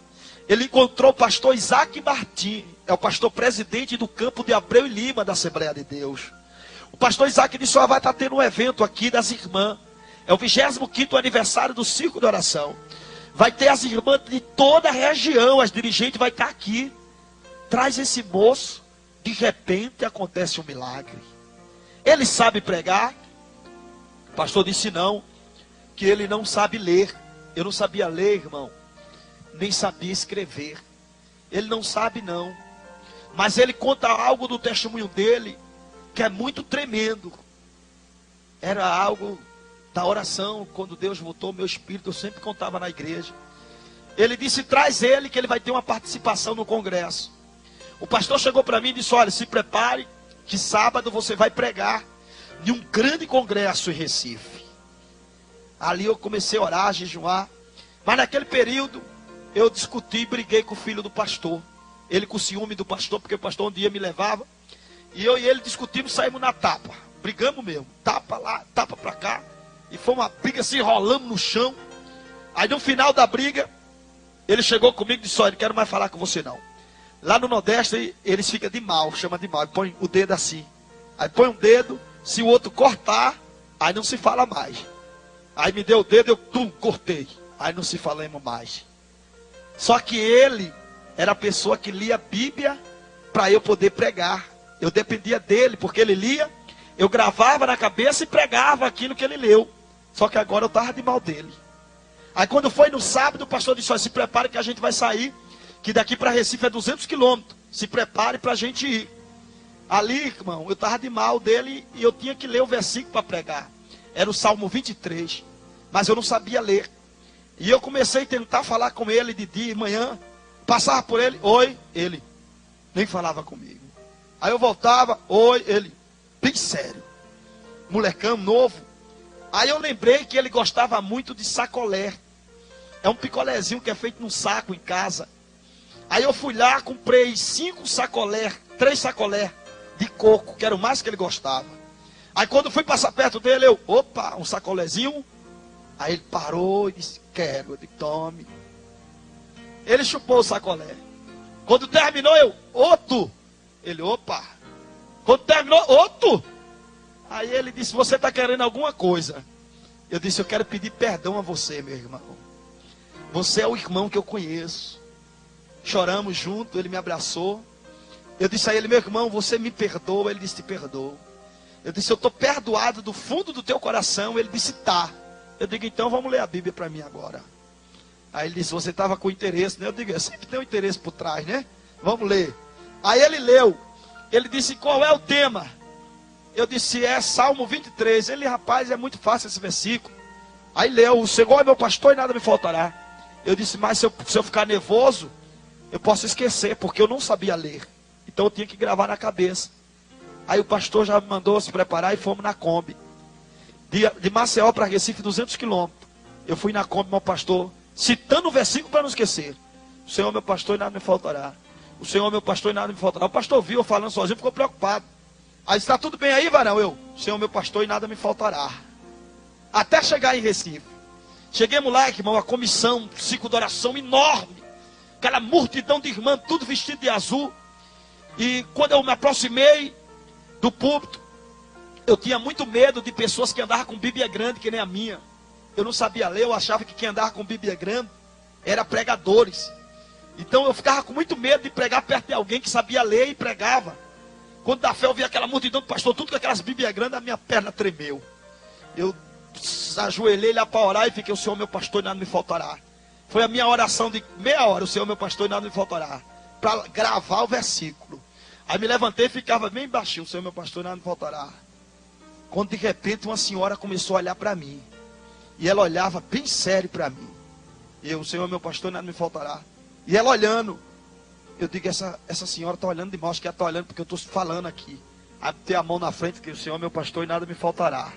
ele encontrou o pastor Isaac Martins. É o pastor presidente do campo de Abreu e Lima da Assembleia de Deus. O pastor Isaac disse: vai estar tendo um evento aqui das irmãs. É o 25º aniversário do Circo de Oração. Vai ter as irmãs de toda a região. As dirigentes vai estar aqui. Traz esse moço. De repente acontece um milagre. Ele sabe pregar? O pastor disse não, que ele não sabe ler. Eu não sabia ler, irmão, nem sabia escrever. Ele não sabe não. Mas ele conta algo do testemunho dele que é muito tremendo. Era algo da oração, quando Deus botou o meu espírito, eu sempre contava na igreja. Ele disse: traz ele, que ele vai ter uma participação no congresso. O pastor chegou para mim e disse: olha, se prepare, que sábado você vai pregar em um grande congresso em Recife. Ali eu comecei a orar, a jejuar. Mas naquele período, eu discuti e briguei com o filho do pastor. Ele com ciúme do pastor, porque o pastor um dia me levava. E eu e ele discutimos, saímos na tapa. Brigamos mesmo, tapa lá, tapa para cá. E foi uma briga assim, rolamos no chão. Aí no final da briga, ele chegou comigo e disse: olha, não quero mais falar com você não. Lá no Nordeste, eles ficam de mal, chama de mal. Põe o dedo assim. Aí põe um dedo, se o outro cortar, aí não se fala mais. Aí me deu o dedo, eu cortei. Aí não se falamos mais. Só que ele era a pessoa que lia a Bíblia para eu poder pregar. Eu dependia dele, porque ele lia, eu gravava na cabeça e pregava aquilo que ele leu. Só que agora eu estava de mal dele. Aí quando foi no sábado, o pastor disse: se prepare que a gente vai sair, que daqui para Recife é 200 quilômetros. Se prepare para a gente ir. Ali, irmão, eu estava de mal dele e eu tinha que ler o versículo para pregar. Era o Salmo 23. Mas eu não sabia ler. E eu comecei a tentar falar com ele de dia e manhã. Passava por ele: oi, ele nem falava comigo. Aí eu voltava: oi, ele bem sério. Molecão novo. Aí eu lembrei que ele gostava muito de sacolé. É um picolézinho que é feito num saco em casa. Aí eu fui lá, comprei 5 sacolé, 3 sacolé de coco, que era o mais que ele gostava. Aí quando fui passar perto dele, eu: opa, um sacolézinho. Aí ele parou e disse: quero. Eu disse: tome. Ele chupou o sacolé. Quando terminou, eu: outro. Ele: opa. Quando terminou, outro. Aí ele disse: você está querendo alguma coisa? Eu disse: eu quero pedir perdão a você, meu irmão. Você é o irmão que eu conheço. Choramos junto, ele me abraçou. Eu disse a ele: meu irmão, você me perdoa? Ele disse: te perdoo. Eu disse: eu estou perdoado do fundo do teu coração. Ele disse: tá. Eu digo: então vamos ler a Bíblia para mim agora. Aí ele disse: você estava com interesse, né? Eu digo: eu sempre tenho interesse por trás, né? Vamos ler. Aí ele leu. Ele disse: qual é o tema? Eu disse: é Salmo 23. Ele: rapaz, é muito fácil esse versículo. Aí leu: o Senhor é meu pastor e nada me faltará. Eu disse: mas se eu ficar nervoso, eu posso esquecer, porque eu não sabia ler. Então eu tinha que gravar na cabeça. Aí o pastor já me mandou se preparar e fomos na Kombi. De Maceió para Recife, 200 quilômetros. Eu fui na Kombi, meu pastor, citando o versículo para não esquecer. O Senhor é meu pastor e nada me faltará. O Senhor é meu pastor e nada me faltará. O pastor viu eu falando sozinho, ficou preocupado. Aí disse: está tudo bem aí, varão? Eu: o Senhor é meu pastor e nada me faltará. Até chegar em Recife. Chegamos lá, irmão, a comissão, ciclo de oração enorme. Aquela multidão de irmãs, tudo vestido de azul. E quando eu me aproximei do púlpito, eu tinha muito medo de pessoas que andavam com Bíblia grande, que nem a minha. Eu não sabia ler, eu achava que quem andava com Bíblia grande era pregadores. Então eu ficava com muito medo de pregar perto de alguém que sabia ler e pregava. Quando da fé eu vi aquela multidão do pastor, tudo com aquelas Bíblias grandes, a minha perna tremeu. Eu ajoelhei lá para orar e fiquei: o Senhor meu pastor e nada me faltará. Foi a minha oração de meia hora: o Senhor meu pastor e nada me faltará, para gravar o versículo. Aí me levantei e ficava bem baixinho: o Senhor meu pastor e nada me faltará. Quando de repente uma senhora começou a olhar para mim. E ela olhava bem sério para mim. E eu: o Senhor meu pastor e nada me faltará. E ela olhando. Eu digo: essa senhora está olhando demais. Acho que ela está olhando porque eu estou falando aqui. Aí botei a mão na frente: que o Senhor meu pastor e nada me faltará.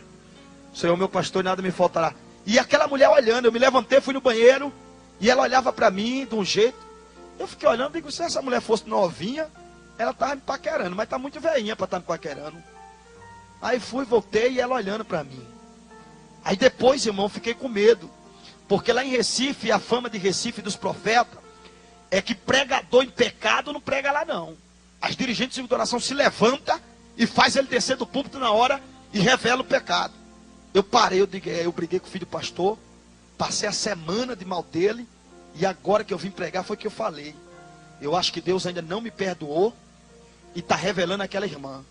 O Senhor meu pastor e nada me faltará. E aquela mulher olhando, eu me levantei, fui no banheiro. E ela olhava para mim de um jeito. Eu fiquei olhando, digo, se essa mulher fosse novinha, ela estava me paquerando, mas está muito velhinha para estar me paquerando. Aí fui, voltei e ela olhando para mim. Aí depois, irmão, fiquei com medo. Porque lá em Recife, a fama de Recife dos profetas é que pregador em pecado não prega lá não. As dirigentes de oração se levantam e faz ele descer do púlpito na hora e revela o pecado. Eu parei, eu briguei com o filho do pastor, passei a semana de mal dele, e agora que eu vim pregar foi que eu falei. Eu acho que Deus ainda não me perdoou e está revelando aquela irmã.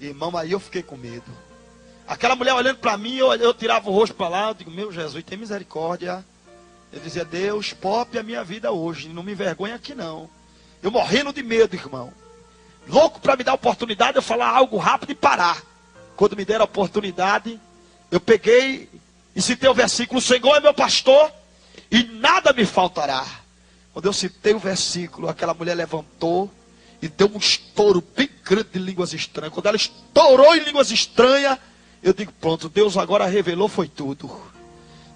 Irmão, aí eu fiquei com medo. Aquela mulher olhando para mim, eu tirava o rosto para lá, eu digo, meu Jesus, tem misericórdia. Eu dizia, Deus, pope a minha vida hoje, não me envergonha aqui não. Eu morrendo de medo, irmão. Louco para me dar a oportunidade de eu falar algo rápido e parar. Quando me deram a oportunidade, eu peguei e citei o versículo, o Senhor é meu pastor e nada me faltará. Quando eu citei o versículo, aquela mulher levantou e deu um estouro bem grande de línguas estranhas. Quando ela estourou em línguas estranhas, eu digo, pronto, Deus agora revelou, foi tudo.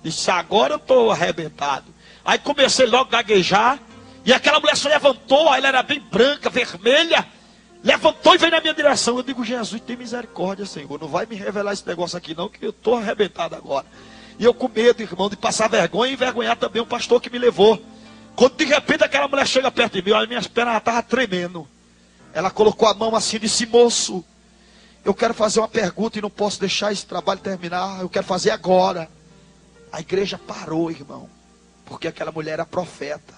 Disse, agora eu estou arrebentado. Aí comecei logo a gaguejar, e aquela mulher se levantou, ela era bem branca, vermelha, levantou e veio na minha direção. Eu digo, Jesus, tem misericórdia, Senhor, não vai me revelar esse negócio aqui não, que eu estou arrebentado agora. E eu com medo, irmão, de passar vergonha e envergonhar também o pastor que me levou. Quando de repente aquela mulher chega perto de mim, as minhas pernas estavam tremendo. Ela colocou a mão assim e disse, moço, eu quero fazer uma pergunta e não posso deixar esse trabalho terminar, eu quero fazer agora. A igreja parou, irmão, porque aquela mulher era profeta.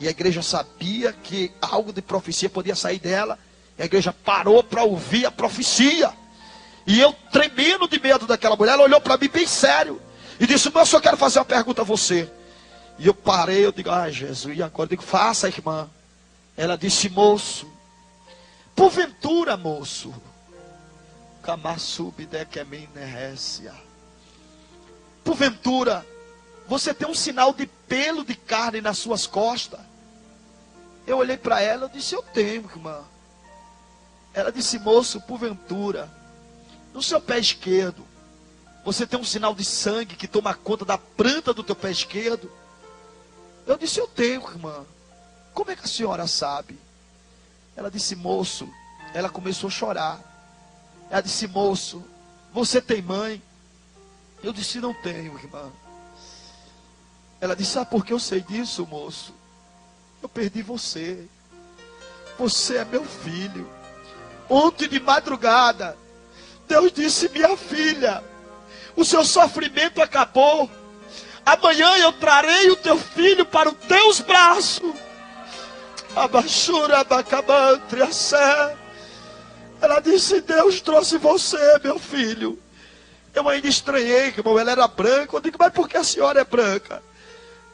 E a igreja sabia que algo de profecia podia sair dela. E a igreja parou para ouvir a profecia. E eu, tremendo de medo daquela mulher, ela olhou para mim bem sério. E disse, moço, eu quero fazer uma pergunta a você. E eu parei, eu digo, ai Jesus, e agora? Eu digo, faça, irmã. Ela disse, moço, porventura, moço, porventura, você tem um sinal de pelo de carne nas suas costas? Eu olhei para ela, eu disse, eu tenho, irmã. Ela disse, moço, porventura, no seu pé esquerdo, você tem um sinal de sangue que toma conta da planta do teu pé esquerdo? Eu disse, eu tenho, irmã. Como é que a senhora sabe? Ela disse, moço, ela começou a chorar. Ela disse, moço, você tem mãe? Eu disse, não tenho, irmã. Ela disse, sabe por que eu sei disso, moço? Eu perdi você. Você é meu filho. Ontem de madrugada, Deus disse, minha filha, o seu sofrimento acabou. Amanhã eu trarei o teu filho para os teus braços. Abachura, abacabante, assé. Ela disse, Deus trouxe você, meu filho. Eu ainda estranhei, irmão, ela era branca. Eu digo, mas por que a senhora é branca?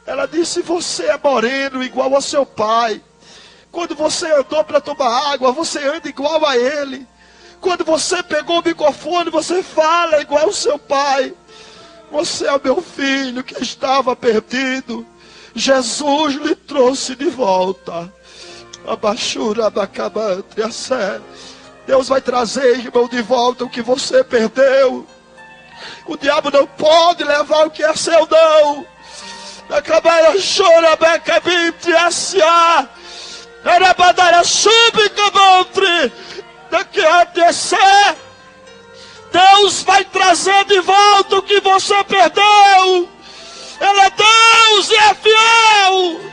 Ela disse, você é moreno, igual ao seu pai. Quando você andou para tomar água, você anda igual a ele. Quando você pegou o microfone, você fala igual ao seu pai. Você é o meu filho que estava perdido. Jesus lhe trouxe de volta. Abachura, abacabante, a sério. Deus vai trazer, irmão, de volta o que você perdeu. O diabo não pode levar o que é seu, não. Acabar chora, becabinte, assa. Era badara subcabantre. Daqui a descer. Deus vai trazer de volta o que você perdeu. Ele é Deus e é fiel.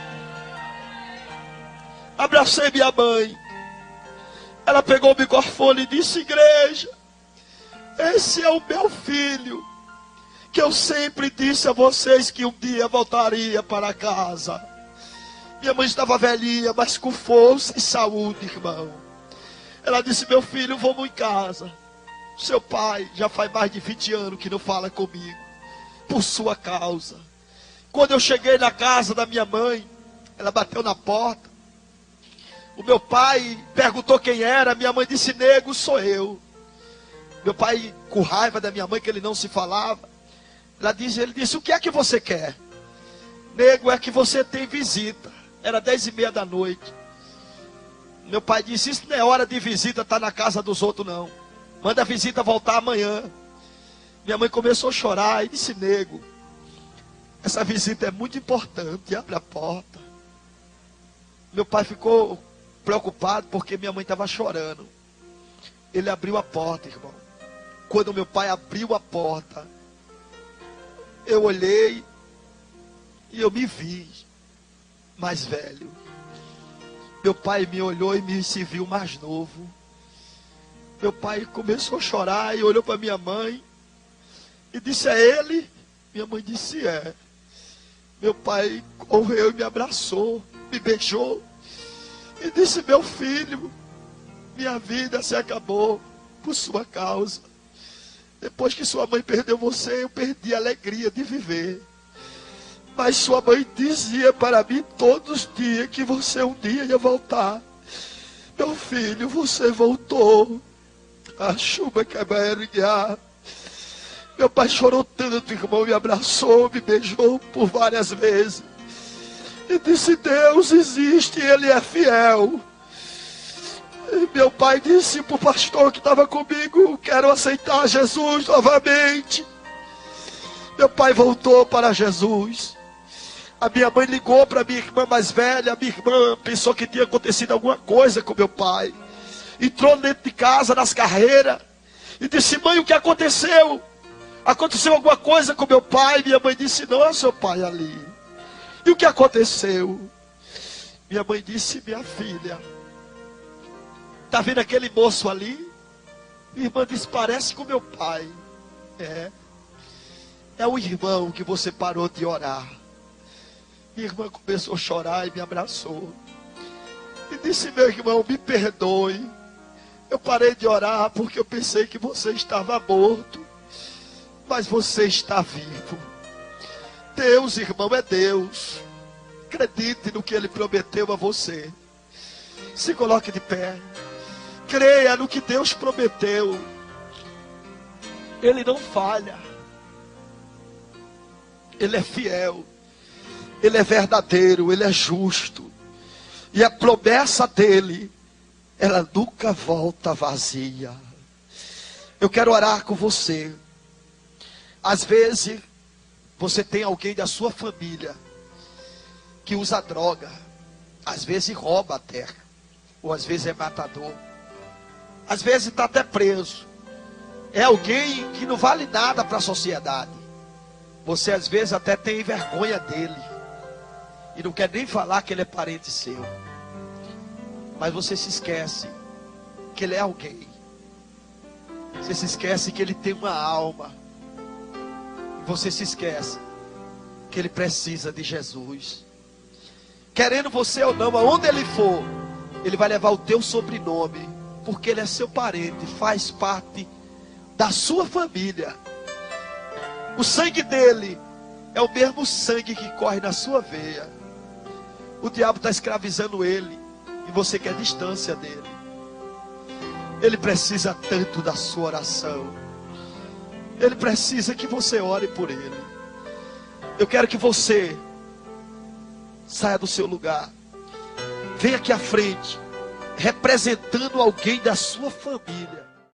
Abracei minha mãe. Ela pegou o microfone e disse, igreja, esse é o meu filho, que eu sempre disse a vocês que um dia voltaria para casa. Minha mãe estava velhinha, mas com força e saúde, irmão. Ela disse, meu filho, vamos em casa. Seu pai já faz mais de 20 anos que não fala comigo, por sua causa. Quando eu cheguei na casa da minha mãe, ela bateu na porta. O meu pai perguntou quem era, minha mãe disse, nego, sou eu. Meu pai, com raiva da minha mãe, que ele não se falava, ele disse, o que é que você quer? Nego, é que você tem visita. Era 10:30 da noite. Meu pai disse, isso não é hora de visita, tá na casa dos outros não. Manda a visita voltar amanhã. Minha mãe começou a chorar e disse, nego, essa visita é muito importante, abre a porta. Meu pai ficou preocupado porque minha mãe estava chorando. Ele abriu a porta, irmão. Quando meu pai abriu a porta, eu olhei e eu me vi mais velho. Meu pai me olhou e me se viu mais novo. Meu pai começou a chorar e olhou para minha mãe e disse: é ele? Minha mãe disse: é. Meu pai correu e me abraçou, me beijou e disse: meu filho, minha vida se acabou por sua causa. Depois que sua mãe perdeu você, eu perdi a alegria de viver. Mas sua mãe dizia para mim todos os dias que você um dia ia voltar. Meu filho, você voltou. A chuva que vai erguer. Meu pai chorou tanto, irmão, me abraçou, me beijou por várias vezes. E disse: Deus existe, Ele é fiel. E meu pai disse para o pastor que estava comigo: quero aceitar Jesus novamente. Meu pai voltou para Jesus. A minha mãe ligou para minha irmã mais velha. A minha irmã pensou que tinha acontecido alguma coisa com meu pai. Entrou dentro de casa, nas carreiras, e disse: mãe, o que aconteceu? Aconteceu alguma coisa com meu pai? Minha mãe disse: não, é seu pai ali. E o que aconteceu? Minha mãe disse: minha filha, está vendo aquele moço ali? Minha irmã disse: parece com meu pai. É o irmão que você parou de orar. Minha irmã começou a chorar e me abraçou. E disse: meu irmão, me perdoe. Eu parei de orar porque eu pensei que você estava morto. Mas você está vivo. Deus, irmão, é Deus. Acredite no que Ele prometeu a você. Se coloque de pé. Creia no que Deus prometeu. Ele não falha. Ele é fiel. Ele é verdadeiro. Ele é justo. E a promessa dele, ela nunca volta vazia. Eu quero orar com você. Às vezes, você tem alguém da sua família que usa droga. Às vezes rouba até. Ou às vezes é matador. Às vezes está até preso. É alguém que não vale nada para a sociedade. Você às vezes até tem vergonha dele. E não quer nem falar que ele é parente seu. Mas você se esquece que ele é alguém. Você se esquece que ele tem uma alma. Você se esquece que ele precisa de Jesus. Querendo você ou não, aonde ele for, ele vai levar o teu sobrenome, porque ele é seu parente, faz parte da sua família. O sangue dele é o mesmo sangue que corre na sua veia. O diabo está escravizando ele e você quer distância dele. Ele precisa tanto da sua oração. Ele precisa que você ore por ele. Eu quero que você saia do seu lugar. Venha aqui à frente, representando alguém da sua família.